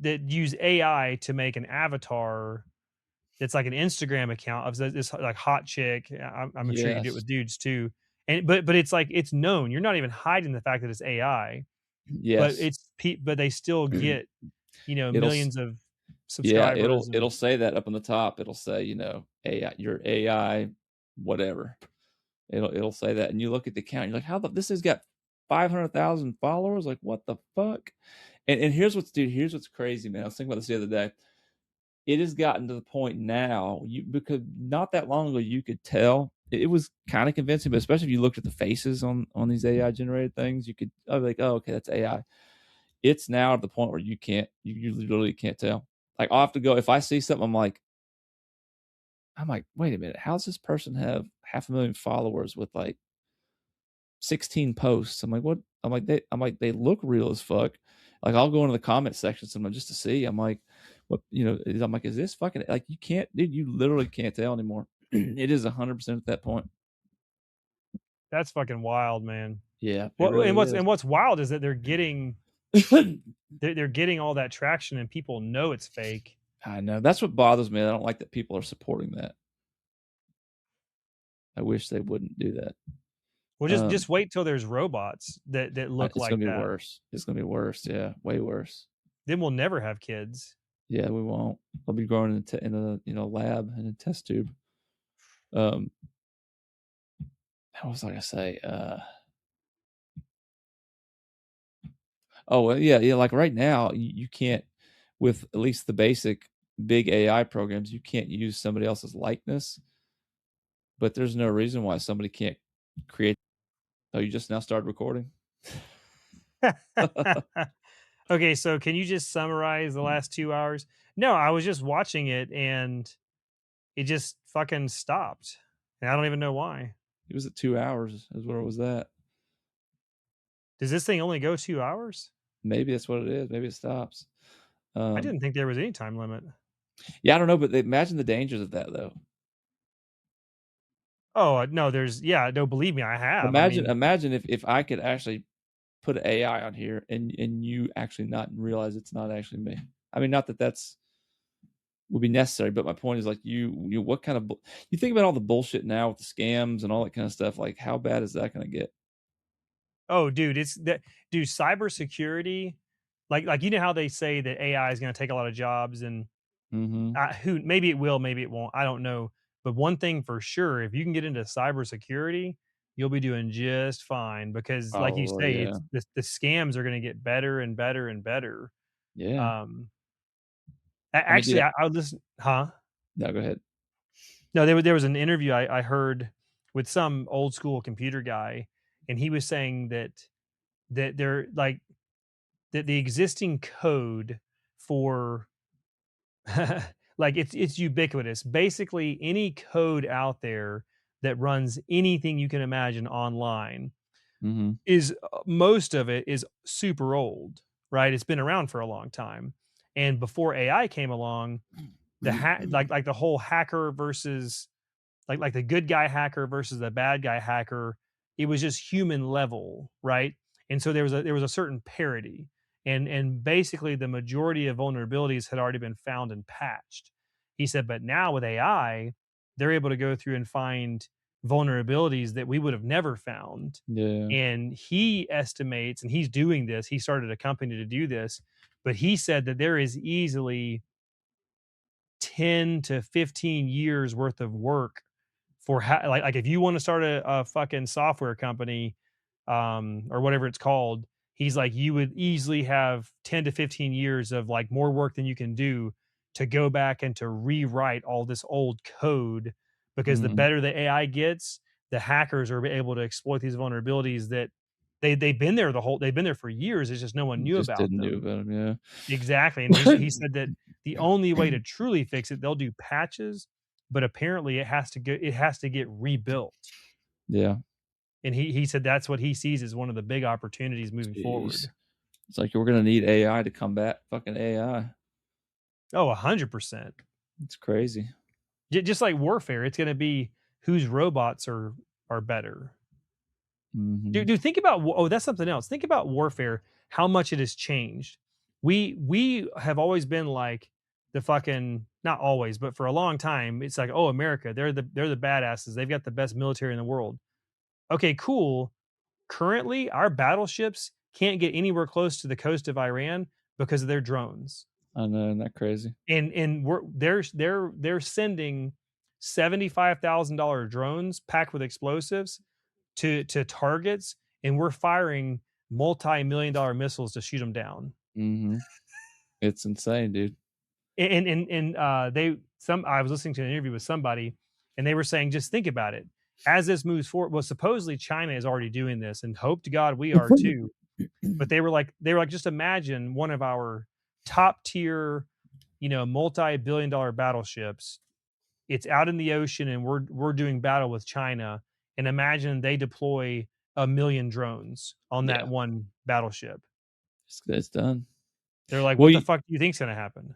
that use AI to make an avatar that's like an Instagram account of this like hot chick. I'm sure you do it Yes, with dudes too. And but it's like it's known. You're not even hiding the fact that it's AI, but yes. but they still get, It'll millions of Yeah, subscribers it'll and say that up on the top. It'll say, AI, your AI, whatever. It'll say that, and you look at the account, you're like, "How this has got 500,000 followers? Like, what the fuck?" And here's what's crazy, man. I was thinking about this the other day. It has gotten to the point now, because not that long ago, you could tell it was kind of convincing, but especially if you looked at the faces on these AI generated things, you could be like, "Oh, okay, that's AI." It's now at the point where you literally can't tell. Like, I'll have to go if I see something, I'm like, "Wait a minute, how does this person have 500,000 followers with, like, 16 posts?" I'm like, "What?" They look real as fuck. Like, I'll go into the comment section sometimes just to see. I'm like, "What," I'm like, "Is this fucking," like, you can't, dude, you literally can't tell anymore. It is 100% at that point. that's fucking wild, man. Yeah, it Well, really is. and what's wild is that they're getting all that traction and people know it's fake. I know. That's what bothers me. I don't like that people are supporting that. I wish they wouldn't do that. Well, Um just wait till there's robots that look It's like gonna be that. worse. It's gonna be worse, yeah, way worse. Then we'll never have kids. Yeah, we won't. They'll be growing in a lab, in a test tube. Um, what was I gonna say? Oh well, yeah, yeah. Like right now, you can't, with at least the basic big AI programs, you can't use somebody else's likeness. But there's no reason why somebody can't create. Oh, you just now started recording? Okay, so can you just summarize the last 2 hours? No, I was just watching it and it just fucking stopped, and I don't even know why. It was at 2 hours, is where it was at. Does this thing only go 2 hours? Maybe that's what it is. Maybe it stops. I Um, didn't think there was any time limit. yeah, I don't know, but imagine the dangers of that, though. Oh, no, no, believe me, I have. I Imagine, mean, imagine if I could actually put an AI on here and you actually not realize it's not actually me. I mean, not that that's would be necessary, but my point is like you what kind of you think about all the bullshit now with the scams and all that kind of stuff. Like, how bad is that going to get? oh, dude, it's that dude, cybersecurity, like, you know how they say that AI is gonna take a lot of jobs and Mm-hmm. who maybe it will, maybe it won't. I don't know. But one thing for sure, if you can get into cybersecurity, you'll be doing just fine because, like you Oh say, yeah, it's the scams are going to get better and better and better. yeah. Um, I mean, dude. actually, I would listen, huh? No, go ahead. No, there was an interview I heard with some old school computer guy, and he was saying that they're like that the existing code for like it's ubiquitous. Basically, any code out there that runs anything you can imagine online Mm-hmm. is most of it is super old, right? It's been around for a long time. And before AI came along, like the whole hacker versus like the good guy hacker versus the bad guy hacker, it was just human level, right? And so there was a certain parity, and basically the majority of vulnerabilities had already been found and patched. He said, but now with AI, they're able to go through and find vulnerabilities that we would have never found. Yeah. And he estimates, and he's doing this. He started a company to do this, but he said that there is easily 10 to 15 years worth of work for like if you want to start a fucking software company or whatever it's called. He's like, you would easily have 10 to 15 years of like more work than you can do to go back and to rewrite all this old code, because the Mm-hmm. better the AI gets, the hackers are able to exploit these vulnerabilities that they've been there for years. It's just no one knew Just about didn't do them. about him. Exactly, and he said that the only way to truly fix it, they'll do patches, but apparently it has to get rebuilt. Yeah. And he said that's what he sees as one of the big opportunities moving Jeez. forward. It's like we're gonna need AI to combat fucking AI. Oh, 100%. It's crazy. Just like warfare, it's gonna be whose robots are better. Mhm. Dude, think about that's something else. Think about warfare, how much it has changed. We have always been like the fucking, not always, but for a long time, it's like, oh, America, they're the badasses. They've got the best military in the world. Okay, cool. Currently, our battleships can't get anywhere close to the coast of Iran because of their drones. I know, isn't that crazy? And they're sending $75,000 drones packed with explosives to targets, and we're firing multi-million-dollar missiles to shoot them down. Mhm. It's insane, dude. And they some I was listening to an interview with somebody, and they were saying, just think about it. As this moves forward, well, supposedly China is already doing this, and hope to God we are too. But they were like, just imagine one of our top tier, multi-billion dollar battleships. It's out in the ocean, and we're doing battle with China. And imagine they deploy a million drones on that Yeah, one battleship. it's done. They're like, Well, what the fuck do you think's gonna happen?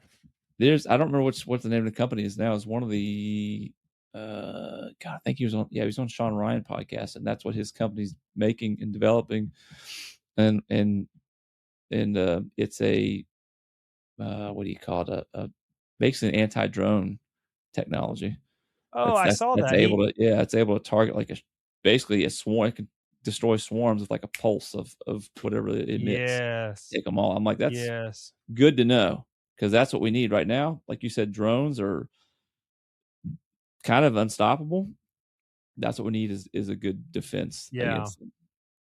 there's I don't remember what the name of the company is now. It's one of the God, I think he was on he was on Sean Ryan podcast, and that's what his company's making and developing. And it's a what do you call it? A basically an anti-drone technology. Oh, That's I that's saw that's that. able to yeah, it's able to target like basically a swarm. It can destroy swarms with like a pulse of whatever it emits. Yes. Take them all. I'm like, that's Yes. good to know because that's what we need right now. Like you said, drones are kind of unstoppable. that's what we need is a good defense Yeah. against them,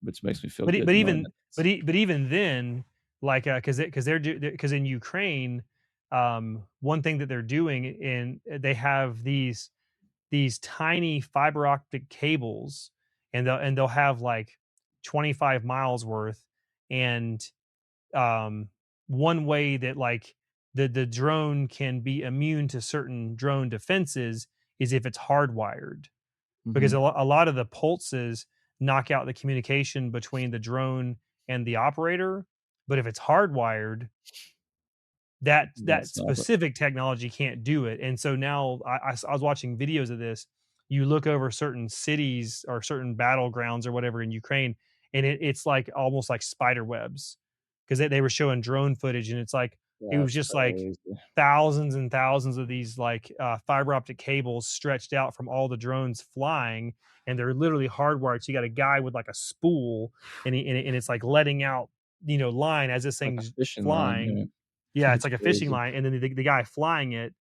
which makes me feel But e good but knowing even that. but even then, like, because they're because in Ukraine, one thing that they're doing in they have these tiny fiber optic cables, and they'll have, like, 25 miles worth, and, um, one way that, like, the drone can be immune to certain drone defenses is if it's hardwired, because Mhm. a lot of the pulses knock out the communication between the drone and the operator, but if it's hardwired, Yeah, that stop it. specific technology can't do it. And so now I was watching videos of this. You look over certain cities or certain battlegrounds or whatever in Ukraine, and it's like almost like spider webs, because they were showing drone footage, and it's like it was That's just like crazy. thousands and thousands of these like fiber optic cables stretched out from all the drones flying, and they're literally hardwired. So you got a guy with like a spool, and it's like letting out line as this Like a thing's fishing line, flying. yeah. Yeah, it's It's like a fishing crazy. line, and then the guy flying it,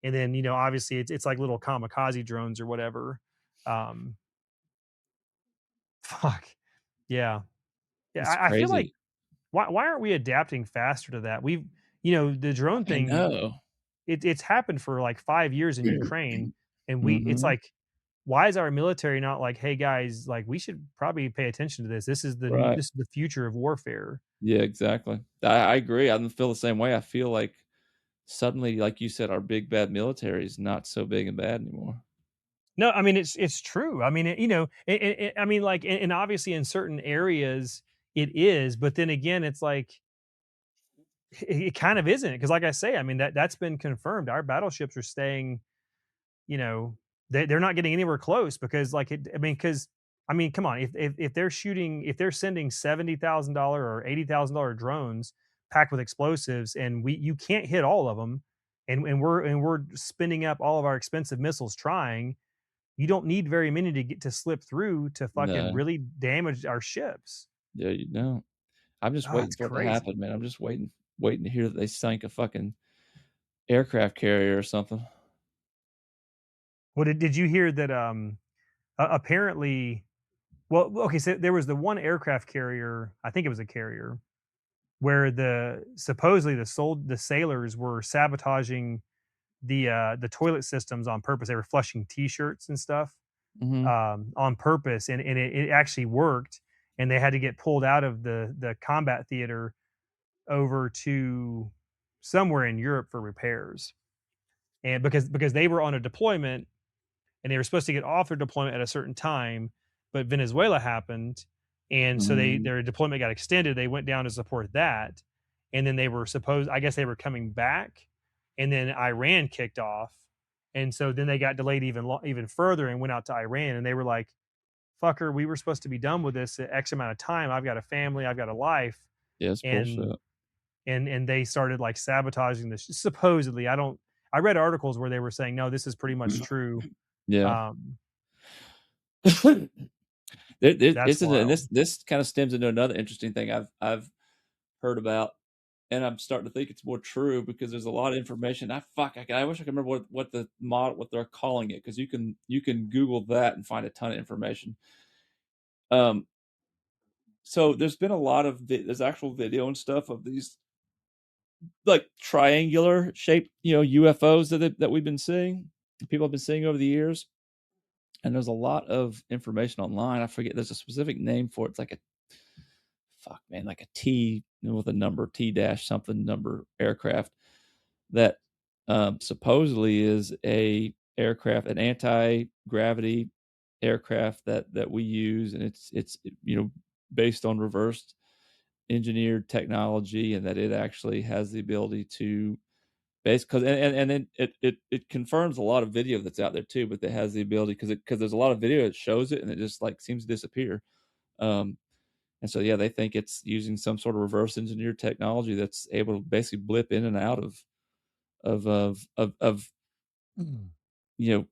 and then, obviously it's like little kamikaze drones or whatever. Um, fuck. Yeah. Yeah, It's I feel like crazy. why aren't we adapting faster to that? The drone I thing, know. it's happened for like 5 years in Ukraine, and it's Mhm. like, why is our military not like, "Hey, guys, like, we should probably pay attention to this. Right. This is the future of warfare." Yeah, exactly. I agree, I feel the same way. I feel like suddenly, like you said, our big bad military is not so big and bad anymore. No, I mean, it's true. I mean, I mean, like, and obviously in certain areas it is, but then again, it's like it kind of isn't, because, like I say, I mean that's been confirmed. Our battleships are staying, you know, they're not getting anywhere close, because like it. I mean, because I mean, come on, if they're shooting, if they're sending $70,000 or $80,000 drones packed with explosives, and you can't hit all of them, and we're spinning up all of our expensive missiles trying. You don't need very many to get to slip through to fucking No. really damage our ships. Yeah, you don't. I'm just Oh, waiting it's for it to crazy. happen, man. I'm just waiting to hear that they sank a fucking aircraft carrier or something. What did you hear that, apparently, well, okay, so there was the one aircraft carrier, I think it was a carrier, where the supposedly the sailors were sabotaging the toilet systems on purpose. They were flushing T-shirts and stuff, Mhm. on purpose, and it actually worked, and they had to get pulled out of the combat theater over to somewhere in Europe for repairs. And because they were on a deployment, and they were supposed to get off their deployment at a certain time, but Venezuela happened, and so Mhm. their deployment got extended. They went down to support that, and then they were supposed, I guess they were coming back, and then Iran kicked off, and so then they got delayed even further and went out to Iran, and they were like, "Fucker, we were supposed to be done with this at X amount of time. I've got a family, I've got a life," Yeah, it's and bullshit. they started like sabotaging this. Supposedly, I don't. I read articles where they were saying, no, this is pretty much true. Yeah. Um, This that's is and wild. this kinda stems into another interesting thing I've heard about, and I'm starting to think it's more true because there's a lot of information. I wish I could remember what they're calling it, because you can Google that and find a ton of information. Um, so there's been a lot of there's actual video and stuff of these, like, triangular shaped, UFOs that we've been seeing, people have been seeing over the years, and there's a lot of information online. I forget, there's a specific name for it. It's like a fuck, man, like a T with a number, T dash something number aircraft that, supposedly is an anti-gravity aircraft that we use, and it's based on reversed engineered technology, and that it actually has the ability to base, because and then it confirms a lot of video that's out there too, but it has the ability, because there's a lot of video that shows it and it just like seems to disappear. Um, and so, yeah, they think it's using some sort of reverse engineered technology that's able to basically blip in and out of Mm. you know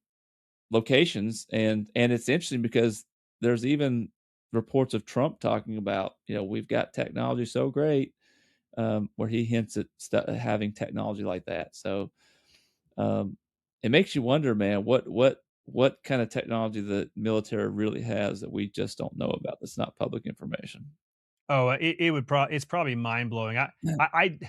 locations, and it's interesting because there's even reports of Trump talking about, we've got technology so great, where he hints at having technology like that. So, um, it makes you wonder, man, what kind of technology the military really has that we just don't know about that's not public information. Oh, it would it's probably mind blowing. I I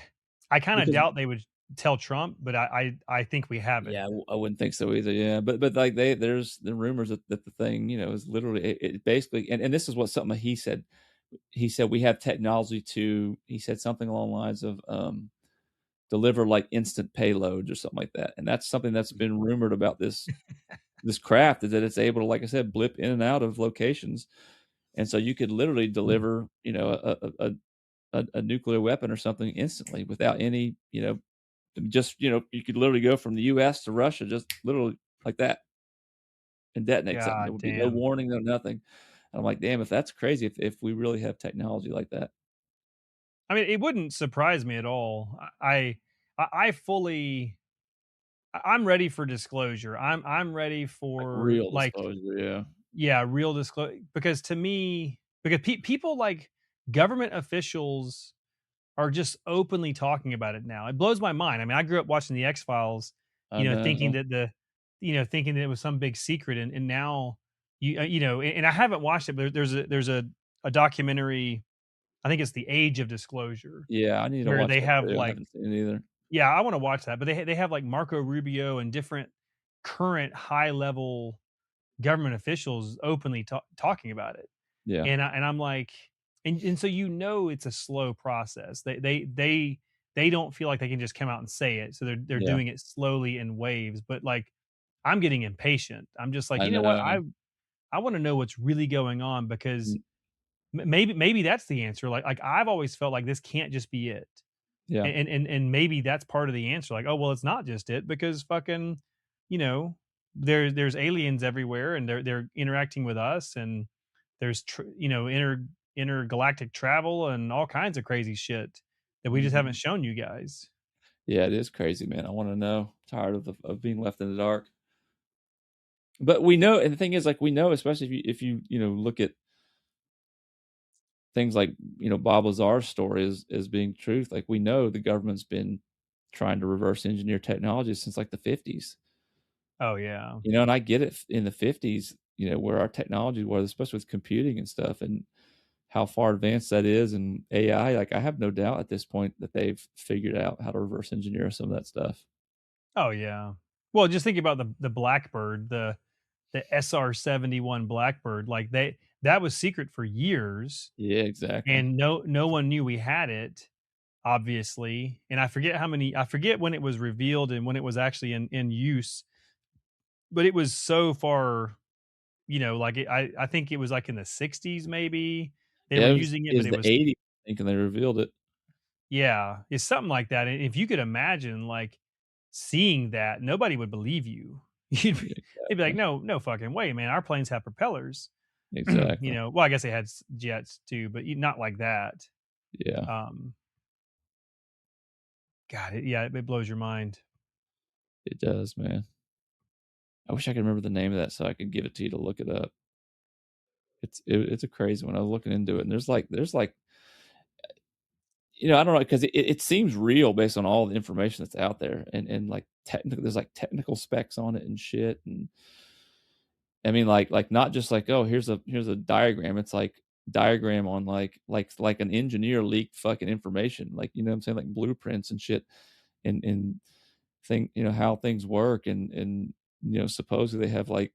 I kind of Because doubt they would tell Trump, but I think we have it. yeah, I wouldn't think so either, yeah, but, like, there's the rumors that the thing, is literally it basically and this is what something he said. He said, "We have technology to" he said something along the lines of, "deliver, like, instant payloads," or something like that, and that's something that's been rumored about this craft is that it's able to, like I said, blip in and out of locations, and so you could literally deliver, a nuclear weapon or something instantly without any, just, you could literally go from the US to Russia just literally like that and detonate something. There God would be no damn. warning, no nothing. And I'm like, "Damn, if that's crazy, if we really have technology like that." I mean, it wouldn't surprise me at all. I fully I'm ready for disclosure. I'm ready Like for real like disclosure, yeah. yeah, real disclosure because to me because people like government officials are just openly talking about it now. It blows my mind. I mean, I grew up watching the X Files, I thinking know. that thinking that it was some big secret, and now and I haven't watched it, but there's a documentary. I think it's the Age of Disclosure, Yeah, I need to where watch they that have too. I like haven't seen it either. yeah, I want to watch that, but they have like Marco Rubio and different current high level government officials openly talking about it. Yeah, And I'm like, and so it's a slow process. They don't feel like they can just come out and say it, so they're yeah. doing it slowly in waves. But like, I'm getting impatient. I'm just like, I you know what? know. I want to know what's really going on because Mm, maybe that's the answer. Like I've always felt like this can't just be it, yeah. and maybe that's part of the answer. Like, oh well, it's not just it because fucking, you know, there's aliens everywhere and they're interacting with us and there's intergalactic travel and all kinds of crazy shit that we just haven't Mhm. shown you guys. Yeah, it is crazy, man. I wanna know. Tired of being left in the dark. But we know and the thing is, like, we know, especially if you, look at things like, Bob Lazar's story as being truth, like, we know the government's been trying to reverse engineer technology since, like, the '50s, Oh yeah. and I get it in the '50s, where our technology was, especially with computing and stuff, and how far advanced that is, and AI, like, I have no doubt at this point that they've figured out how to reverse engineer some of that stuff. Oh yeah. Well, just think about the Blackbird, the SR-71 Blackbird. Like that was secret for years, Yeah, exactly. and no one knew we had it, obviously. And I forget when it was revealed and when it was actually in use, but it was so far, like I think it was like in the 60s maybe they were Yeah, it was using it, it but was it the was '80s, I think, and they revealed it. yeah, it's something like that. And if you could imagine like seeing that, nobody would believe you. Yeah, They'd be like, exactly. no, no fucking way, man. Our planes have propellers. Exactly. Well, I guess they had jets too, but not like that. Yeah, Um, God, yeah, it blows your mind. it does, man. I wish I could remember the name of that so I could give it to you to look it up. It's a crazy one. I was looking into it, and there's like I don't know because it seems real based on all the information that's out there, and like technical, there's like technical specs on it and shit, and I mean like not just like oh here's a diagram. It's like diagram on like an engineer leaked fucking information, like what I'm saying, like blueprints and shit, and how things work, and supposedly they have like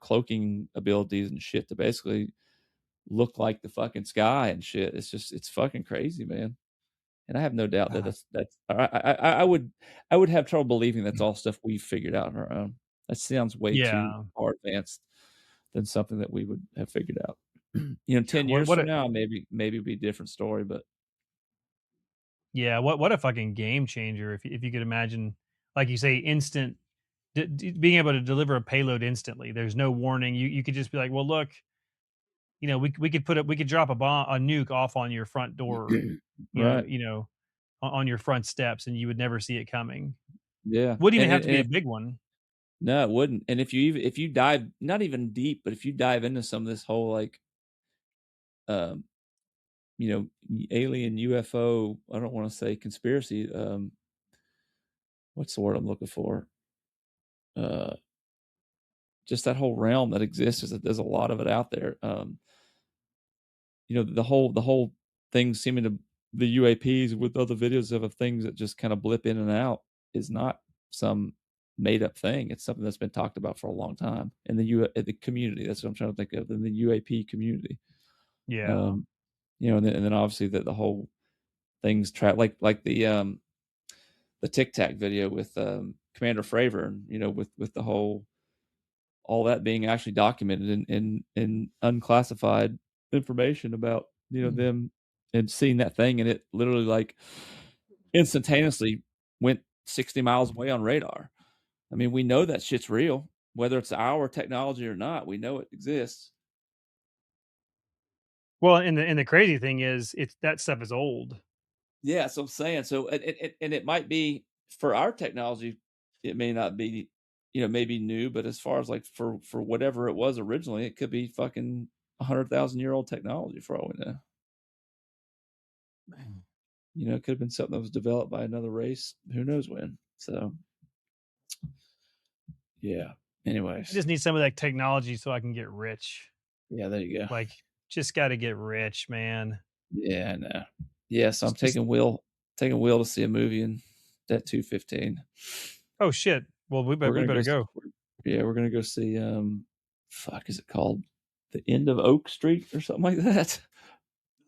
cloaking abilities and shit to basically look like the fucking sky and shit. It's fucking crazy, man. And I have no doubt that God. that's I would have trouble believing that's all stuff we figured out on our own. That sounds way too Yeah. far advanced than something that we would have figured out. 10 What years what from a now, maybe it'd be a different story, but yeah, what a fucking game changer if you could imagine, like you say, instant being able to deliver a payload instantly. There's no warning. You could just be like, well, look, we could drop a nuke off on your front door, right. on your front steps, and you would never see it coming. Yeah. Wouldn't even And have and to and be a if big one. no, it wouldn't. And if you dive not even deep, but if you dive into some of this whole like um alien UFO, I don't want to say conspiracy, what's the word I'm looking for? just that whole realm that exists. Is that there's a lot of it out there. The whole thing seeming to the UAPs with other videos of things that just kind of blip in and out is not some made up thing. It's something that's been talked about for a long time in the community. That's what I'm trying to think of, in the UAP community. Yeah. Um, and then obviously the whole things like the Tic Tac video with Commander Fravor, and with the whole all that being actually documented in unclassified information about them, and seeing that thing, and it literally like instantaneously went 60 miles away on radar. I mean, we know that shit's real, whether it's our technology or not. We know it exists. Well, and the crazy thing is, it's that stuff is old. Yeah, so I'm saying, so and it might be for our technology, it may not be, maybe new, but as far as like for whatever it was originally, it could be fucking 100,000-year-old technology for all we know. It could have been something that was developed by another race. Who knows when? So, yeah. I Anyways, just need some of that technology so I can get rich. yeah, there you go. Like, just got to get rich, man. Yeah, I know. Yeah, so I'm Just taking Will to see a movie at 2:15. oh shit. Well, We're we gonna go. better go. Yeah, we're gonna go see. Fuck, is it called The End of Oak Street or something like that?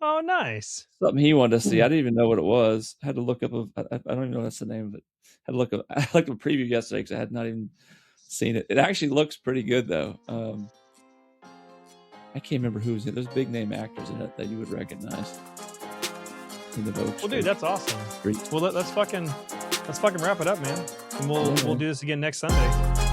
Oh, nice. Something he wanted to see. I didn't even know what it was. Had to look up. I don't even know that's the name of it. Had to look up. I looked up a preview yesterday because I had not even seen it. It actually looks pretty good though. I can't remember who's in it. There's big name actors in it that you would recognize. End of Oak Well, Street. dude, that's awesome. Street. Well, let's fucking wrap it up, man. And we'll Yeah, we'll man. do this again next Sunday.